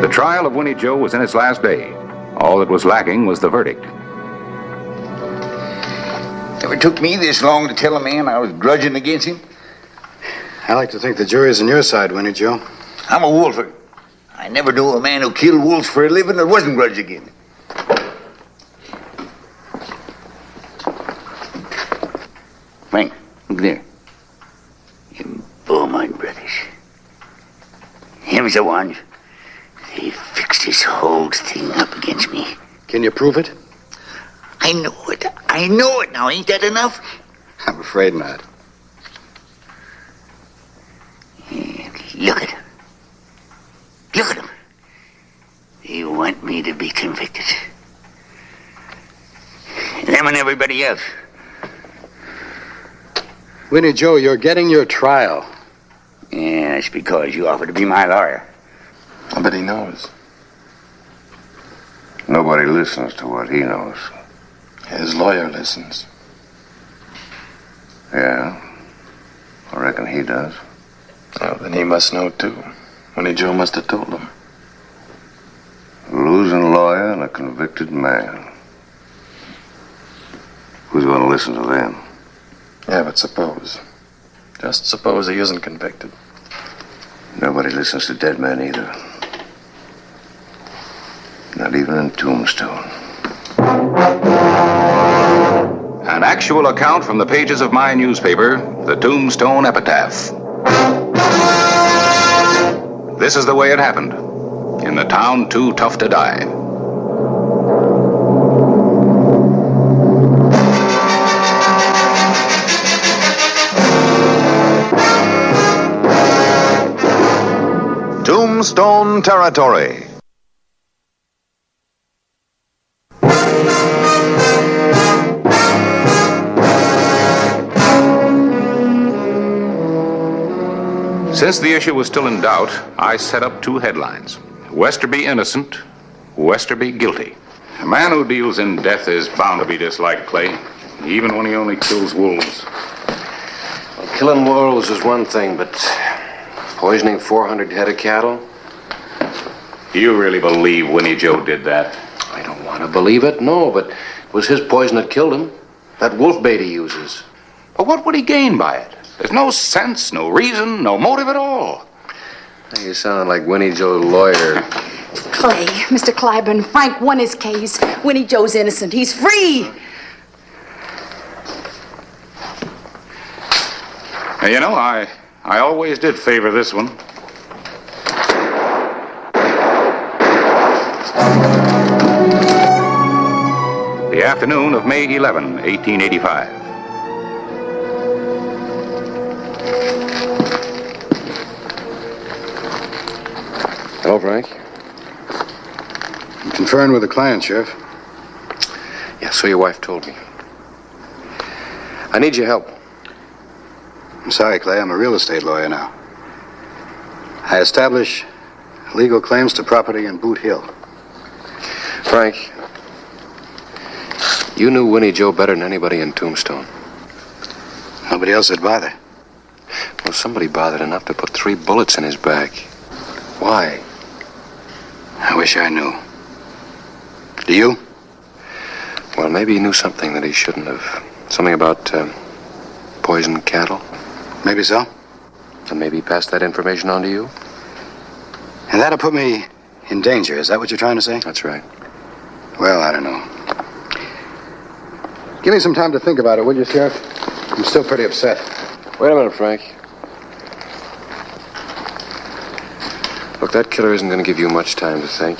The trial of Winnie Joe was in its last day. All that was lacking was the verdict. Never took me this long to tell a man I was grudging against him. I like to think the jury's on your side, Winnie Joe. I'm a wolfer. I never knew a man who killed wolves for a living that wasn't grudged against him. Frank, look there. Them Beaumont brothers. Him's the one. They fixed this whole thing up against me. Can you prove it? I know it. I know it now. Ain't that enough? I'm afraid not. Look at him. Look at him. They want me to be convicted. Them and everybody else. Winnie Joe, you're getting your trial. Yeah, that's because you offered to be my lawyer. I bet he knows. Nobody listens to what he knows. His lawyer listens. Yeah, I reckon he does. Oh, then he must know, too. Winnie Joe must have told him. A losing lawyer and a convicted man. Who's going to listen to them? Yeah, but suppose. Just suppose he isn't convicted. Nobody listens to dead men either. Not even in Tombstone. An actual account from the pages of my newspaper, the Tombstone Epitaph. This is the way it happened, in the town too tough to die. Tombstone Territory. Since the issue was still in doubt, I set up two headlines. Westerby innocent, Westerby guilty. A man who deals in death is bound to be disliked, Clay, even when he only kills wolves. Well, killing wolves is one thing, but poisoning 400 head of cattle? You really believe Winnie Joe did that? I don't want to believe it, no, but it was his poison that killed him. That wolf bait he uses. But what would he gain by it? There's no sense, no reason, no motive at all. You sound like Winnie Joe's lawyer. Clay, Mr. Clyburn, Frank won his case. Winnie Joe's innocent. He's free. Now, you know, I always did favor this one. The afternoon of May 11, 1885. Hello, Frank. I'm conferring with the client, Sheriff. Yeah, so your wife told me. I need your help. I'm sorry, Clay. I'm a real estate lawyer now. I establish legal claims to property in Boot Hill. Frank, you knew Winnie Joe better than anybody in Tombstone. Nobody else would bother. Well, somebody bothered enough to put 3 bullets in his back. Why? I wish I knew. Do you? Well, maybe he knew something that he shouldn't have. Something about poisoned cattle. Maybe so. And maybe he passed that information on to you? And that'll put me in danger. Is that what you're trying to say? That's right. Well, I don't know. Give me some time to think about it, will you, Sheriff? I'm still pretty upset. Wait a minute, Frank. Look, that killer isn't going to give you much time to think.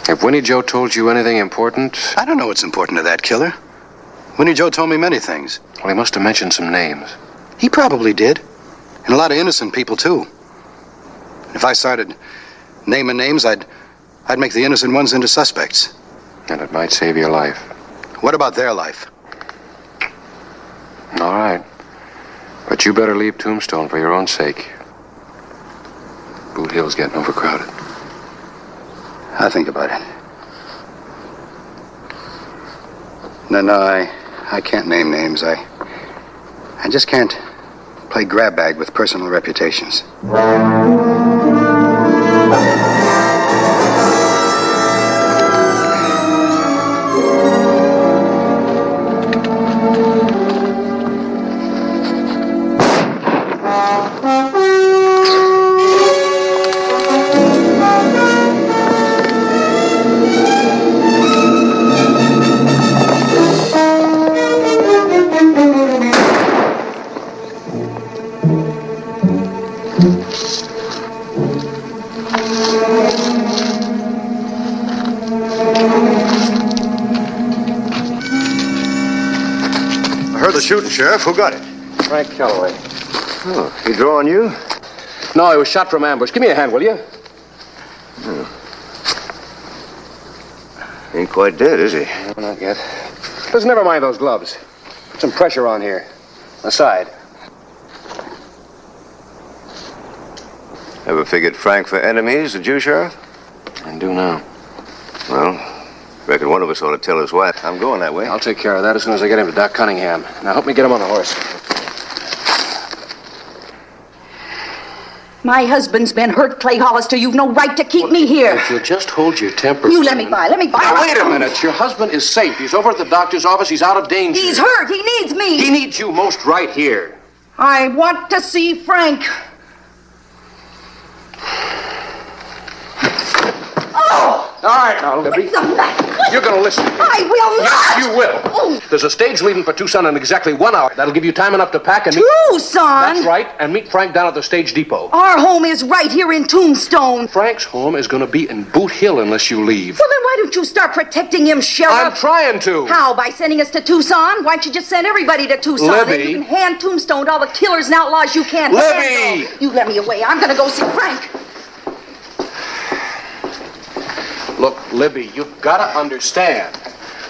If Winnie Joe told you anything important... I don't know what's important to that killer. Winnie Joe told me many things. Well, he must have mentioned some names. He probably did. And a lot of innocent people, too. If I started naming names, I'd make the innocent ones into suspects. And it might save your life. What about their life? All right. But you better leave Tombstone for your own sake. Boot Hill's getting overcrowded. I'll think about it. No, I can't name names. I just can't play grab bag with personal reputations. I heard the shooting, Sheriff. Who got it? Frank Calloway. Oh, he drew on you? No, he was shot from ambush. Give me a hand, will you? Ain't quite dead, is he? No, not yet. Listen, never mind those gloves. Put some pressure on here. Aside. Ever figured Frank for enemies, did you, Sheriff? I do now. Well, reckon one of us ought to tell his wife. I'm going that way. I'll take care of that as soon as I get him to Doc Cunningham. Now help me get him on the horse. My husband's been hurt, Clay Hollister. You've no right to keep me here. If you'll just hold your temper. You let me by. Now, wait a minute. Your husband is safe. He's over at the doctor's office. He's out of danger. He's hurt. He needs me. He needs you most right here. I want to see Frank. Oh! All right, now, Libby. You're going to listen to me. I will not. Yes, you will. There's a stage leaving for Tucson in exactly 1 hour. That'll give you time enough to pack and meet... Tucson? That's right, and meet Frank down at the stage depot. Our home is right here in Tombstone. Frank's home is going to be in Boot Hill unless you leave. Well, then why don't you start protecting him, Sheriff? I'm trying to. How? By sending us to Tucson? Why don't you just send everybody to Tucson? Libby. Then you can hand Tombstone to all the killers and outlaws you can't Libby. handle. You let me away. I'm going to go see Frank. Look, Libby, you've got to understand.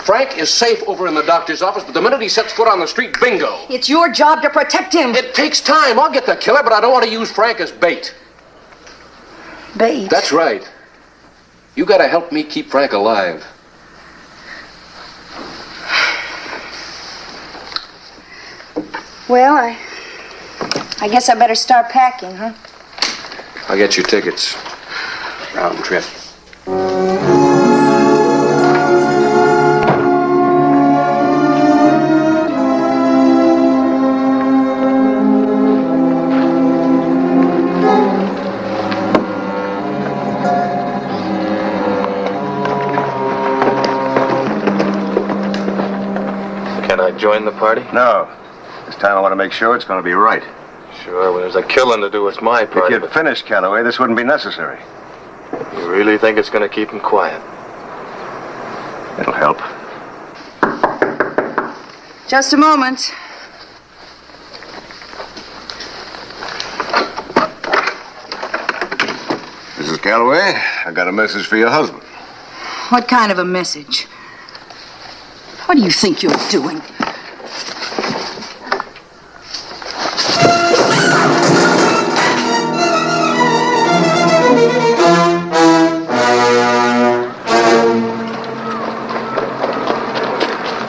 Frank is safe over in the doctor's office, but the minute he sets foot on the street, bingo. It's your job to protect him. It takes time. I'll get the killer, but I don't want to use Frank as bait. Bait? That's right. You got to help me keep Frank alive. Well, I guess I better start packing, huh? I'll get you tickets. Round trip. Can I join the party? No. This time I want to make sure it's going to be right. Sure, when there's a killing to do, it's my If party. you'd finished, Calloway, this wouldn't be necessary. You really think it's going to keep him quiet? It'll help. Just a moment. Mrs. Calloway, I got a message for your husband. What kind of a message? What do you think you're doing?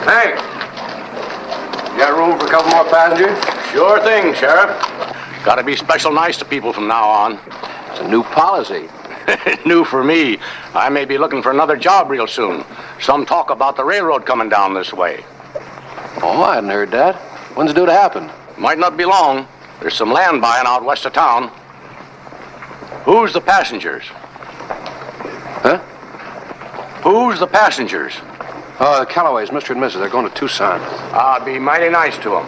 Hey, you got room for a couple more passengers? Sure thing, Sheriff. Got to be special nice to people from now on. It's a new policy. New for me. I may be looking for another job real soon. Some talk about the railroad coming down this way. Oh, I hadn't heard that. When's it due to happen? Might not be long. There's some land buying out west of town. Who's the passengers? Huh? Who's the passengers? Oh, the Callaways, Mr. and Mrs. They're going to Tucson. I'll be mighty nice to them.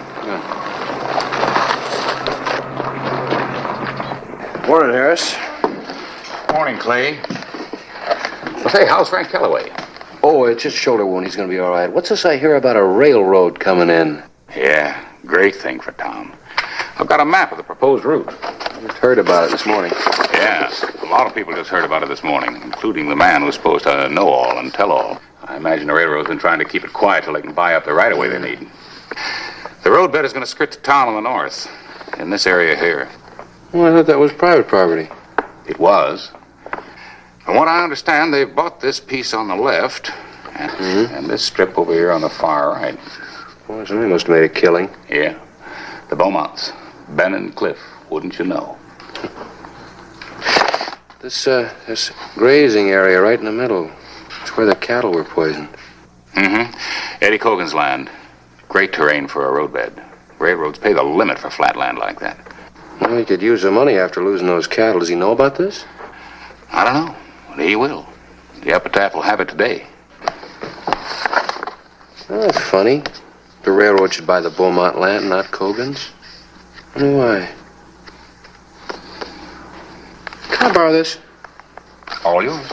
Morning, Harris. Morning, Clay. Well, say, how's Frank Calloway? Oh, it's just a shoulder wound. He's going to be all right. What's this I hear about a railroad coming in? Yeah, great thing for town. I've got a map of the proposed route. I just heard about it this morning. Yeah, a lot of people just heard about it this morning, including the man who's supposed to know all and tell all. I imagine the railroad's been trying to keep it quiet till they can buy up the right-of-way they need. The roadbed is going to skirt the town on the north, in this area here. Well, I thought that was private property. It was. From what I understand, they've bought this piece on the left and this strip over here on the far right. Boy, somebody must have made a killing. Yeah, the Beaumonts, Ben and Cliff, wouldn't you know? This grazing area right in the middle. It's where the cattle were poisoned. Eddie Cogan's land. Great terrain for a roadbed. Railroads pay the limit for flat land like that. Well, he could use the money after losing those cattle. Does he know about this? I don't know, but he will. The epitaph will have it today. Oh, that's funny. The railroad should buy the Beaumont land, not Cogan's. I wonder why. Can I borrow this? All yours.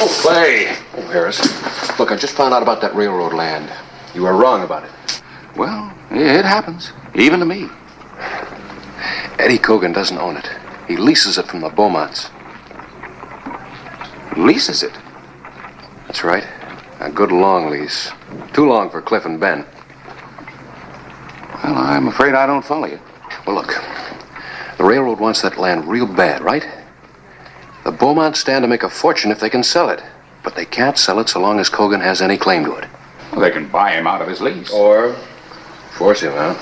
Oh, Clay. Oh, Harris. Look, I just found out about that railroad land. You were wrong about it. Well, it happens. Even to me. Eddie Cogan doesn't own it. He leases it from the Beaumonts. Leases it. That's right. A good long lease. Too long for Cliff and Ben. Well, I'm afraid I don't follow you. Well, look. The railroad wants that land real bad, right? The Beaumonts stand to make a fortune if they can sell it. But they can't sell it so long as Cogan has any claim to it. Well, they can buy him out of his lease. Or force him out.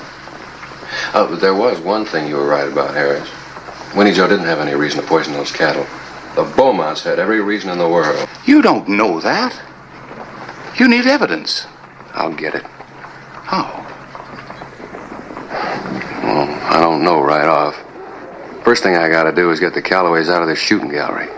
Oh, but there was one thing you were right about, Harris. Winnie Joe didn't have any reason to poison those cattle. The Beaumonts had every reason in the world. You don't know that. You need evidence. I'll get it. How? Well, I don't know right off. First thing I gotta do is get the Callaways out of this shooting gallery.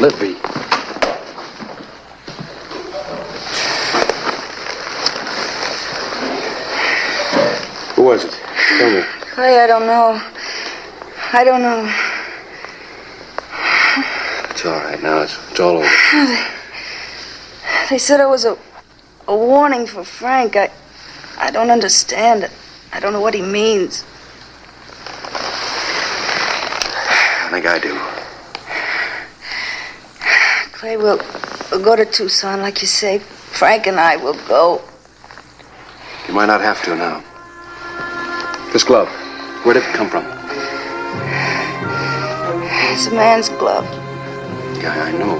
Libby. Who was it? Tell me. Clay, I don't know. I don't know. It's all right now. It's all over. They said it was a warning for Frank. I don't understand it. I don't know what he means. I think I do. Clay, we'll go to Tucson, like you say. Frank and I will go. You might not have to now. This glove, where did it come from? It's a man's glove. Yeah, I know.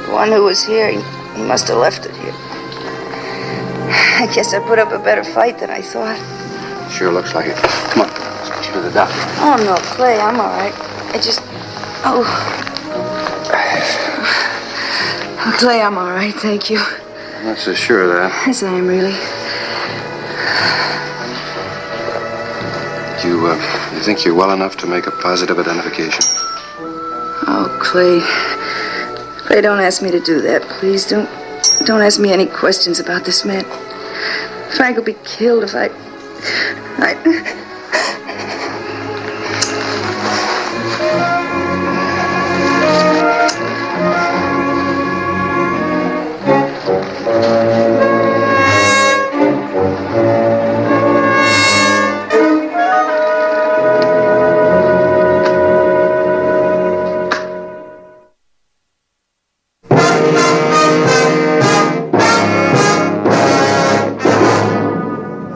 The one who was here, he must have left it here. I guess I put up a better fight than I thought. Sure looks like it. Come on, let's get you to the doctor. Oh, no, Clay, I'm all right. I just... Oh, Clay, I'm all right, thank you. I'm not so sure of that. Yes, I am, really. You think you're well enough to make a positive identification? Oh, Clay. Clay, don't ask me to do that, please. Don't ask me any questions about this man. Frank will be killed if I...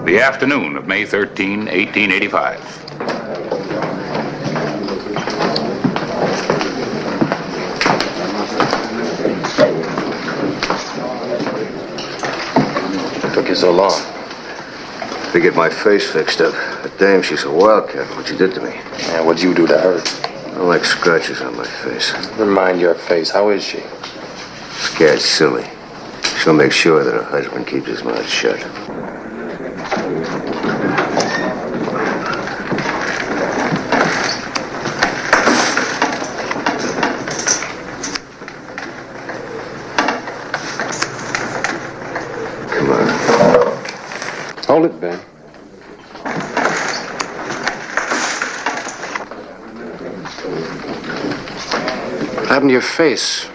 The afternoon of May 13, 1885. Took you so long. To get my face fixed up. But damn, she's a wildcat. What you did to me. Yeah, what'd you do to her? I like scratches on my face. Never mind your face. How is she? Scared silly. She'll make sure that her husband keeps his mouth shut. Come on. Hold it, Ben. What happened to your face?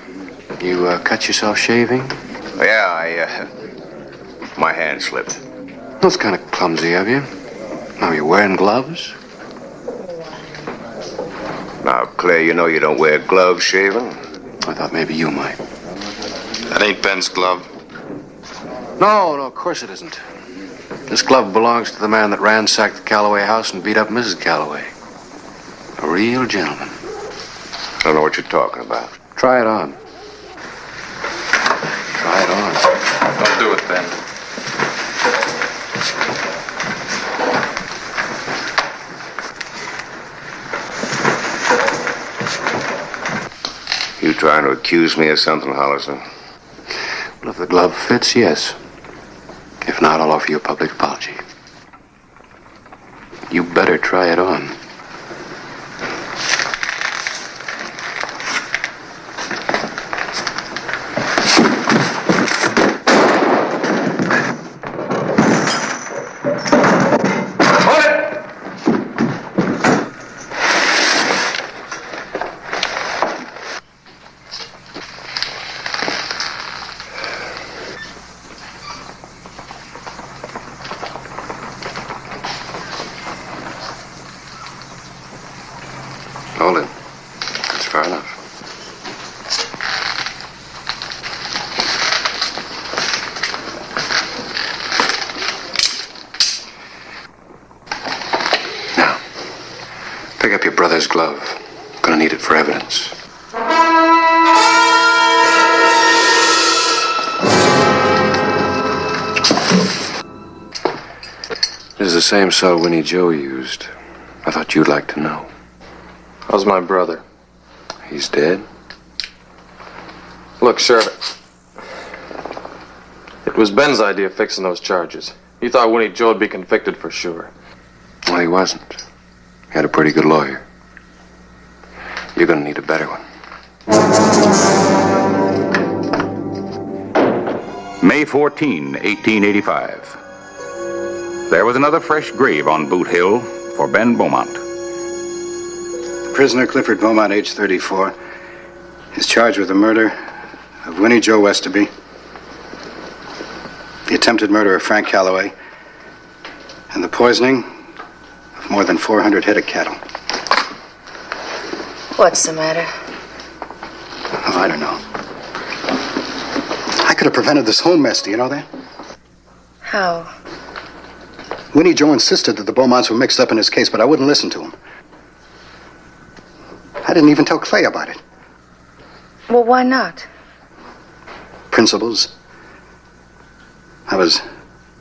You cut yourself shaving? Yeah, my hand slipped. That's kind of clumsy of you. Now you're wearing gloves? Now, Claire, you know you don't wear gloves shaving. I thought maybe you might. That ain't Ben's glove. No, of course it isn't. This glove belongs to the man that ransacked the Calloway house and beat up Mrs. Calloway. A real gentleman. I don't know what you're talking about. Try it on. Try it on. Don't do it, Ben. trying to accuse me of something, Hollison? Well, if the glove fits, yes. If not, I'll offer you a public apology. You better try it on. Hold it. That's far enough. Now, pick up your brother's glove. Gonna need it for evidence. This is the same saw Winnie Joe used. I thought you'd like to know. How's my brother? He's dead? Look, Sheriff. It was Ben's idea fixing those charges. He thought Winnie Joe would be convicted for sure. Well, he wasn't. He had a pretty good lawyer. You're gonna need a better one. May 14, 1885. There was another fresh grave on Boot Hill for Ben Beaumont. Prisoner Clifford Beaumont, age 34, is charged with the murder of Winnie Joe Westerby, the attempted murder of Frank Calloway, and the poisoning of more than 400 head of cattle. What's the matter? Oh, I don't know. I could have prevented this whole mess, do you know that? How? Winnie Joe insisted that the Beaumonts were mixed up in his case, but I wouldn't listen to him. I didn't even tell Clay about it. Well, why not? Principles. I was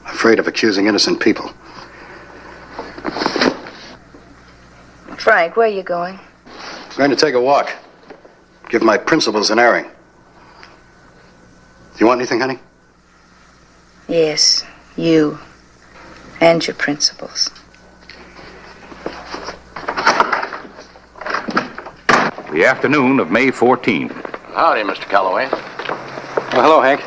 afraid of accusing innocent people. Frank, where are you going? I'm going to take a walk. Give my principles an airing. Do you want anything, honey? Yes, you. And your principles. The afternoon of May 14. Howdy, Mr. Calloway. Oh, hello, Hank.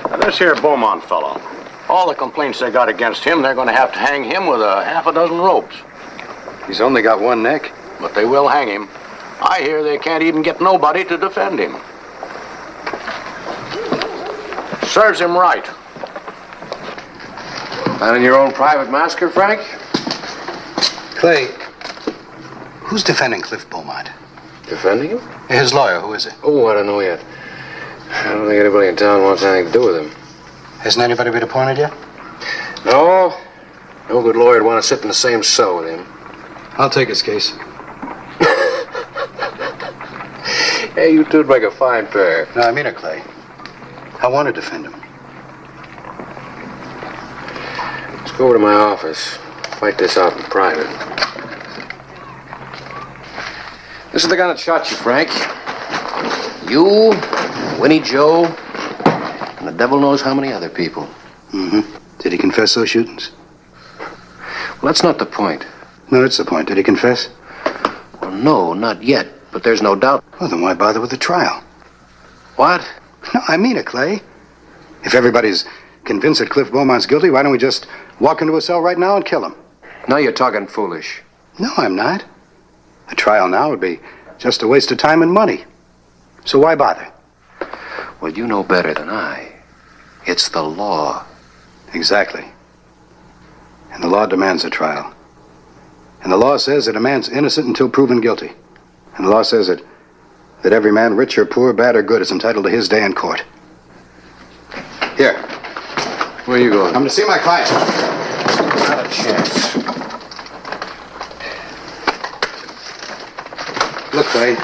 Now, this here Beaumont fellow, all the complaints they got against him, they're going to have to hang him with a half a dozen ropes. He's only got one neck. But they will hang him. I hear they can't even get nobody to defend him. Serves him right. Planning your own private massacre, Frank? Clay, who's defending Cliff Beaumont? Defending him? His lawyer, who is it? Oh, I don't know yet. I don't think anybody in town wants anything to do with him. Hasn't anybody been appointed yet? No. No good lawyer would want to sit in the same cell with him. I'll take his case. Hey, you two'd make a fine pair. No, I mean it, Clay. I want to defend him. Let's go over to my office. Fight this out in private. This is the guy that shot you, Frank. You, Winnie Joe, and the devil knows how many other people. Mm-hmm. Did he confess those shootings? Well, that's not the point. No, that's the point. Did he confess? Well, no, not yet. But there's no doubt. Well, then why bother with the trial? What? No, I mean it, Clay. If everybody's convinced that Cliff Beaumont's guilty, why don't we just walk into a cell right now and kill him? Now you're talking foolish. No, I'm not. A trial now would be just a waste of time and money. So why bother? Well, you know better than I. It's the law. Exactly. And the law demands a trial. And the law says that a man's innocent until proven guilty. And the law says that every man, rich or poor, bad or good, is entitled to his day in court. Here. Where are you going? I'm to see my client. Not a chance. Look, Clay.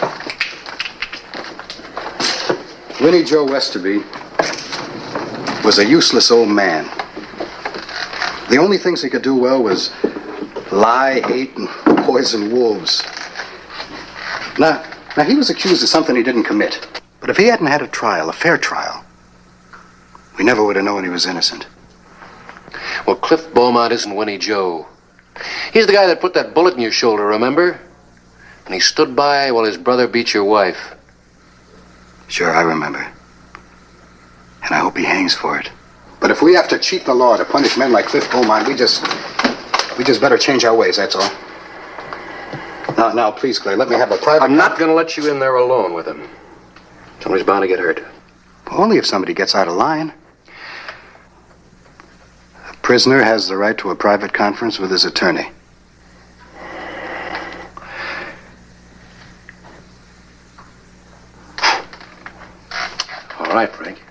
Winnie Joe Westerby was a useless old man. The only things he could do well was lie, hate, and poison wolves. Now he was accused of something he didn't commit. But if he hadn't had a trial, a fair trial, we never would have known he was innocent. Well, Cliff Beaumont isn't Winnie Joe. He's the guy that put that bullet in your shoulder, remember? And he stood by while his brother beat your wife. Sure, I remember. And I hope he hangs for it. But if we have to cheat the law to punish men like Cliff Beaumont, we just better change our ways, that's all. Now, please, Clay, let me have a private... I'm not going to let you in there alone with him. Somebody's bound to get hurt. Only if somebody gets out of line. A prisoner has the right to a private conference with his attorney. All right, Frank.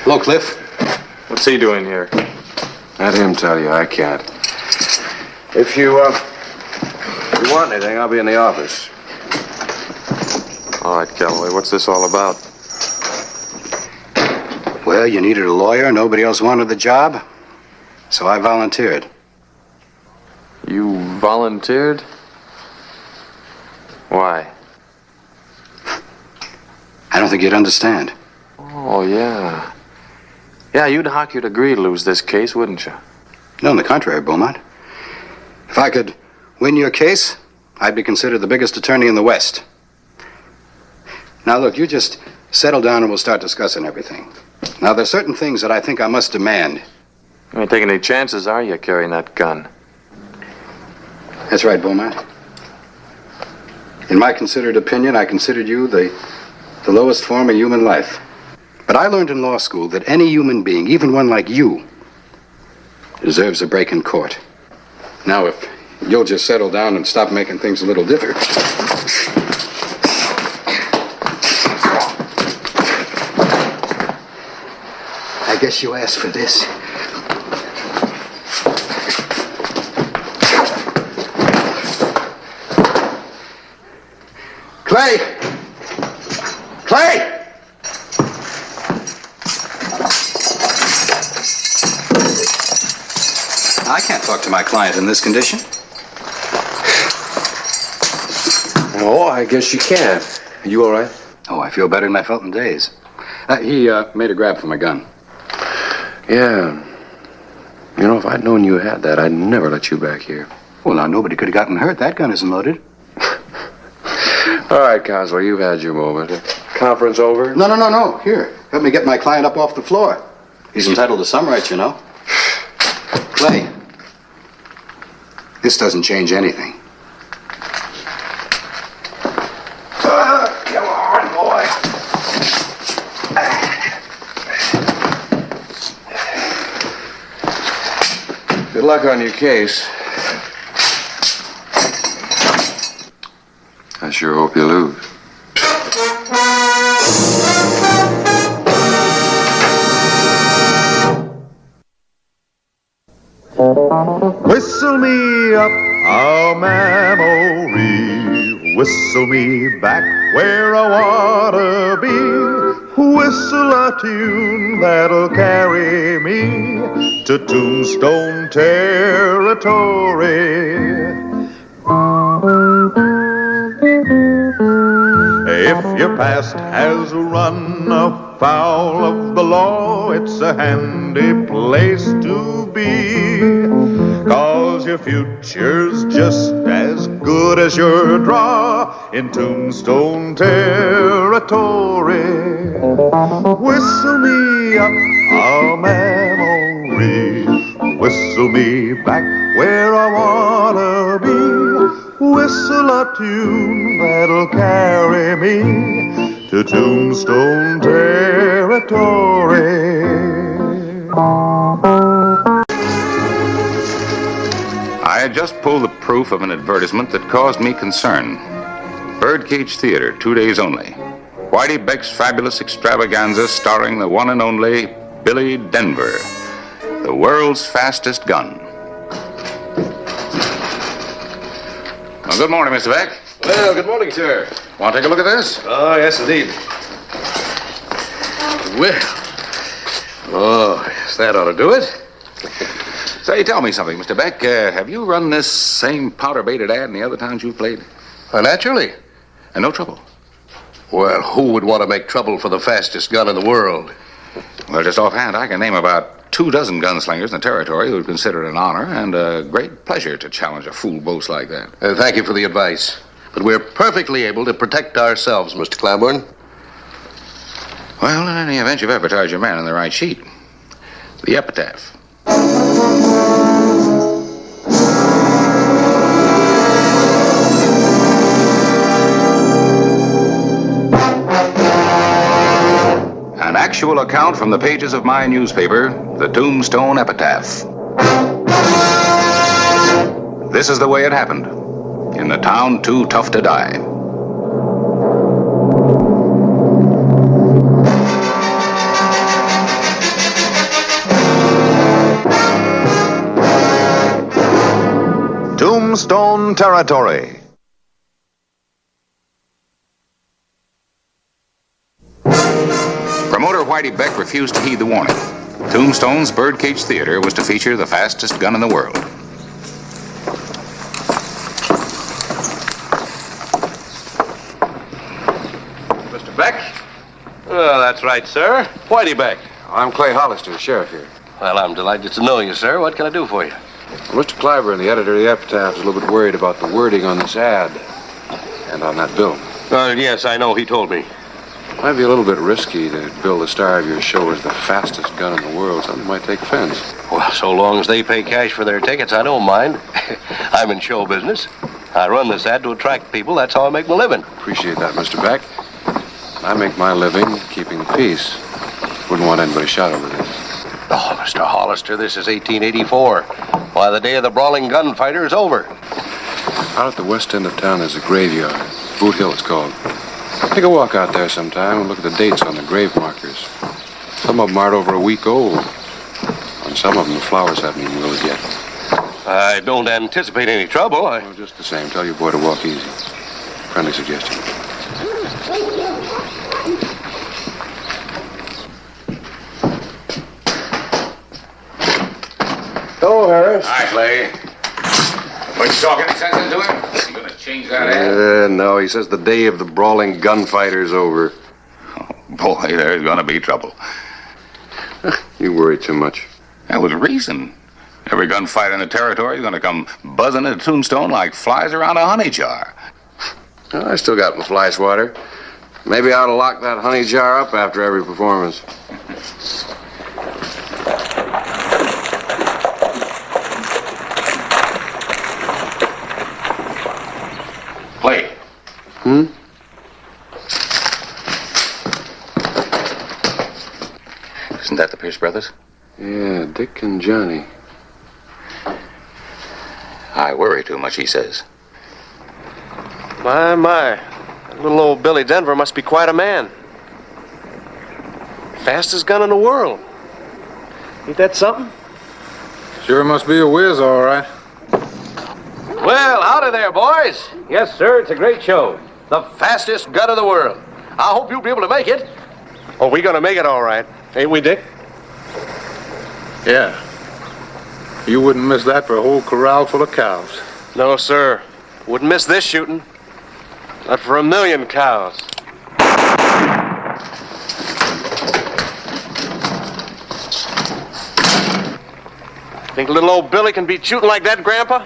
Hello, Cliff. What's he doing here? Let him tell you, I can't. If you want anything, I'll be in the office. All right, Calloway, what's this all about? Well, you needed a lawyer. Nobody else wanted the job. So I volunteered. You volunteered? Why? I don't think you'd understand. Oh, yeah. Yeah, you'd you'd agree to lose this case, wouldn't you? No, on the contrary, Beaumont. If I could win your case, I'd be considered the biggest attorney in the West. Now, look, you just settle down and we'll start discussing everything. Now, there's certain things that I think I must demand. You ain't taking any chances, are you, carrying that gun? That's right, Beaumont. In my considered opinion, I considered you the lowest form of human life. But I learned in law school that any human being, even one like you, deserves a break in court. Now, if you'll just settle down and stop making things a little different. I guess you asked for this. Clay! Clay! I can't talk to my client in this condition. Oh, I guess you can. Are you all right? Oh, I feel better than I felt in days. He made a grab for my gun. Yeah. You know, if I'd known you had that, I'd never let you back here. Well, now, nobody could have gotten hurt. That gun isn't loaded. All right, Counselor, you've had your moment. Conference over? No. Here, help me get my client up off the floor. He's entitled to some rights, you know. Clay, this doesn't change anything. Come on, boy. Good luck on your case. I sure hope you lose. Whistle me up a memory, whistle me back where I wanna be, whistle a tune that'll carry me to Tombstone territory. If your past has run afoul of the law, it's a handy place to be, 'cause your future's just as good as your draw in Tombstone territory. Whistle me up a memory, whistle me back where I wanna be, whistle a tune that'll carry me to Tombstone territory. I had just pulled the proof of an advertisement that caused me concern. Birdcage Theater, 2 days only. Whitey Beck's fabulous extravaganza starring the one and only Billy Denver, the world's fastest gun. Well, good morning, Mr. Beck. Well, good morning, sir. Want to take a look at this? Oh, yes, indeed. Well, Oh, yes, that ought to do it. Say, tell me something, Mr. Beck. Have you run this same powder-baited ad in the other towns you've played? Naturally. And no trouble? Well, who would want to make trouble for the fastest gun in the world? Well, just offhand, I can name about 24 gunslingers in the territory who would consider it an honor and a great pleasure to challenge a fool boast like that. Thank you for the advice. But we're perfectly able to protect ourselves, Mr. Claiborne. Well, in any event, you've advertised your man on the right sheet. The epitaph. An actual account from the pages of my newspaper, the Tombstone Epitaph. This is the way it happened, in the town too tough to die. Tombstone Territory. Promoter Whitey Beck refused to heed the warning. Tombstone's Birdcage Theater was to feature the fastest gun in the world. Mr. Beck? Oh, that's right, sir. Whitey Beck. I'm Clay Hollister, sheriff here. Well, I'm delighted to know you, sir. What can I do for you? Well, Mr. Clyburn, the editor of the Epitaph, is a little bit worried about the wording on this ad and on that bill. Yes, I know. He told me. Might be a little bit risky to bill the star of your show as the fastest gun in the world. Somebody might take offense. Well, so long as they pay cash for their tickets, I don't mind. I'm in show business. I run this ad to attract people. That's how I make my living. Appreciate that, Mr. Beck. I make my living keeping the peace. Wouldn't want anybody shot over this. Oh, Mr. Hollister, this is 1884. Why, the day of the brawling gunfighter is over. Out at the west end of town, there's a graveyard. Boot Hill, it's called. Take a walk out there sometime and look at the dates on the grave markers. Some of them aren't over a week old. On some of them, the flowers haven't even wilted yet. I don't anticipate any trouble. Well, just the same, tell your boy to walk easy. Friendly suggestion. Hello, Harris. Hi, Clay. What, you talk any sense into him? You gonna change that ad? No, he says the day of the brawling gunfighter's over. Oh, boy, there's gonna be trouble. You worry too much. That was reason. Every gunfighter in the territory is gonna come buzzing into Tombstone like flies around a honey jar. Well, I still got my fly swatter. Maybe I ought to lock that honey jar up after every performance. Clay. Isn't that the Pierce brothers? Yeah, Dick and Johnny. I worry too much, he says. My. That little old Billy Denver must be quite a man. Fastest gun in the world. Ain't that something? Sure must be a whiz, all right. Well, howdy there, boys. Yes, sir, it's a great show. The fastest gun in the world. I hope you'll be able to make it. Oh, we gonna make it all right. Ain't we, Dick? Yeah. You wouldn't miss that for a whole corral full of cows. No, sir. Wouldn't miss this shooting. Not for a million cows. Think little old Billy can beat shooting like that, Grandpa?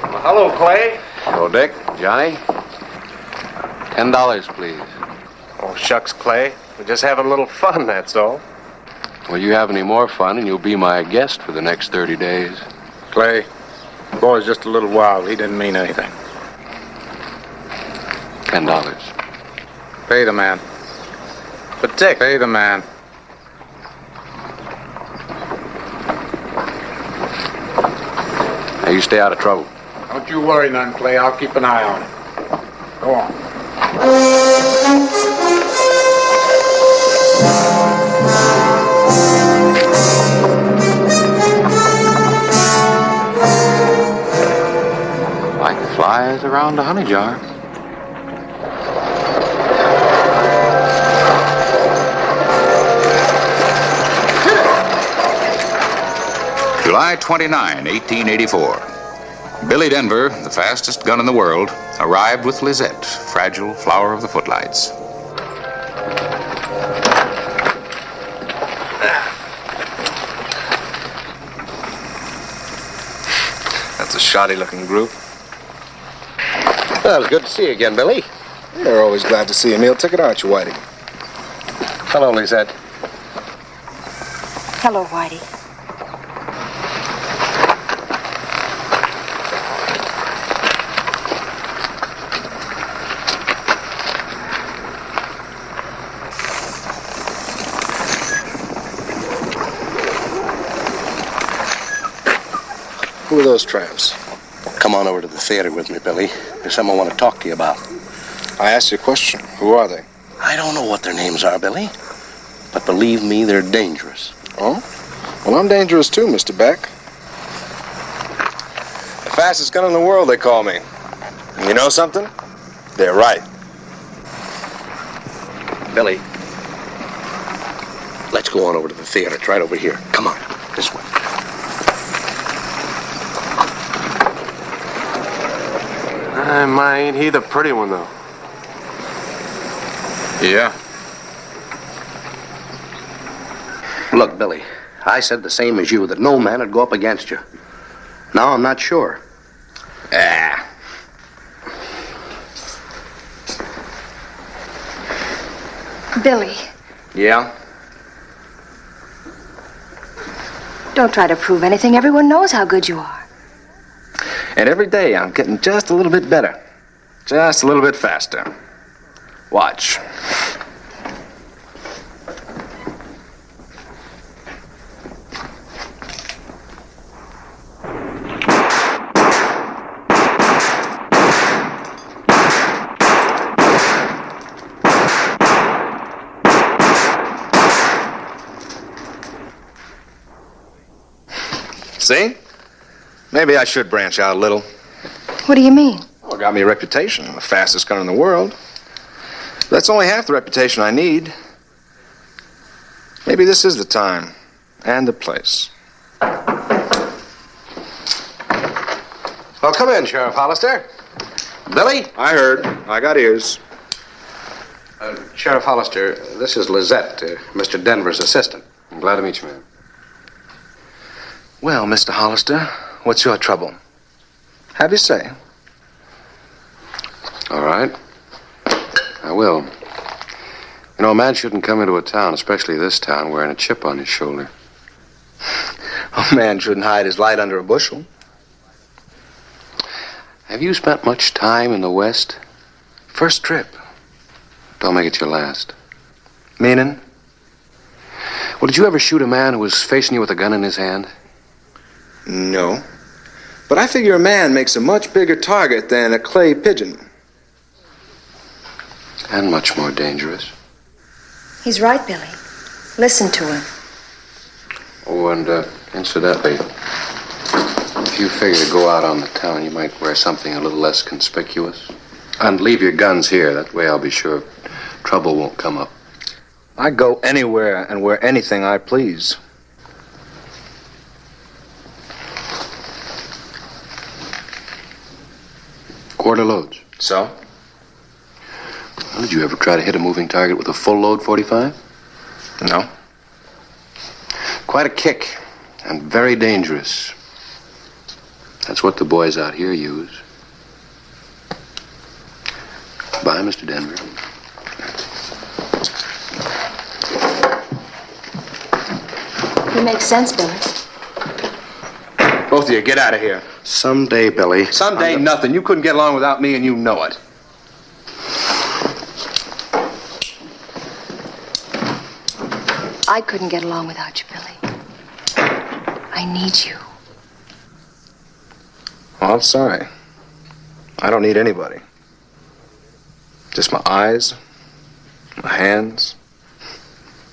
Well, hello, Clay. Hello, Dick. Johnny? $10, please. Oh, shucks, Clay. We're just having a little fun, that's all. Well, you have any more fun, and you'll be my guest for the next 30 days. Clay, the boy's just a little wild. He didn't mean anything. $10. Pay the man. But, Dick... Pay the man. Now, you stay out of trouble. Don't you worry none, Clay. I'll keep an eye on him. Go on. Like flies around a honey jar. July 29, 1884. Billy Denver, the fastest gun in the world, arrived with Lizette, fragile flower of the footlights. That's a shoddy-looking group. Well, it's good to see you again, Billy. You're always glad to see a meal ticket, aren't you, Whitey? Hello, Lizette. Hello, Whitey. Who are those tramps? Come on over to the theater with me, Billy. There's something I want to talk to you about. I asked you a question. Who are they? I don't know what their names are, Billy. But believe me, they're dangerous. Oh? Well, I'm dangerous too, Mr. Beck. The fastest gun in the world, they call me. And you know something? They're right. Billy, let's go on over to the theater. It's right over here. Come on, this way. My, ain't he the pretty one, though? Yeah. Look, Billy, I said the same as you, that no man would go up against you. Now I'm not sure. Billy, Yeah? don't try to prove anything. Everyone knows how good you are. And every day I'm getting just a little bit better. Just a little bit faster. Watch. See? Maybe I should branch out a little. What do you mean? Well, got me a reputation. I'm the fastest gun in the world. But that's only half the reputation I need. Maybe this is the time and the place. Well, come in, Sheriff Hollister. Billy? I heard. I got ears. Sheriff Hollister, this is Lizette, Mr. Denver's assistant. I'm glad to meet you, man. Well, Mr. Hollister, what's your trouble? Have you say? All right. I will. You know, a man shouldn't come into a town, especially this town, wearing a chip on his shoulder. A man shouldn't hide his light under a bushel. Have you spent much time in the West? First trip. Don't make it your last. Meaning? Well, did you ever shoot a man who was facing you with a gun in his hand? No. But I figure a man makes a much bigger target than a clay pigeon. And much more dangerous. He's right, Billy. Listen to him. Oh, and incidentally, if you figure to go out on the town, you might wear something a little less conspicuous. And leave your guns here. That way I'll be sure trouble won't come up. I go anywhere and wear anything I please. Quarter loads. So? Well, did you ever try to hit a moving target with a full load 45? No. Quite a kick, and very dangerous. That's what the boys out here use. Bye, Mr. Denver. He makes sense, Billy. Both of you, get out of here. Someday, Billy. Someday, nothing. You couldn't get along without me, and you know it. I couldn't get along without you, Billy. I need you. Oh, I'm sorry. I don't need anybody. Just my eyes, my hands,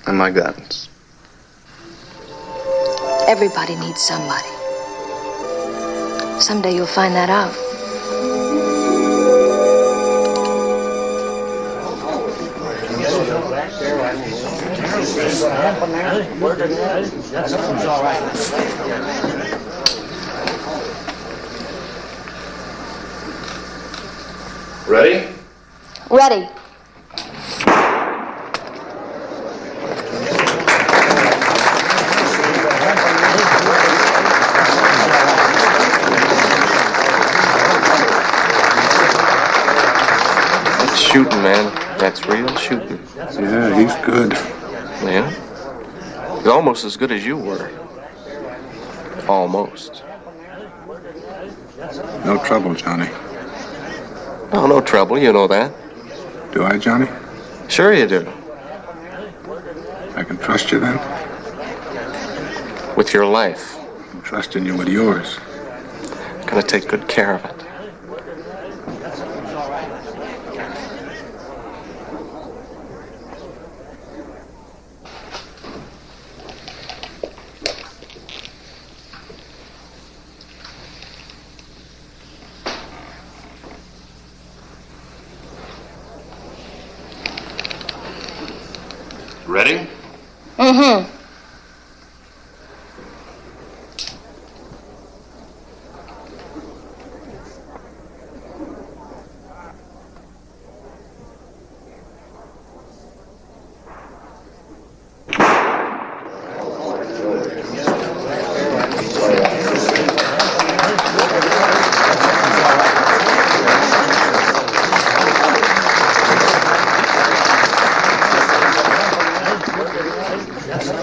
and my guns. Everybody needs somebody. Someday you'll find that out. What happened there? Where did that? Something's all right. Ready? Ready. That's shooting, man. That's real shooting. Yeah, he's good. Yeah? He's almost as good as you were. Almost. No trouble, Johnny. Oh, no trouble. You know that. Do I, Johnny? Sure you do. I can trust you then? With your life. I'm trusting you with yours. I'm gonna take good care of it. Ready? Mm-hmm.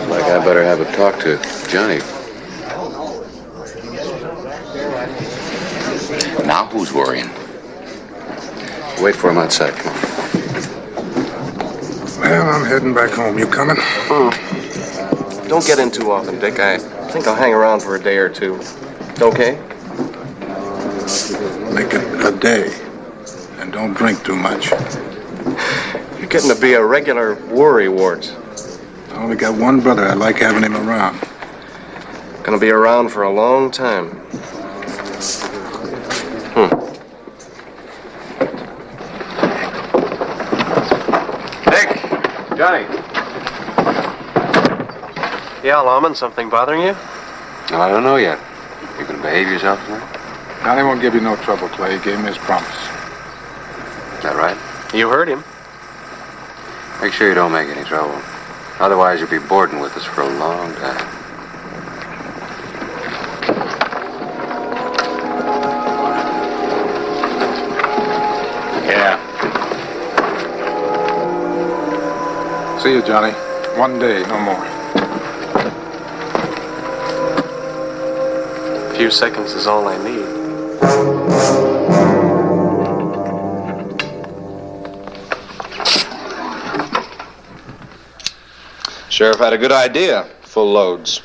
Like I better have a talk to Johnny. Now who's worrying? Wait for him outside. Come on. Well, I'm heading back home. You coming? Don't get in too often, Dick. I think I'll hang around for a day or two. Okay? Make it a day. And don't drink too much. You're getting to be a regular worrywart. I only got one brother. I like having him around. Gonna be around for a long time. Dick! Johnny. Yeah, Lawman, something bothering you? No, I don't know yet. You can behave yourself tonight? Johnny won't give you no trouble, Clay. He gave me his promise. Is that right? You heard him. Make sure you don't make any trouble. Otherwise, you'll be boarding with us for a long time. Yeah. See you, Johnny. One day, no more. A few seconds is all I need. Sheriff had a good idea. Full loads.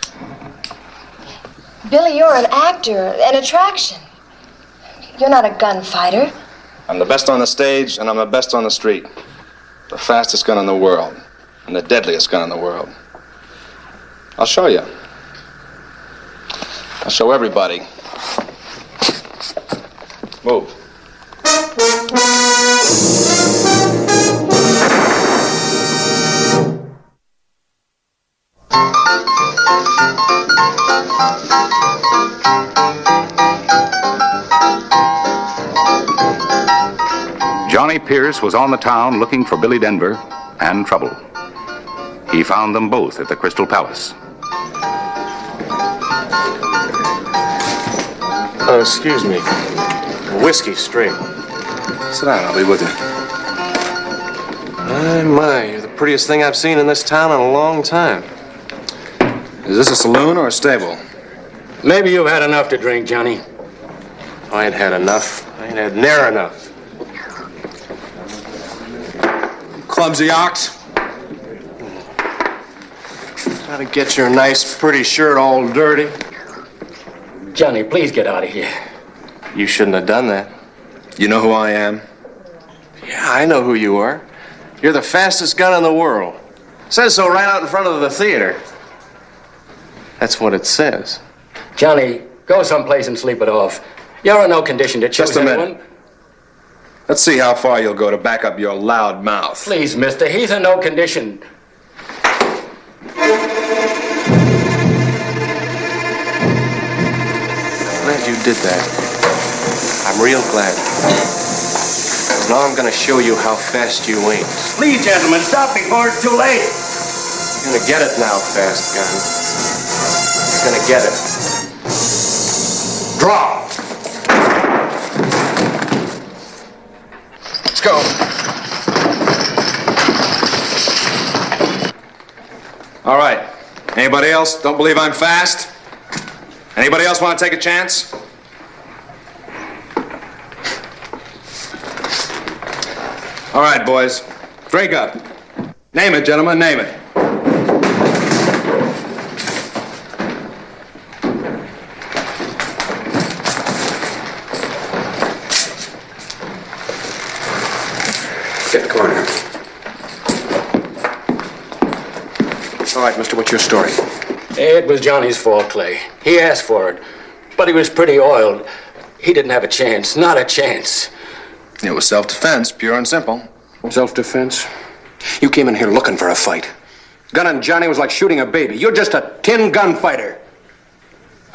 Billy, you're an actor, an attraction. You're not a gunfighter. I'm the best on the stage, and I'm the best on the street. The fastest gun in the world, and the deadliest gun in the world. I'll show you. I'll show everybody. Move. Johnny Pierce was on the town looking for Billy Denver and trouble. He found them both at the Crystal Palace. Excuse me. Whiskey straight. Sit down, I'll be with you. My, you're the prettiest thing I've seen in this town in a long time. Is this a saloon or a stable? Maybe you've had enough to drink, Johnny. I ain't had enough. I ain't had near enough. Clumsy ox. Gotta get your nice, pretty shirt all dirty. Johnny, please get out of here. You shouldn't have done that. You know who I am? Yeah, I know who you are. You're the fastest gun in the world. Says so right out in front of the theater. That's what it says. Johnny, go someplace and sleep it off. You're in no condition to choose Just a minute. anyone. Let's see how far you'll go to back up your loud mouth. Please, mister, he's in no condition. Glad you did that. I'm real glad. Now I'm gonna show you how fast you ain't. Please, gentlemen, stop before it's too late. You're gonna get it now, fast gun. You're gonna get it. Draw! Let's go. All right. Anybody else don't believe I'm fast? Anybody else want to take a chance? All right, boys. Drink up. Name it, gentlemen, name it. Get the corner. All right, mister, what's your story? It was Johnny's fault, Clay. He asked for it, but he was pretty oiled. He didn't have a chance, not a chance. It was self-defense, pure and simple. Self-defense? You came in here looking for a fight. Gunning Johnny was like shooting a baby. You're just a tin gunfighter.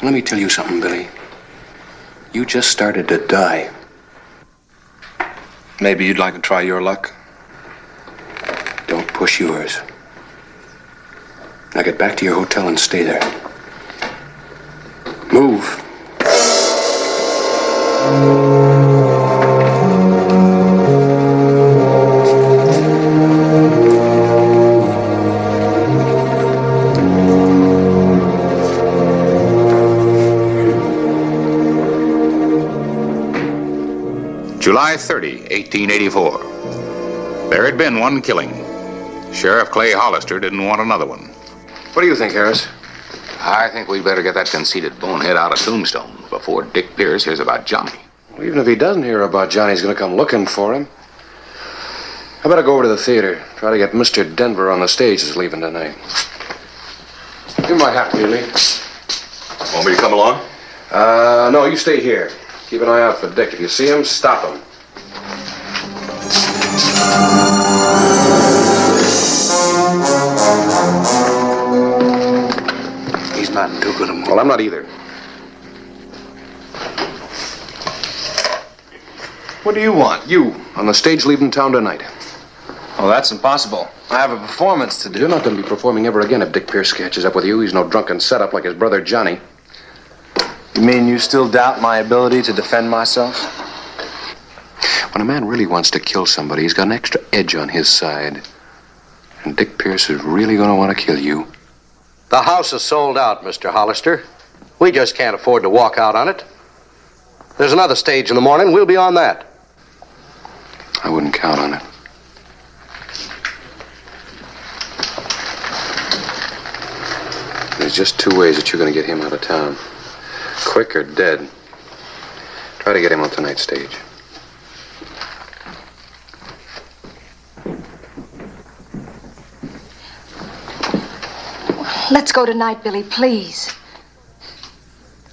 Let me tell you something, Billy. You just started to die. Maybe you'd like to try your luck. Don't push yours. Now get back to your hotel and stay there. Move. July 30, 1884. There had been one killing. Sheriff Clay Hollister didn't want another one. What do you think, Harris? I think we'd better get that conceited bonehead out of Tombstone before Dick Pierce hears about Johnny. Well, even if he doesn't hear about Johnny, he's going to come looking for him. I better go over to the theater. Try to get Mr. Denver on the stage who's leaving tonight. Give me my hat, Billy. Want me to come along? No, you stay here. Keep an eye out for Dick. If you see him, stop him. He's not in too good a mood. Well, I'm not either. What do you want? You, on the stage leaving town tonight. Oh, that's impossible. I have a performance to do. You're not going to be performing ever again if Dick Pierce catches up with you. He's no drunken setup like his brother Johnny. You mean you still doubt my ability to defend myself? When a man really wants to kill somebody, he's got an extra edge on his side. And Dick Pierce is really going to want to kill you. The house is sold out, Mr. Hollister. We just can't afford to walk out on it. There's another stage in the morning. We'll be on that. I wouldn't count on it. There's just two ways that you're going to get him out of town. Quick or dead. Try to get him on tonight's stage. Let's go tonight, Billy, please.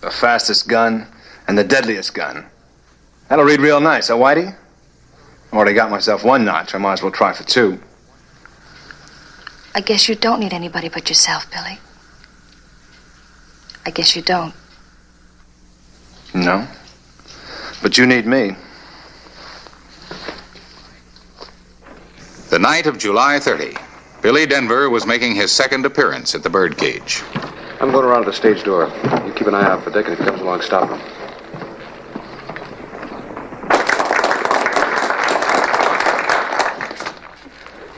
The fastest gun and the deadliest gun. That'll read real nice, huh, Whitey? Already got myself one notch. I might as well try for two. I guess you don't need anybody but yourself, Billy. I guess you don't. No. But you need me. The night of July 30, Billy Denver was making his second appearance at the Birdcage. I'm going around to the stage door. You keep an eye out for Dick, and if he comes along, stop him.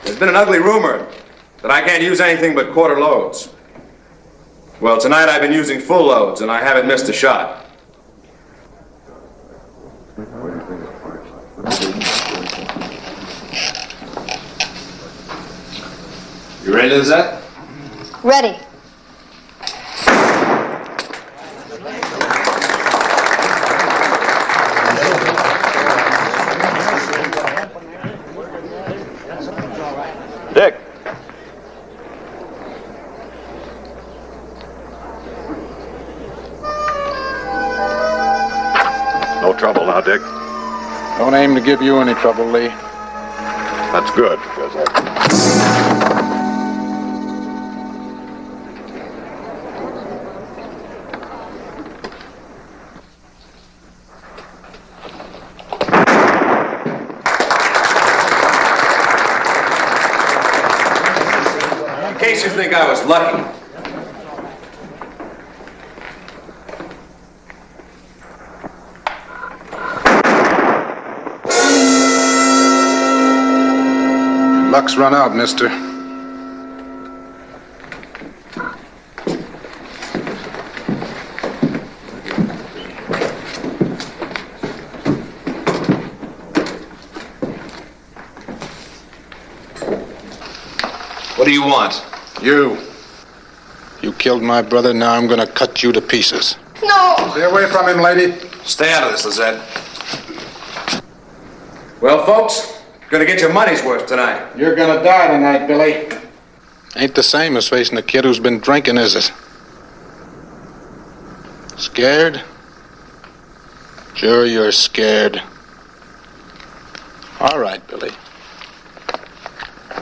There's been an ugly rumor that I can't use anything but quarter loads. Well, tonight I've been using full loads, and I haven't missed a shot. You ready, Lizette? Ready. Dick. No trouble now, Dick. Don't aim to give you any trouble, Lee. That's good, because case you think I was lucky. Luck's run out, mister. What do you want? You. You killed my brother, now I'm gonna cut you to pieces. No! Stay away from him, lady. Stay out of this, Lizette. Well, folks, gonna get your money's worth tonight. You're gonna die tonight, Billy. Ain't the same as facing a kid who's been drinking, is it? Scared? Sure you're scared. All right, Billy.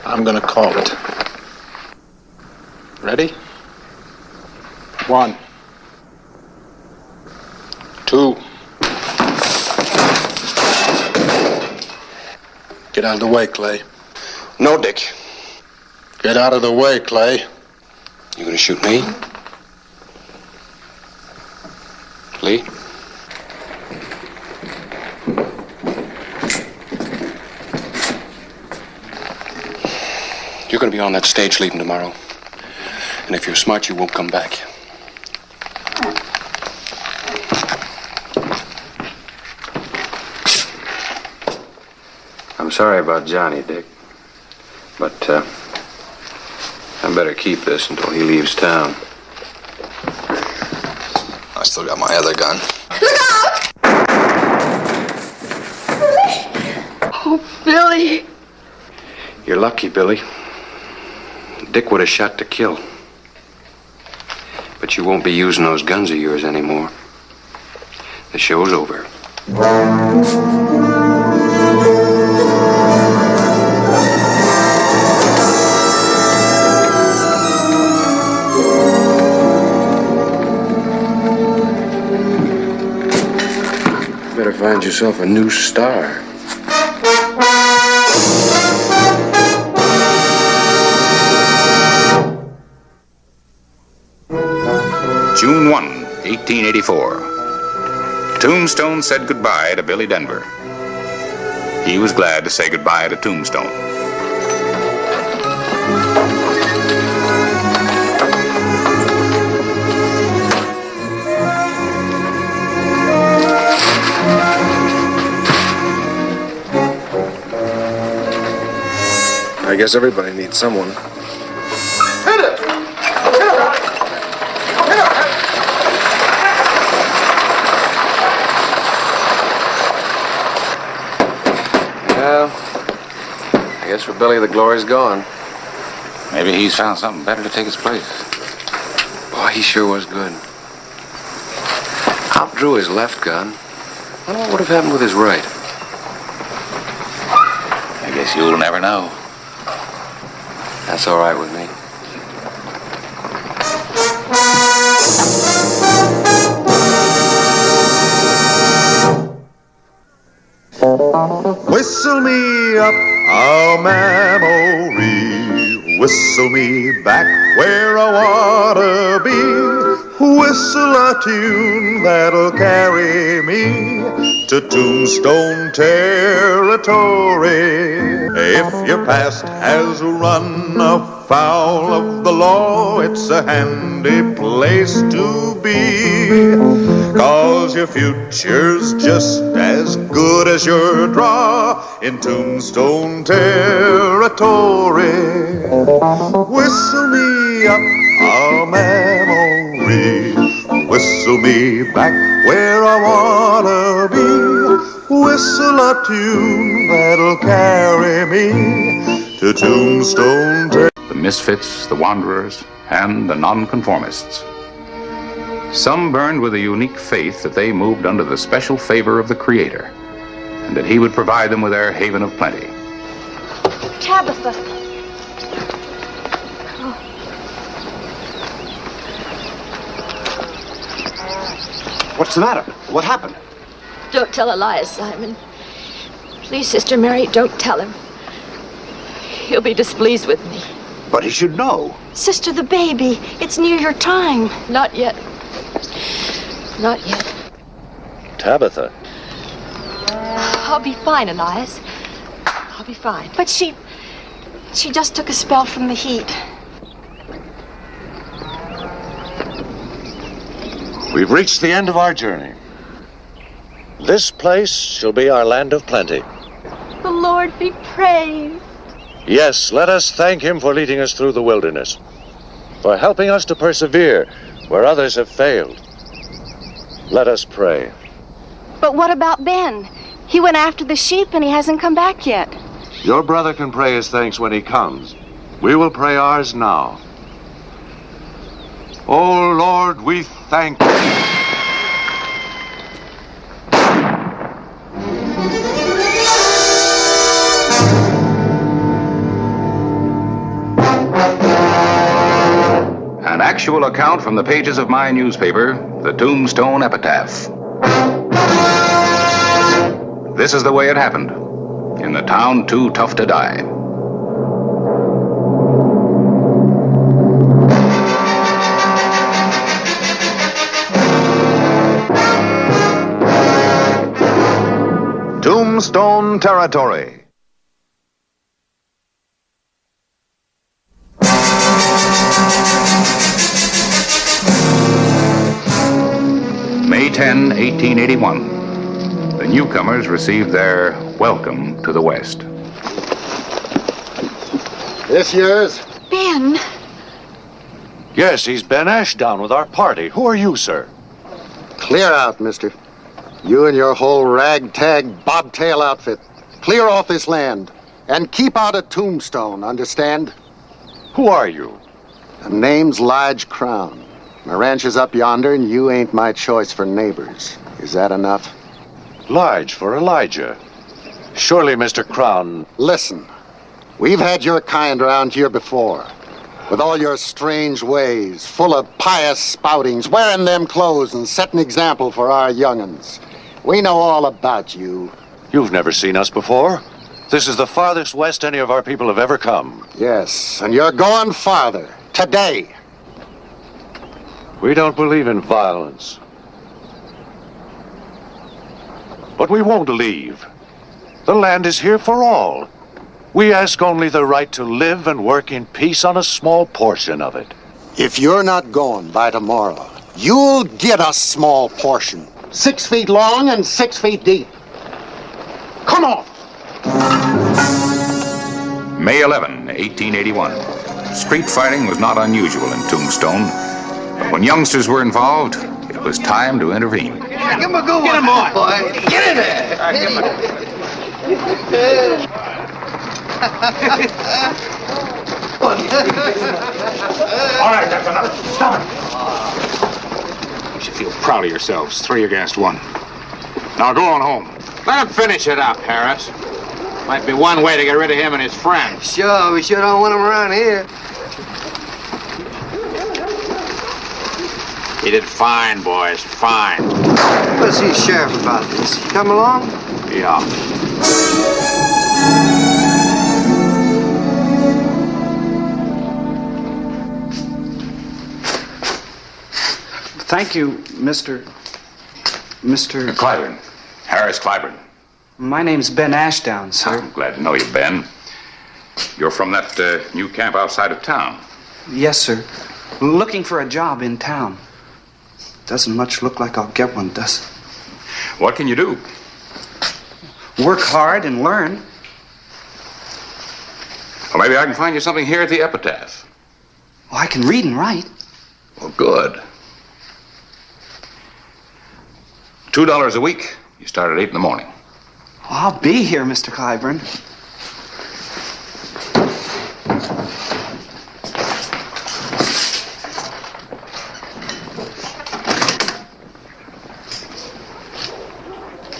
I'm gonna call it. Ready? 1, 2. Get out of the way, Clay. No, Dick. Get out of the way, Clay. You gonna shoot me? Lee? You're gonna be on that stage leaving tomorrow. And if you're smart, you won't come back. I'm sorry about Johnny, Dick. But, I better keep this until he leaves town. I still got my other gun. Oh, Billy. You're lucky, Billy. Dick would have shot to kill. But you won't be using those guns of yours anymore. The show's over. Better find yourself a new star. June 1, 1884. Tombstone said goodbye to Billy Denver. He was glad to say goodbye to Tombstone. I guess everybody needs someone. Well, I guess for Billy, the glory's gone. Maybe he's found something better to take his place. Boy, he sure was good. Outdrew his left gun. I wonder what would have happened with his right. I guess you'll never know. That's all right with me. Whistle me up a memory, whistle me back where I wanna be. Whistle a tune that'll carry me to Tombstone territory. If your past has run afoul of the law, it's a handy place to be. 'Cause your future's just as good as your draw in Tombstone territory. Whistle me up a memory, whistle me back where I wanna be. Whistle a tune that'll carry me to Tombstone territory. The misfits, the wanderers, and the nonconformists. Some burned with a unique faith that they moved under the special favor of the Creator, and that He would provide them with their haven of plenty. Tabitha. What's the matter? What happened? Don't tell Elias, Simon. Please, Sister Mary, don't tell him. He'll be displeased with me. But he should know. Sister, the baby. It's near your time. Not yet. Not yet. Tabitha. I'll be fine, Elias. I'll be fine. But she just took a spell from the heat. We've reached the end of our journey. This place shall be our land of plenty. The Lord be praised. Yes, let us thank him for leading us through the wilderness, for helping us to persevere where others have failed. Let us pray. But what about Ben? He went after the sheep and he hasn't come back yet. Your brother can pray his thanks when he comes. We will pray ours now. Oh, Lord, we thank you. An actual account from the pages of my newspaper, the Tombstone Epitaph. This is the way it happened, in the town too tough to die. Tombstone Territory. May 10, 1881. The newcomers received their welcome to the West. This yours? Ben. Yes, he's Ben Ashdown with our party. Who are you, sir? Clear out, mister. You and your whole ragtag bobtail outfit. Clear off this land. And keep out of Tombstone, understand? Who are you? The name's Lige Crown. My ranch is up yonder, and you ain't my choice for neighbors. Is that enough? Lige for Elijah. Surely, Mr. Crown. Listen, we've had your kind around here before. With all your strange ways, full of pious spoutings, wearing them clothes and setting example for our young'uns. We know all about you. You've never seen us before. This is the farthest west any of our people have ever come. Yes, and you're going farther. Today. We don't believe in violence. But we won't leave. The land is here for all. We ask only the right to live and work in peace on a small portion of it. If you're not going by tomorrow, you'll get a small portion. 6 feet long and 6 feet deep. Come on! May 11, 1881. Street fighting was not unusual in Tombstone. But when youngsters were involved, it was time to intervene. Give him a good one. Get him, boy. Get in there. All right, that's enough. Stop it. You should feel proud of yourselves. 3 against 1. Now go on home. Let him finish it up, Harris. Might be one way to get rid of him and his friends. Sure, we sure don't want him around here. He did fine, boys, fine. We'll see sheriff about this. Come along? Yeah. Thank you, Mr. Clyburn. Harris Clyburn. My name's Ben Ashdown, sir. I'm glad to know you, Ben. You're from that new camp outside of town. Yes, sir. Looking for a job in town. Doesn't much look like I'll get one, does it? What can you do? Work hard and learn. Well, maybe I can find you something here at the Epitaph. Well, I can read and write. Well, good. $2 a week. You start at 8 in the morning. Well, I'll be here, Mr. Clyburn.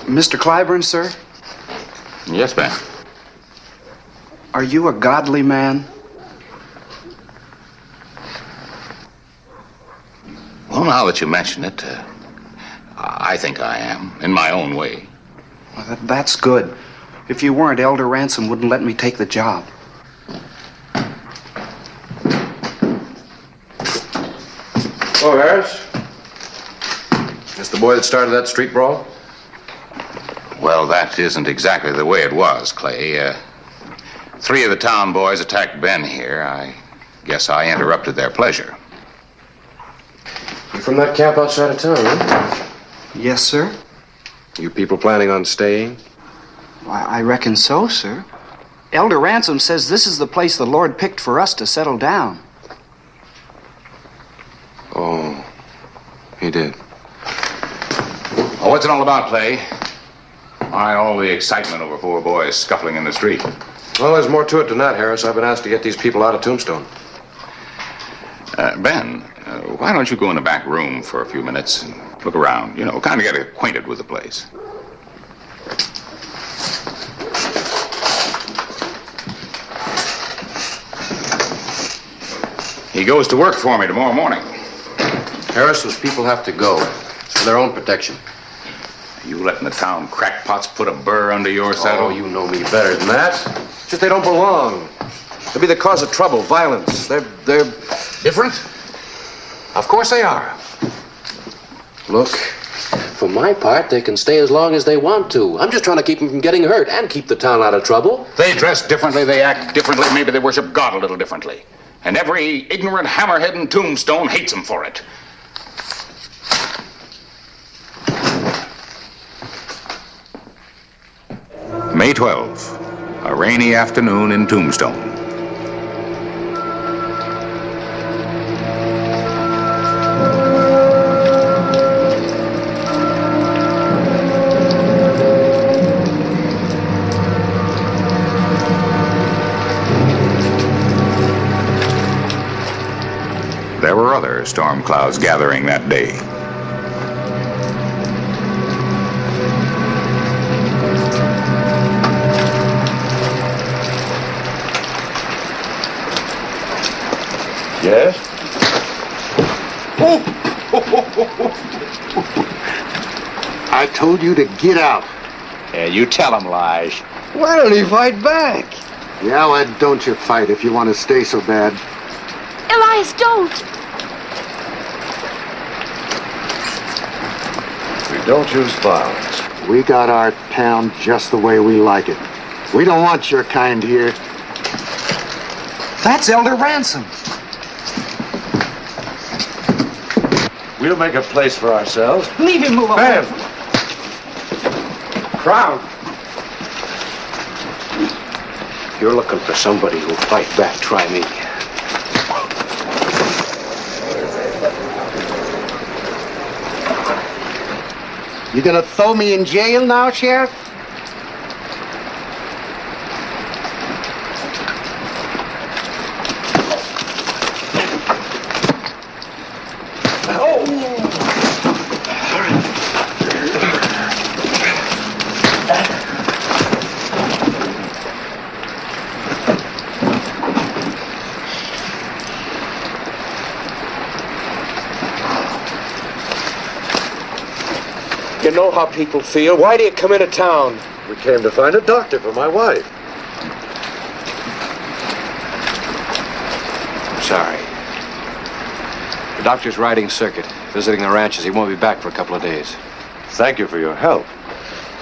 Mr. Clyburn, sir? Yes, ma'am. Are you a godly man? Well, now that you mention it, I think I am, in my own way. Well, that's good. If you weren't, Elder Ransom wouldn't let me take the job. Oh, Harris. This the boy that started that street brawl? Well, that isn't exactly the way it was, Clay. 3 of the town boys attacked Ben here. I guess I interrupted their pleasure. You from that camp outside of town, huh? Yes, sir. You people planning on staying? Why, I reckon so, sir. Elder Ransom says this is the place the Lord picked for us to settle down. Oh, he did. Oh, what's it all about, Clay? Why all the excitement over 4 boys scuffling in the street? Well, there's more to it than that, Harris. I've been asked to get these people out of Tombstone. Ben, why don't you go in the back room for a few minutes and look around? You know, kind of get acquainted with the place. He goes to work for me tomorrow morning. Harris, those people have to go. It's for their own protection. You letting the town crackpots put a burr under your saddle? Oh, you know me better than that. Just they don't belong. They'll be the cause of trouble, violence. They're different? Of course they are. Look, for my part, they can stay as long as they want to. I'm just trying to keep them from getting hurt and keep the town out of trouble. They dress differently, they act differently, maybe they worship God a little differently. And every ignorant hammerhead in Tombstone hates them for it. May 12th, a rainy afternoon in Tombstone. There were other storm clouds gathering that day. Yes? I told you to get out. Yeah, you tell him, Lige. Why don't he fight back? Yeah, why don't you fight if you want to stay so bad? Elias, don't! We don't use violence. We got our town just the way we like it. We don't want your kind here. That's Elder Ransom. We'll make a place for ourselves. Leave him move on. Ben! Crowd! If you're looking for somebody who'll fight back, try me. You gonna throw me in jail now, Sheriff? You know how people feel. Why do you come into town? We came to find a doctor for my wife. Sorry. The doctor's riding circuit, visiting the ranches. He won't be back for a couple of days. Thank you for your help.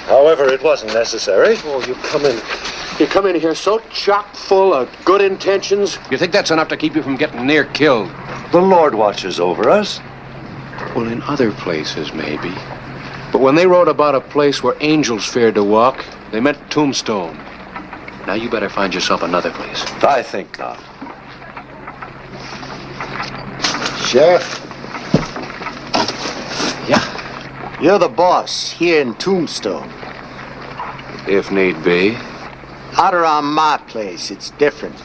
However, it wasn't necessary. Oh, you come in here so chock full of good intentions. You think that's enough to keep you from getting near killed? The Lord watches over us. Well, in other places, maybe. But when they wrote about a place where angels feared to walk, they meant Tombstone. Now you better find yourself another place. I think not. Sheriff? Yeah? You're the boss here in Tombstone. If need be. Out around my place, it's different.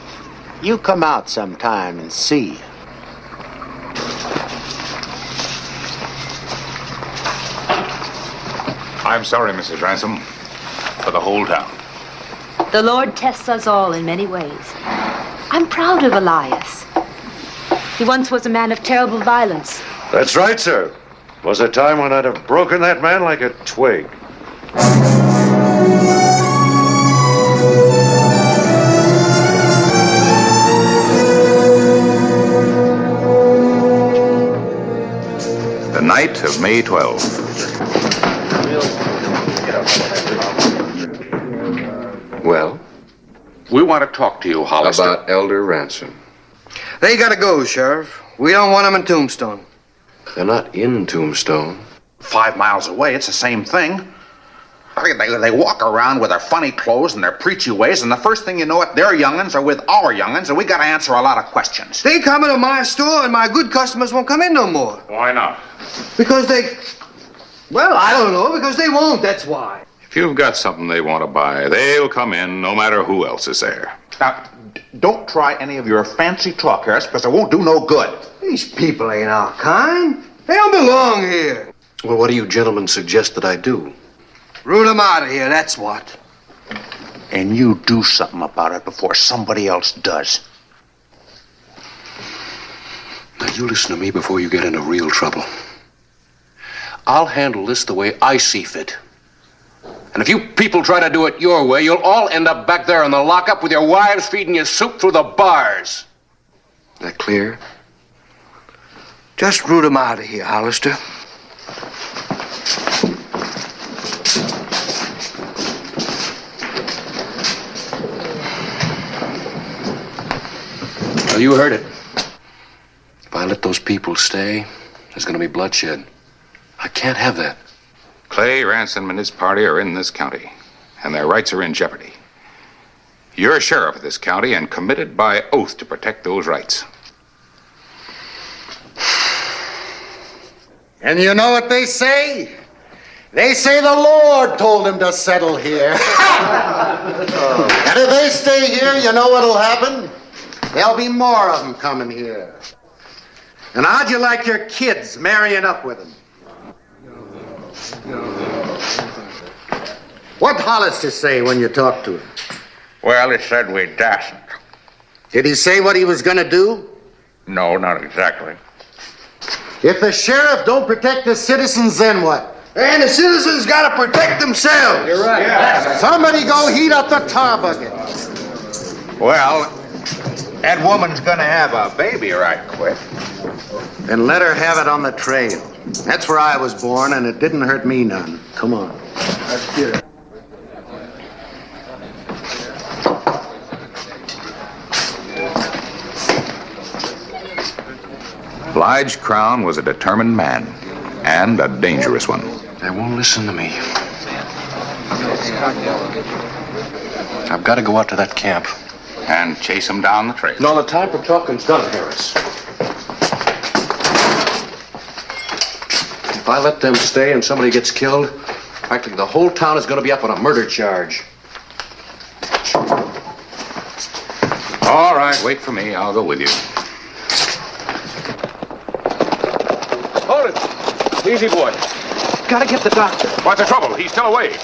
You come out sometime and see. I'm sorry, Mrs. Ransom, for the whole town. The Lord tests us all in many ways. I'm proud of Elias. He once was a man of terrible violence. That's right, sir. Was a time when I'd have broken that man like a twig. night of May 12. Well? We want to talk to you, Hollister. About Elder Ransom. They gotta go, Sheriff. We don't want them in Tombstone. They're not in Tombstone. 5 miles away, it's the same thing. They walk around with their funny clothes and their preachy ways, and the first thing you know it, their young'uns are with our young'uns, and we gotta answer a lot of questions. They come into my store, and my good customers won't come in no more. Why not? Because they... Well, I don't know. Because they won't, that's why. If you've got something they want to buy, they'll come in no matter who else is there. Now, don't try any of your fancy talk, Harris, because it won't do no good. These people ain't our kind. They don't belong here. Well, what do you gentlemen suggest that I do? Root them out of here, that's what. And you do something about it before somebody else does. Now, you listen to me before you get into real trouble. I'll handle this the way I see fit. And if you people try to do it your way, you'll all end up back there in the lockup with your wives feeding you soup through the bars. That clear? Just root them out of here, Hollister. Well, you heard it. If I let those people stay, there's going to be bloodshed. I can't have that. Clay, Ransom, and his party are in this county, and their rights are in jeopardy. You're sheriff of this county and committed by oath to protect those rights. And you know what they say? They say the Lord told him to settle here. And if they stay here, you know what'll happen? There'll be more of them coming here. And how'd you like your kids marrying up with them? What'd Hollister say when you talked to him? Well, he said we dasn't. Did he say what he was gonna do? No, not exactly. If the sheriff don't protect the citizens, then what? And the citizens gotta protect themselves. You're right. Yeah. Somebody go heat up the tar bucket. Well, that woman's gonna have a baby right quick. Then let her have it on the trail. That's where I was born, and it didn't hurt me none. Come on. Let's get it. Lige Crown was a determined man, and a dangerous one. They won't listen to me. I've got to go out to that camp. And chase him down the trail. No, the time for talking's done, Harris. If I let them stay and somebody gets killed, practically the whole town is going to be up on a murder charge. All right, wait for me. I'll go with you. Hold it. Easy, boy. Gotta get the doctor. What's the trouble? He's still away.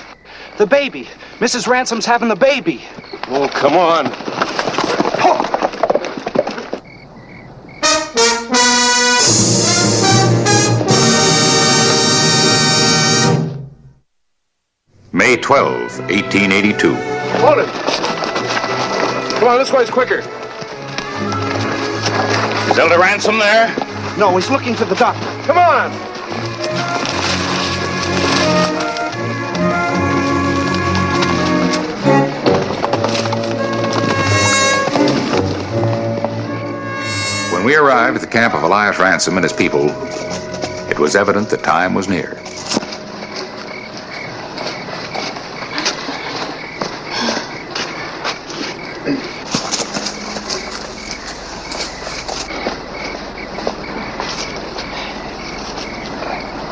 The baby. Mrs. Ransom's having the baby. Oh, come on. May 12, 1882. Hold it. Come on, this way's quicker. Is Elder Ransom there? No, he's looking for the doctor. Come on. When we arrived at the camp of Elias Ransom and his people, it was evident the time was near.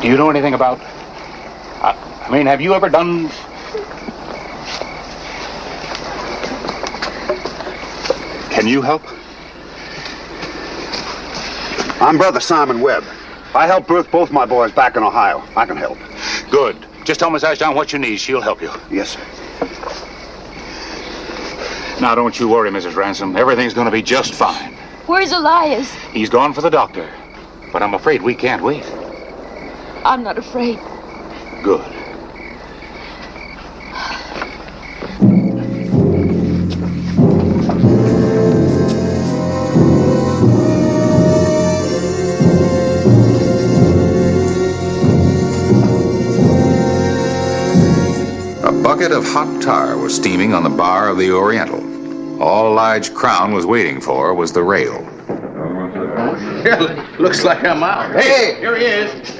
Do you know anything about... have you ever done... Can you help? I'm Brother Simon Webb. I helped birth both my boys back in Ohio. I can help. Good. Just tell Miss Ashdown what you need. She'll help you. Yes, sir. Now, don't you worry, Mrs. Ransom. Everything's going to be just fine. Where's Elias? He's gone for the doctor. But I'm afraid we can't wait. I'm not afraid. Good. bed of hot tar was steaming on the bar of the Oriental. All Lige Crown was waiting for was the rail. Looks like I'm out. Hey! Here he is.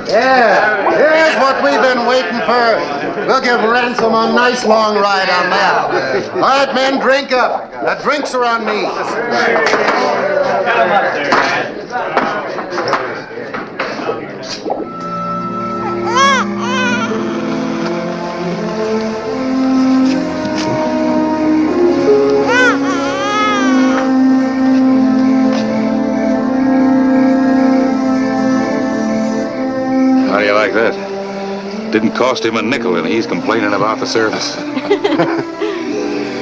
Yeah, here's what we've been waiting for. We'll give Ransom a nice long ride on that. All right, men, drink up. The drinks are on me. How do you like that? Didn't cost him a nickel, and he's complaining about the service.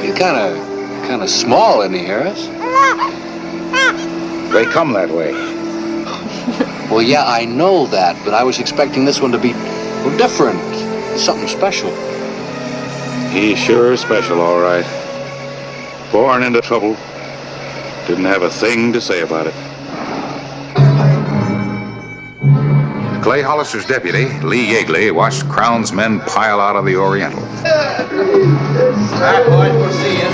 You're kind of small, isn't he, Harris? They come that way. Well, yeah, I know that, but I was expecting this one to be different, something special. He's sure special, all right. Born into trouble. Didn't have a thing to say about it. Clay Hollister's deputy, Lee Yeagley, watched Crown's men pile out of the Oriental. All right, boys, we'll see you.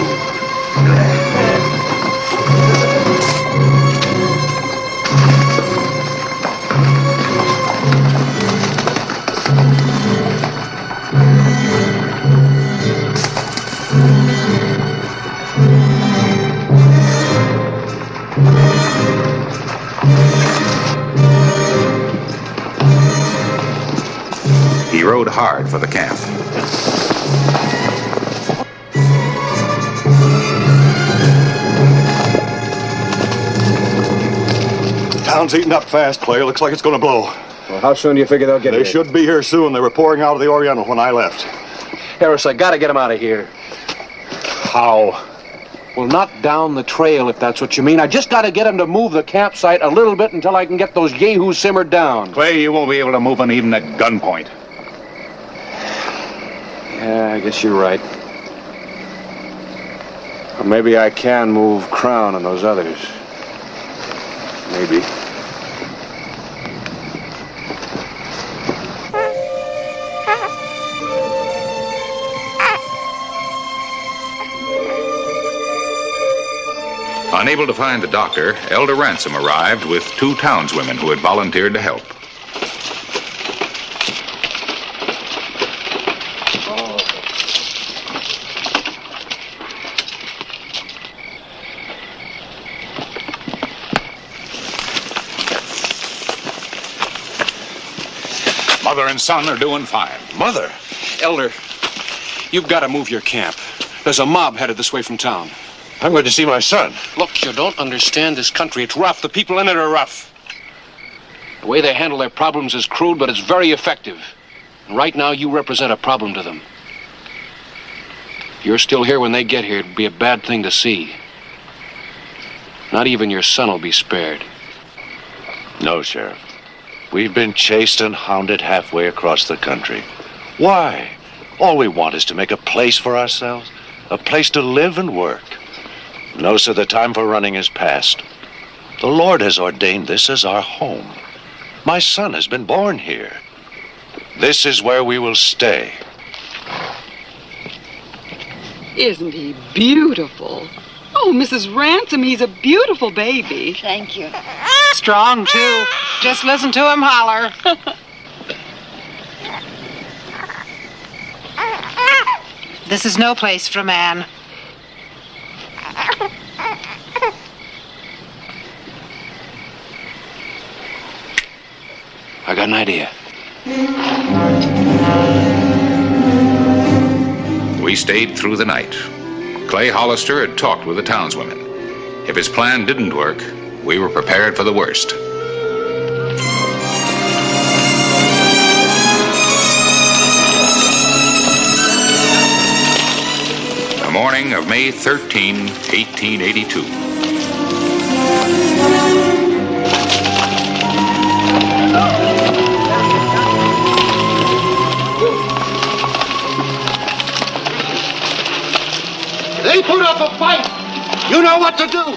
He rode hard for the camp. Town's eating up fast, Clay. Looks like it's going to blow. Well, how soon do you figure they'll get They here? should be here soon. They were pouring out of the Oriental when I left. Harris, I gotta get them out of here. How? Well, not down the trail, if that's what you mean. I just gotta get them to move the campsite a little bit until I can get those yahoos simmered down. Clay, you won't be able to move them even at gunpoint. Yeah, I guess you're right. Or maybe I can move Crown and those others. Maybe. Unable to find the doctor, Elder Ransom arrived with two townswomen who had volunteered to help. Mother and son are doing fine. Mother? Elder, you've got to move your camp. There's a mob headed this way from town. I'm going to see my son. Look, you don't understand this country. It's rough. The people in it are rough. The way they handle their problems is crude, but it's very effective. And right now, you represent a problem to them. If you're still here when they get here, it'd be a bad thing to see. Not even your son will be spared. No, Sheriff. We've been chased and hounded halfway across the country. Why? All we want is to make a place for ourselves, a place to live and work. No, sir, the time for running is past. The Lord has ordained this as our home. My son has been born here. This is where we will stay. Isn't he beautiful? Oh, Mrs. Ransom, he's a beautiful baby. Thank you. Strong, too. Just listen to him holler. This is no place for a man. I got an idea. We stayed through the night. Clay Hollister had talked with the townswomen. If his plan didn't work, we were prepared for the worst. The morning of May 13, 1882. They put up a fight. You know what to do.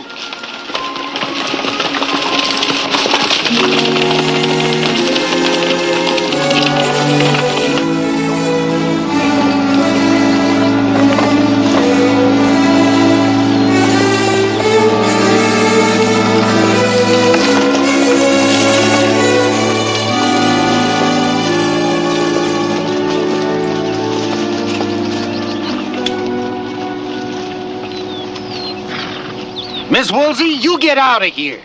Miss Woolsey, you get out of here.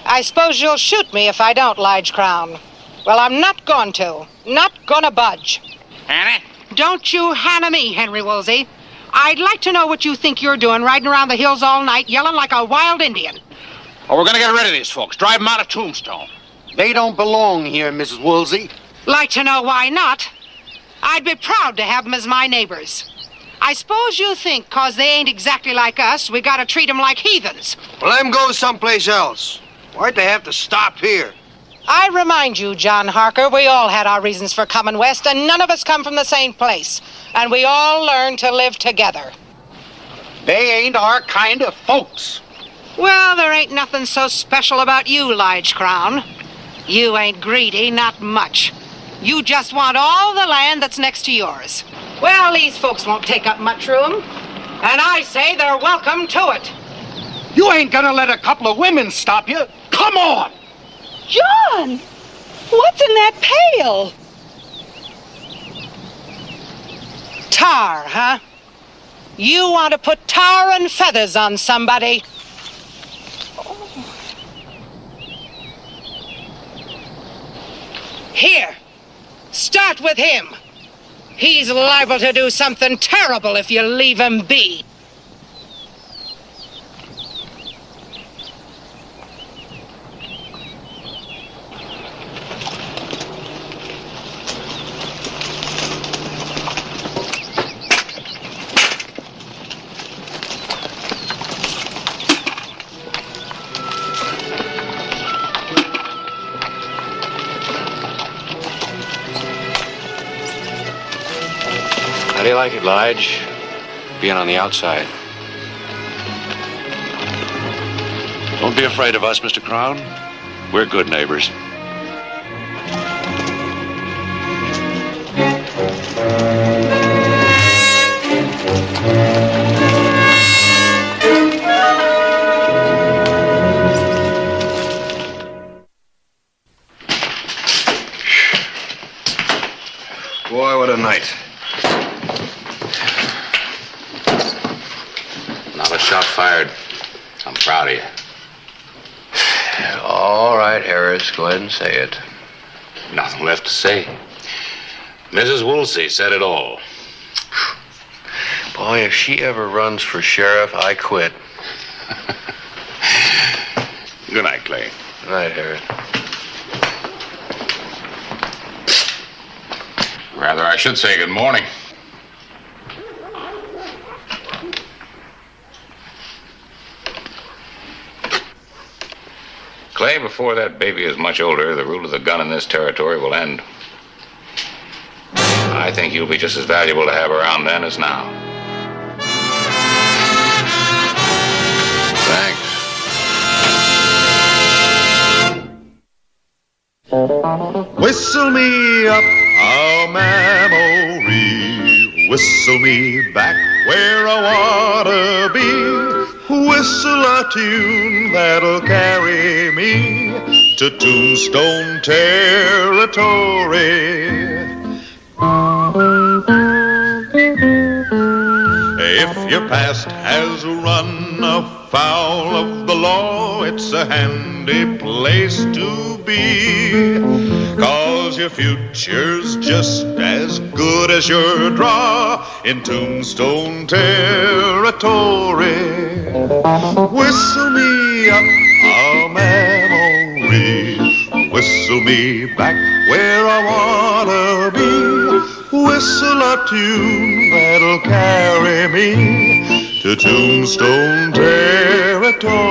I suppose you'll shoot me if I don't, Lige Crown. Well, I'm not going to. Not gonna budge. Hannah? Don't you Hannah me, Henry Woolsey. I'd like to know what you think you're doing riding around the hills all night yelling like a wild Indian. Oh, we're gonna get rid of these folks. Drive them out of Tombstone. They don't belong here, Mrs. Woolsey. Like to know why not? I'd be proud to have them as my neighbors. I suppose you think 'cause they ain't exactly like us, we gotta treat them like heathens. Well, let them go someplace else. Why'd they have to stop here? I remind you, John Harker, we all had our reasons for coming west, and none of us come from the same place. And we all learned to live together. They ain't our kind of folks. Well, there ain't nothing so special about you, Lige Crown. You ain't greedy, not much. You just want all the land that's next to yours. Well, these folks won't take up much room, and I say they're welcome to it. You ain't gonna let a couple of women stop you. Come on! John! What's in that pail? Tar, huh? You want to put tar and feathers on somebody? Here, start with him. He's liable to do something terrible if you leave him be. How do you like it, Lige? Being on the outside. Don't be afraid of us, Mr. Crown. We're good neighbors. Boy, what a night. Not a shot fired. I'm proud of you. All right, Harris, go ahead and say it. Nothing left to say. Mrs. Woolsey said it all. Boy, if she ever runs for sheriff, I quit. Good night, Clay. Good night, Harris. Rather, I should say good morning. Clay, before that baby is much older, the rule of the gun in this territory will end. I think you'll be just as valuable to have around then as now. Thanks. Whistle me up a memory, whistle me back where I wanna be. Whistle a tune that'll carry me to Tombstone territory. If your past has run afoul of the law, it's a handy place to be, 'cause your future's just as good as your draw in Tombstone territory. Whistle me up a memory, whistle me back where I wanna be. Whistle a tune that'll carry me to Tombstone territory.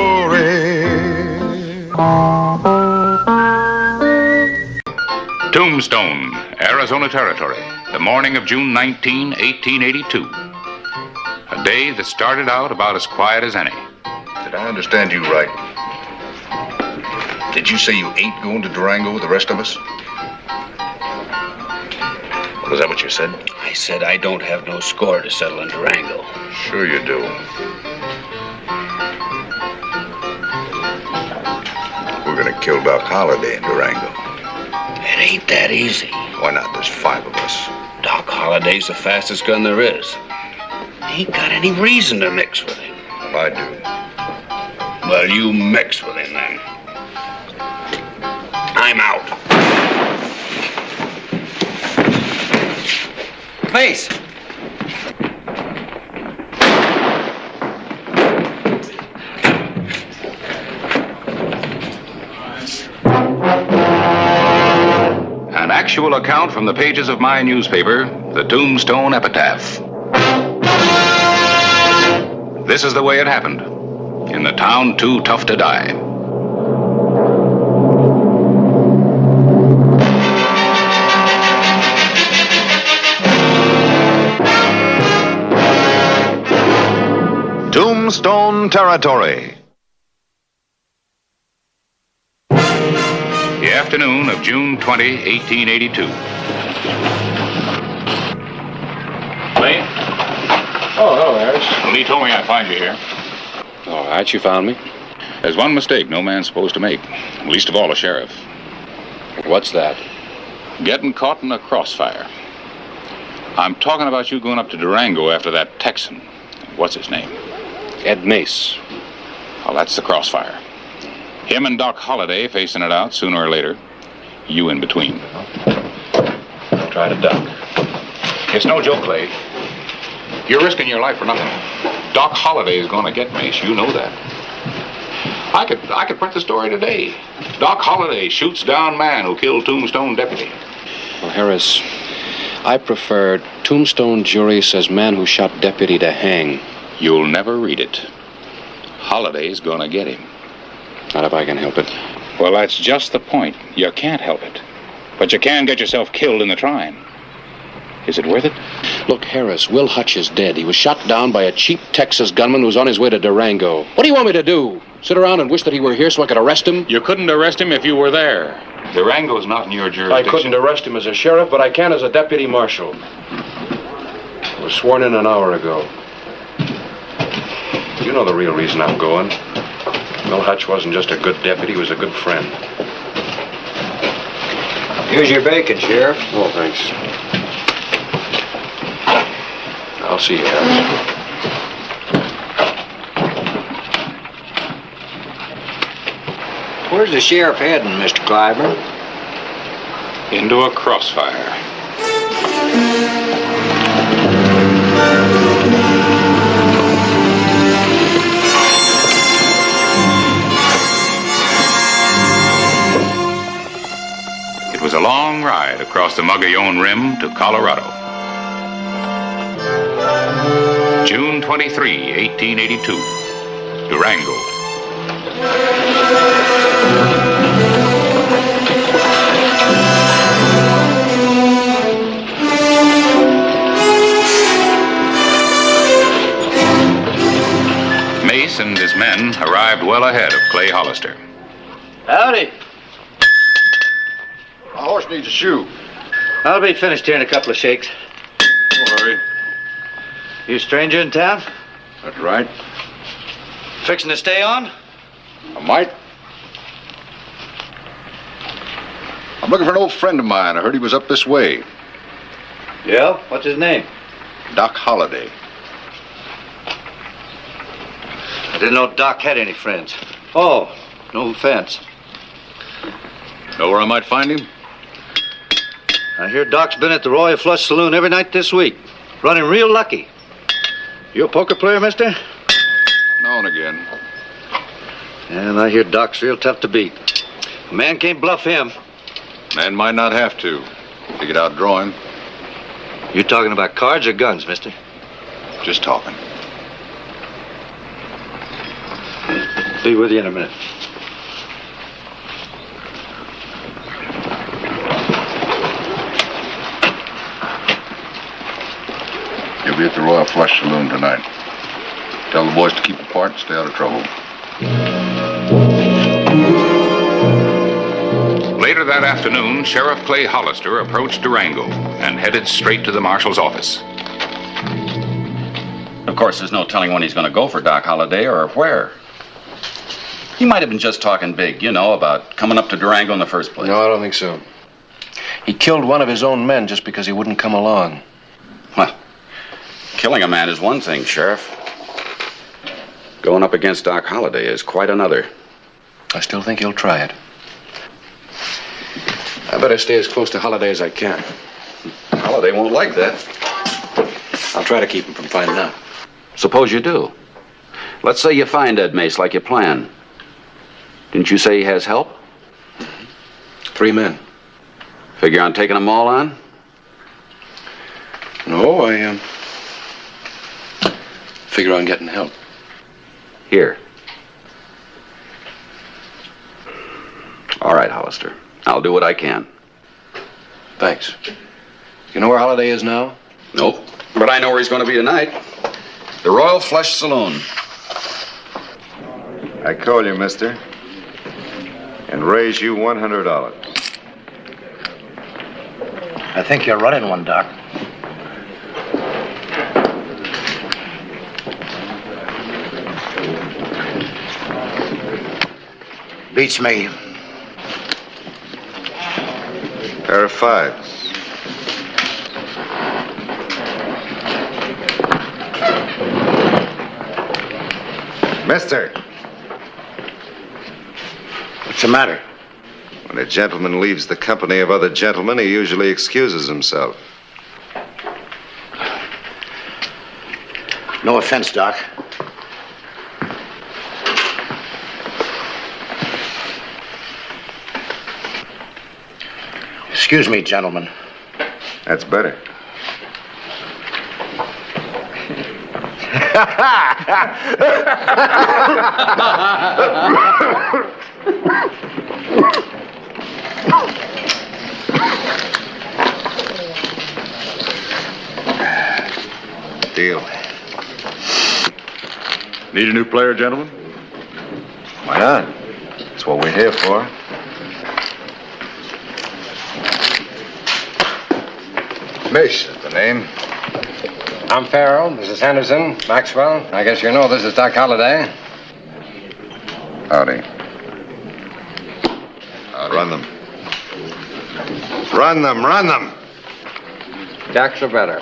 Tombstone, Arizona Territory, the morning of June 19, 1882. A day that started out about as quiet as any. Did I understand you right? Did you say you ain't going to Durango with the rest of us? Was that what you said? I said I don't have no score to settle in Durango. Sure you do. We're gonna kill Doc Holliday in Durango. It ain't that easy. Why not? There's 5 of us. Doc Holliday's the fastest gun there is. Ain't got any reason to mix with him. Well, I do. Well, you mix with him then. I'm out. Mace! An actual account from the pages of my newspaper, the Tombstone Epitaph. This is the way it happened. In the town too tough to die. Tombstone Territory. The afternoon of June 20, 1882. Lee? Oh, hello, Harris. Lee told me I'd find you here. All right, you found me. There's one mistake no man's supposed to make, least of all a sheriff. What's that? Getting caught in a crossfire. I'm talking about you going up to Durango after that Texan. What's his name? Ed Mace. Well, that's the crossfire. Him and Doc Holliday facing it out sooner or later. You in between. Try to duck. It's no joke, Clay. You're risking your life for nothing. Doc Holliday is going to get Mace. You know that. I could print the story today. Doc Holliday shoots down man who killed Tombstone deputy. Well, Harris, I prefer Tombstone jury says man who shot deputy to hang. You'll never read it. Holliday's going to get him. Not if I can help it. Well, that's just the point. You can't help it. But you can get yourself killed in the trying. Is it worth it? Look, Harris, Will Hutch is dead. He was shot down by a cheap Texas gunman who was on his way to Durango. What do you want me to do? Sit around and wish that he were here so I could arrest him? You couldn't arrest him if you were there. Durango's not in your jurisdiction. I couldn't arrest him as a sheriff, but I can as a deputy marshal. I was sworn in an hour ago. You know the real reason I'm going. Will Hutch wasn't just a good deputy, he was a good friend. Here's your bacon, Sheriff. Oh, thanks. I'll see you, Harris. Where's the sheriff heading, Mr. Clyburn? Into a crossfire. It was a long ride across the Mogollon Rim to Colorado. June 23, 1882. Durango. Mace and his men arrived well ahead of Clay Hollister. Howdy. My horse needs a shoe. I'll be finished here in a couple of shakes. Don't hurry. You a stranger in town? That's right. Fixing to stay on? I might. I'm looking for an old friend of mine. I heard he was up this way. Yeah? What's his name? Doc Holliday. I didn't know Doc had any friends. Oh, no offense. Know where I might find him? I hear Doc's been at the Royal Flush Saloon every night this week. Running real lucky. You a poker player, mister? Now and again. And I hear Doc's real tough to beat. A man can't bluff him. Man might not have to. To get out drawing. You talking about cards or guns, mister? Just talking. Be with you in a minute. He'll be at the Royal Flush Saloon tonight. Tell the boys to keep apart and stay out of trouble. Later that afternoon, Sheriff Clay Hollister approached Durango and headed straight to the marshal's office. Of course, there's no telling when he's going to go for Doc Holliday or where. He might have been just talking big, you know, about coming up to Durango in the first place. No, I don't think so. He killed one of his own men just because he wouldn't come along. Well, killing a man is one thing, Sheriff. Going up against Doc Holliday is quite another. I still think he'll try it. I better stay as close to Holliday as I can. Holliday won't like that. I'll try to keep him from finding out. Suppose you do. Let's say you find Ed Mace like you planned. Didn't you say he has help? 3 men. Figure on taking them all on? No, I figure on getting help. Here. All right, Hollister. I'll do what I can. Thanks. You know where Holliday is now? Nope. But I know where he's going to be tonight. The Royal Flush Saloon. I call you, mister, and raise you $100. I think you're running one, Doc. Beats me. Pair of 5s. Mister. What's the matter? When a gentleman leaves the company of other gentlemen, he usually excuses himself. No offense, Doc. Excuse me, gentlemen. That's better. Deal. Need a new player, gentlemen? Why not? That's what we're here for. Mace is the name. I'm Farrell. This is Henderson. Maxwell. I guess you know this is Doc Holliday. Howdy. Run them. Run them, run them! Jacks are better.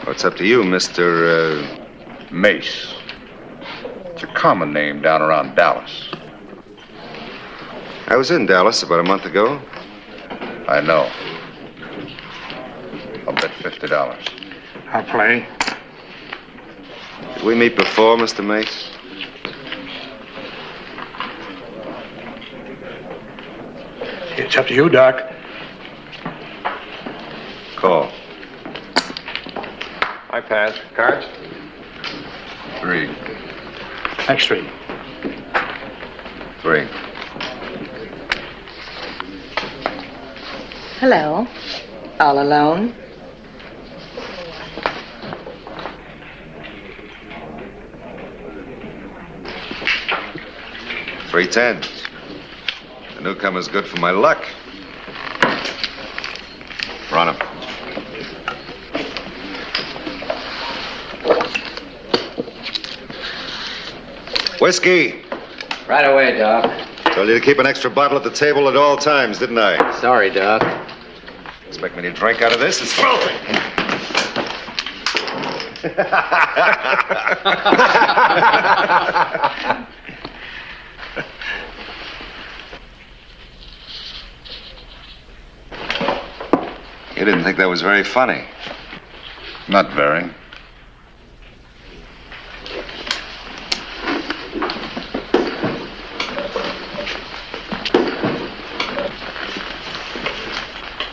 What's up to you, Mr. Mace. It's a common name down around Dallas. I was in Dallas about a month ago. I know. I'll bet $50. I'll play. Did we meet before, Mr. Mace? It's up to you, Doc. Call. I pass. Cards? 3. Next 3. 3. Hello. All alone? Three 10s. The newcomer's good for my luck. Run him. Whiskey. Right away, Doc. Told you to keep an extra bottle at the table at all times, didn't I? Sorry, Doc. Expect me to drink out of this? It's filthy. You didn't think that was very funny? Not very.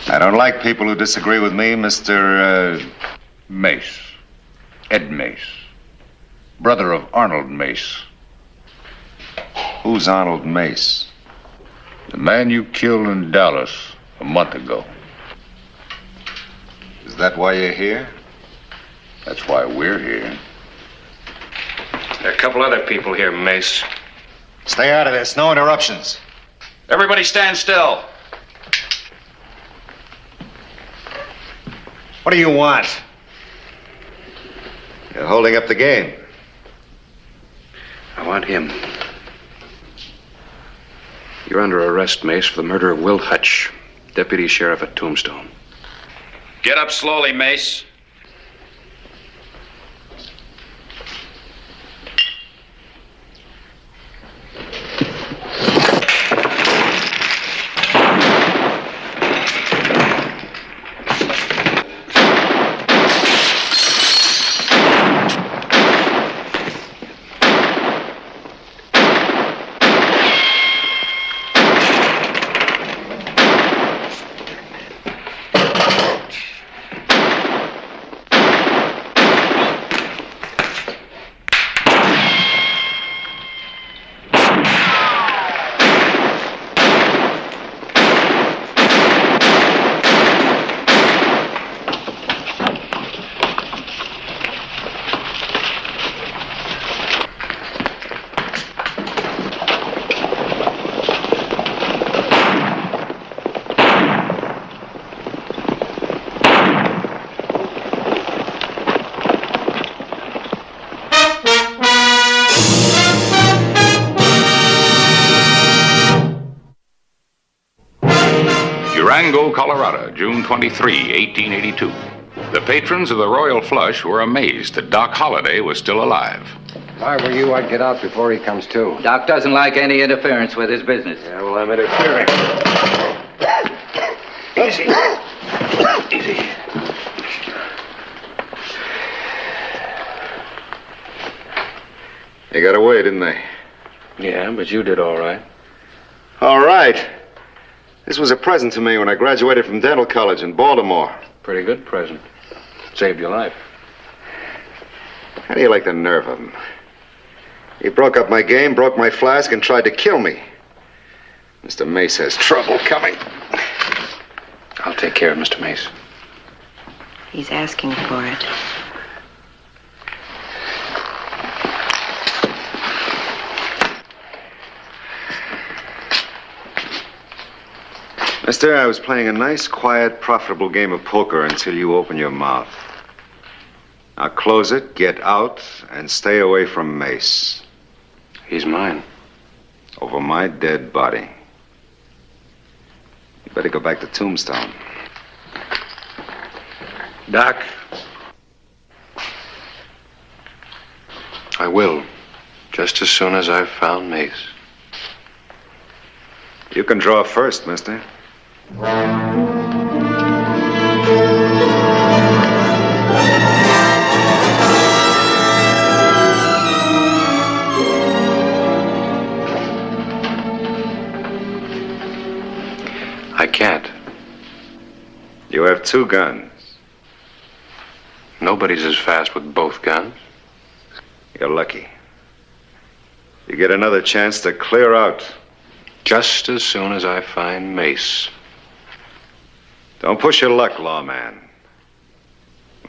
I don't like people who disagree with me, Mr. Mace. Ed Mace. Brother of Arnold Mace. Who's Arnold Mace? The man you killed in Dallas a month ago. Is that why you're here? That's why we're here. There are a couple other people here, Mace. Stay out of this. No interruptions. Everybody stand still. What do you want? You're holding up the game. I want him. You're under arrest, Mace, for the murder of Will Hutch, deputy sheriff at Tombstone. Get up slowly, Mace. Durango, Colorado, June 23, 1882. The patrons of the Royal Flush were amazed that Doc Holliday was still alive. If I were you, I'd get out before he comes to. Doc doesn't like any interference with his business. Yeah, well, I'm interfering. Easy. Easy. They got away, didn't they? Yeah, but you did all right. All right. This was a present to me when I graduated from dental college in Baltimore. Pretty good present. Saved your life. How do you like the nerve of him? He broke up my game, broke my flask, and tried to kill me. Mr. Mace has trouble coming. I'll take care of Mr. Mace. He's asking for it. Mister, I was playing a nice, quiet, profitable game of poker until you open your mouth. Now close it, get out, and stay away from Mace. He's mine. Over my dead body. You better go back to Tombstone. Doc. I will. Just as soon as I've found Mace. You can draw first, mister. I can't. You have 2 guns. Nobody's as fast with both guns. You're lucky. You get another chance to clear out. Just as soon as I find Mace. Don't push your luck, lawman.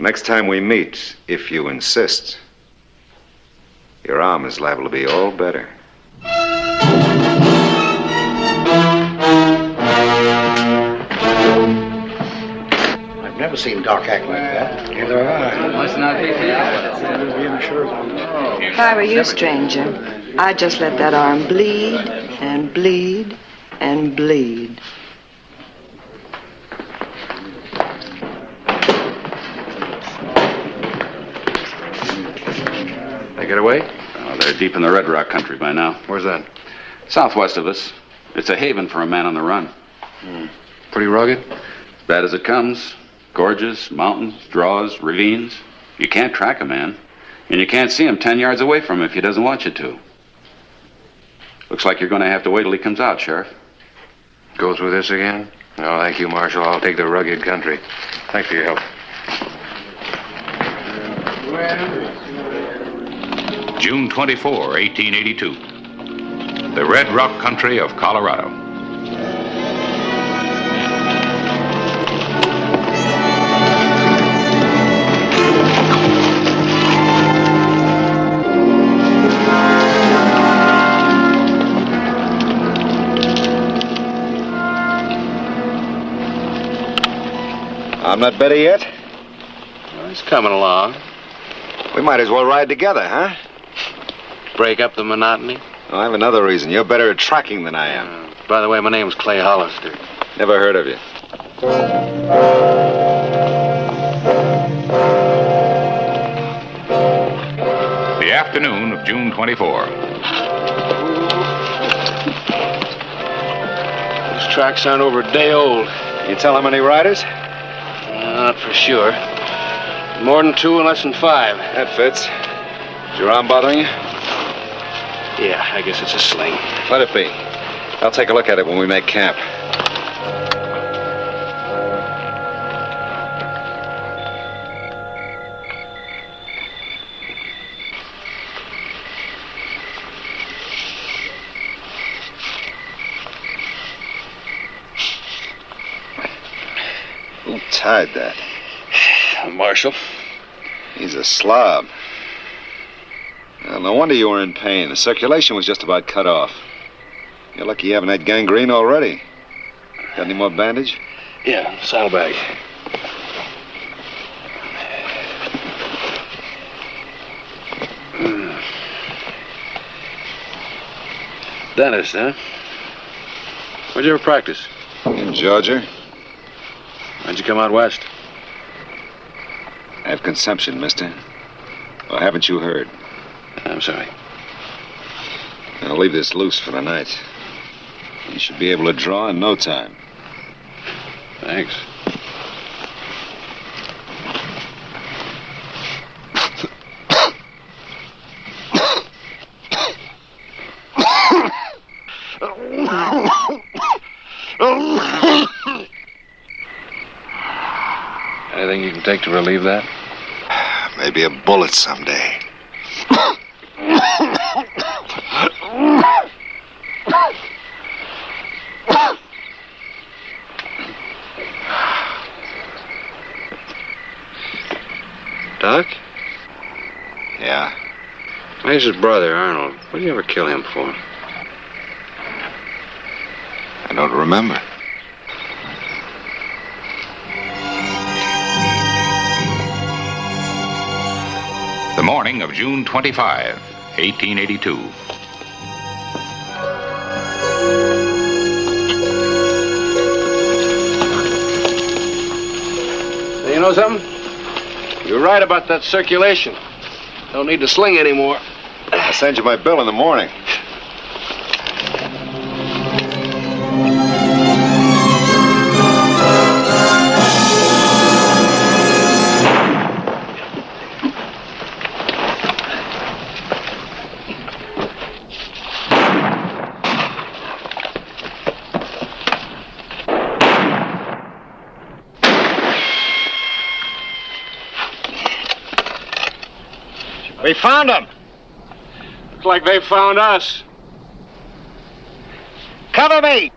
Next time we meet, if you insist, your arm is liable to be all better. I've never seen Doc act like that. Neither have I. Must not be If I were you, stranger, I'd just let that arm bleed and bleed and bleed. They get away? Oh, they're deep in the Red Rock country by now. Where's that? Southwest of us. It's a haven for a man on the run. Pretty rugged? Bad as it comes. Gorges, mountains, draws, ravines. You can't track a man. And you can't see him 10 yards away from him if he doesn't want you to. Looks like you're going to have to wait till he comes out, Sheriff. Go through this again? No, thank you, Marshal. I'll take the rugged country. Thanks for your help. June 24, 1882. The Red Rock country of Colorado. I'm not better yet? Well, he's coming along. We might as well ride together, huh? Break up the monotony. Oh, I have another reason. You're better at tracking than I am. By the way, my name's Clay Hollister. Never heard of you. The afternoon of June 24. Those tracks aren't over a day old. You tell how many riders? Not for sure. More than 2 and less than 5. That fits. Is your arm bothering you? Yeah, I guess it's a sling. Let it be. I'll take a look at it when we make camp. Who tied that? Marshal. He's a slob. Well, no wonder you were in pain. The circulation was just about cut off. You're lucky you haven't had gangrene already. Got any more bandage? Yeah, saddlebag. Dentist, huh? Where'd you ever practice? In Georgia. Why'd you come out west? I have consumption, mister. Or haven't you heard? I'm sorry. I'll leave this loose for the night. You should be able to draw in no time. Thanks. Anything you can take to relieve that? Maybe a bullet someday. Doc? Yeah? He's his brother, Arnold. What did you ever kill him for? I don't remember. The morning of June 25, 1882. You know something? You're right about that circulation. Don't need to sling anymore. I'll send you my bill in the morning. We found them. Looks like they found us. Cover me!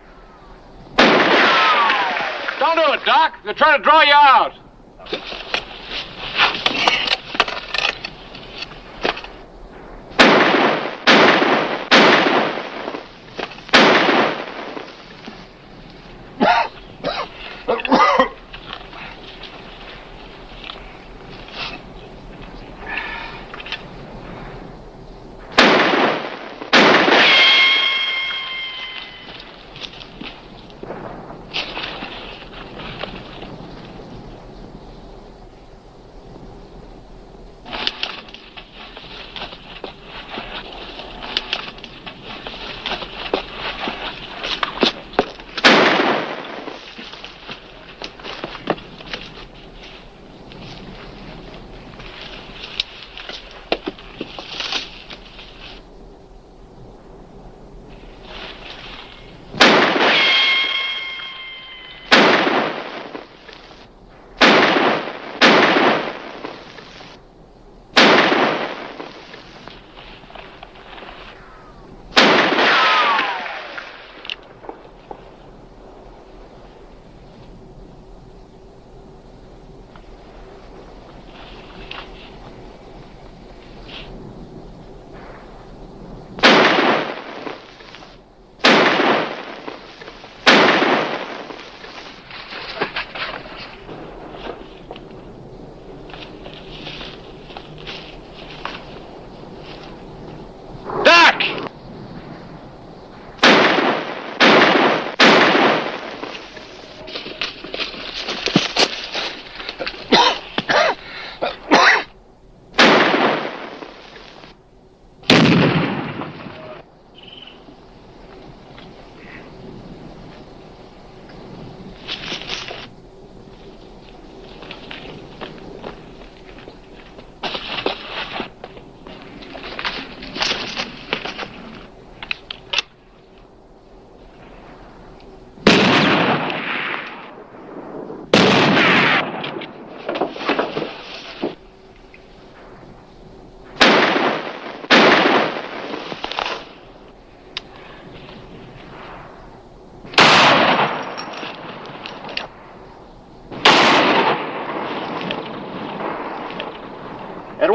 Don't do it, Doc. They're trying to draw you out.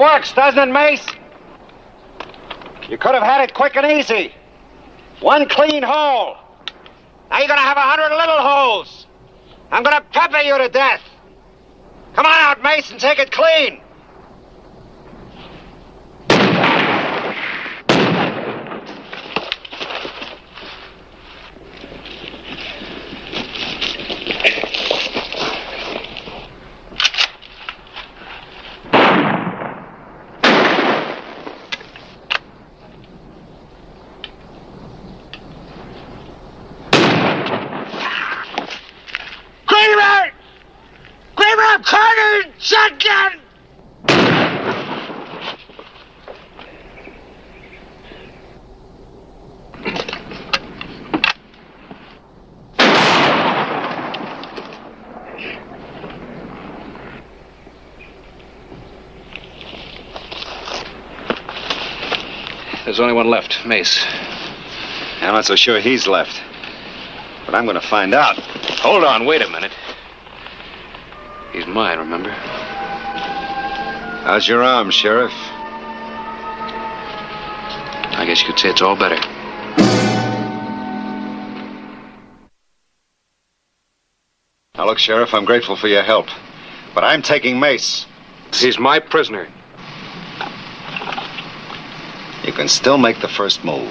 works, doesn't it, Mace? You could have had it quick and easy. One clean hole. Now you're gonna have 100 little holes. I'm gonna pepper you to death. Come on out, Mace, and take it clean. Kramer! Kramer, Carter, shotgun! There's only one left, Mace. I'm not so sure he's left. But I'm going to find out. Hold on, wait a minute. He's mine, remember? How's your arm, Sheriff? I guess you could say it's all better. Now, look, Sheriff, I'm grateful for your help. But I'm taking Mace. He's my prisoner. You can still make the first move.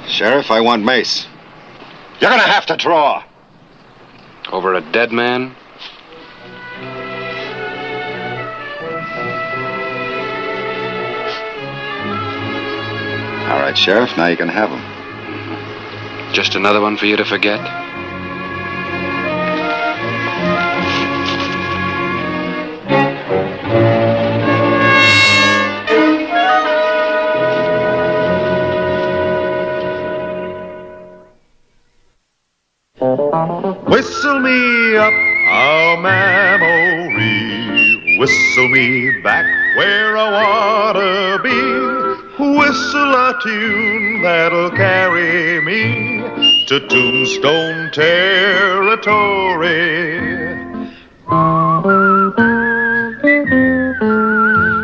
Sheriff, I want Mace. You're gonna have to draw. Over a dead man? All right, Sheriff, now you can have him. Just another one for you to forget? Whistle me up a memory, whistle me back where I wanna be, whistle a tune that'll carry me to Tombstone territory.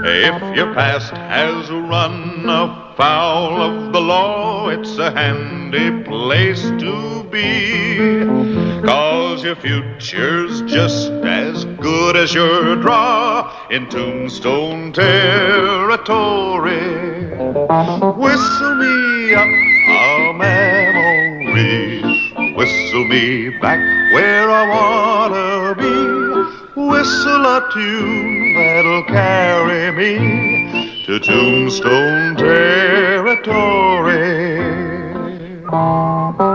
If your past has run afoul of the law, it's a handy place to be, 'cause your future's just as good as your draw in Tombstone territory. Whistle me up a memory, whistle me back where I wanna be, whistle a tune that'll carry me to Tombstone territory.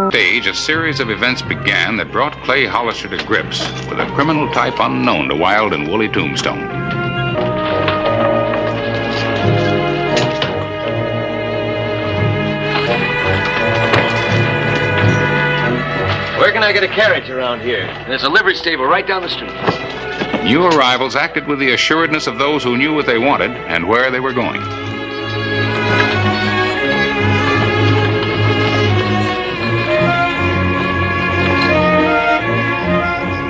Stage, a series of events began that brought Clay Hollister to grips with a criminal type unknown to wild and woolly Tombstone. Where can I get a carriage around here? There's a livery stable right down the street. New arrivals acted with the assuredness of those who knew what they wanted and where they were going.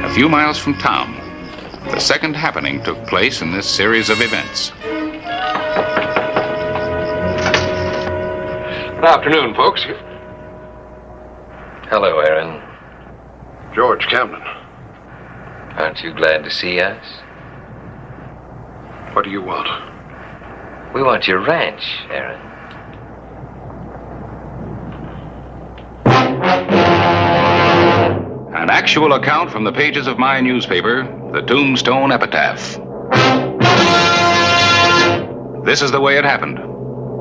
A few miles from town, the second happening took place in this series of events. Good afternoon, folks. Hello, Aaron. George Camden. Aren't you glad to see us? What do you want? We want your ranch, Aaron. An actual account from the pages of my newspaper, the Tombstone Epitaph. This is the way it happened,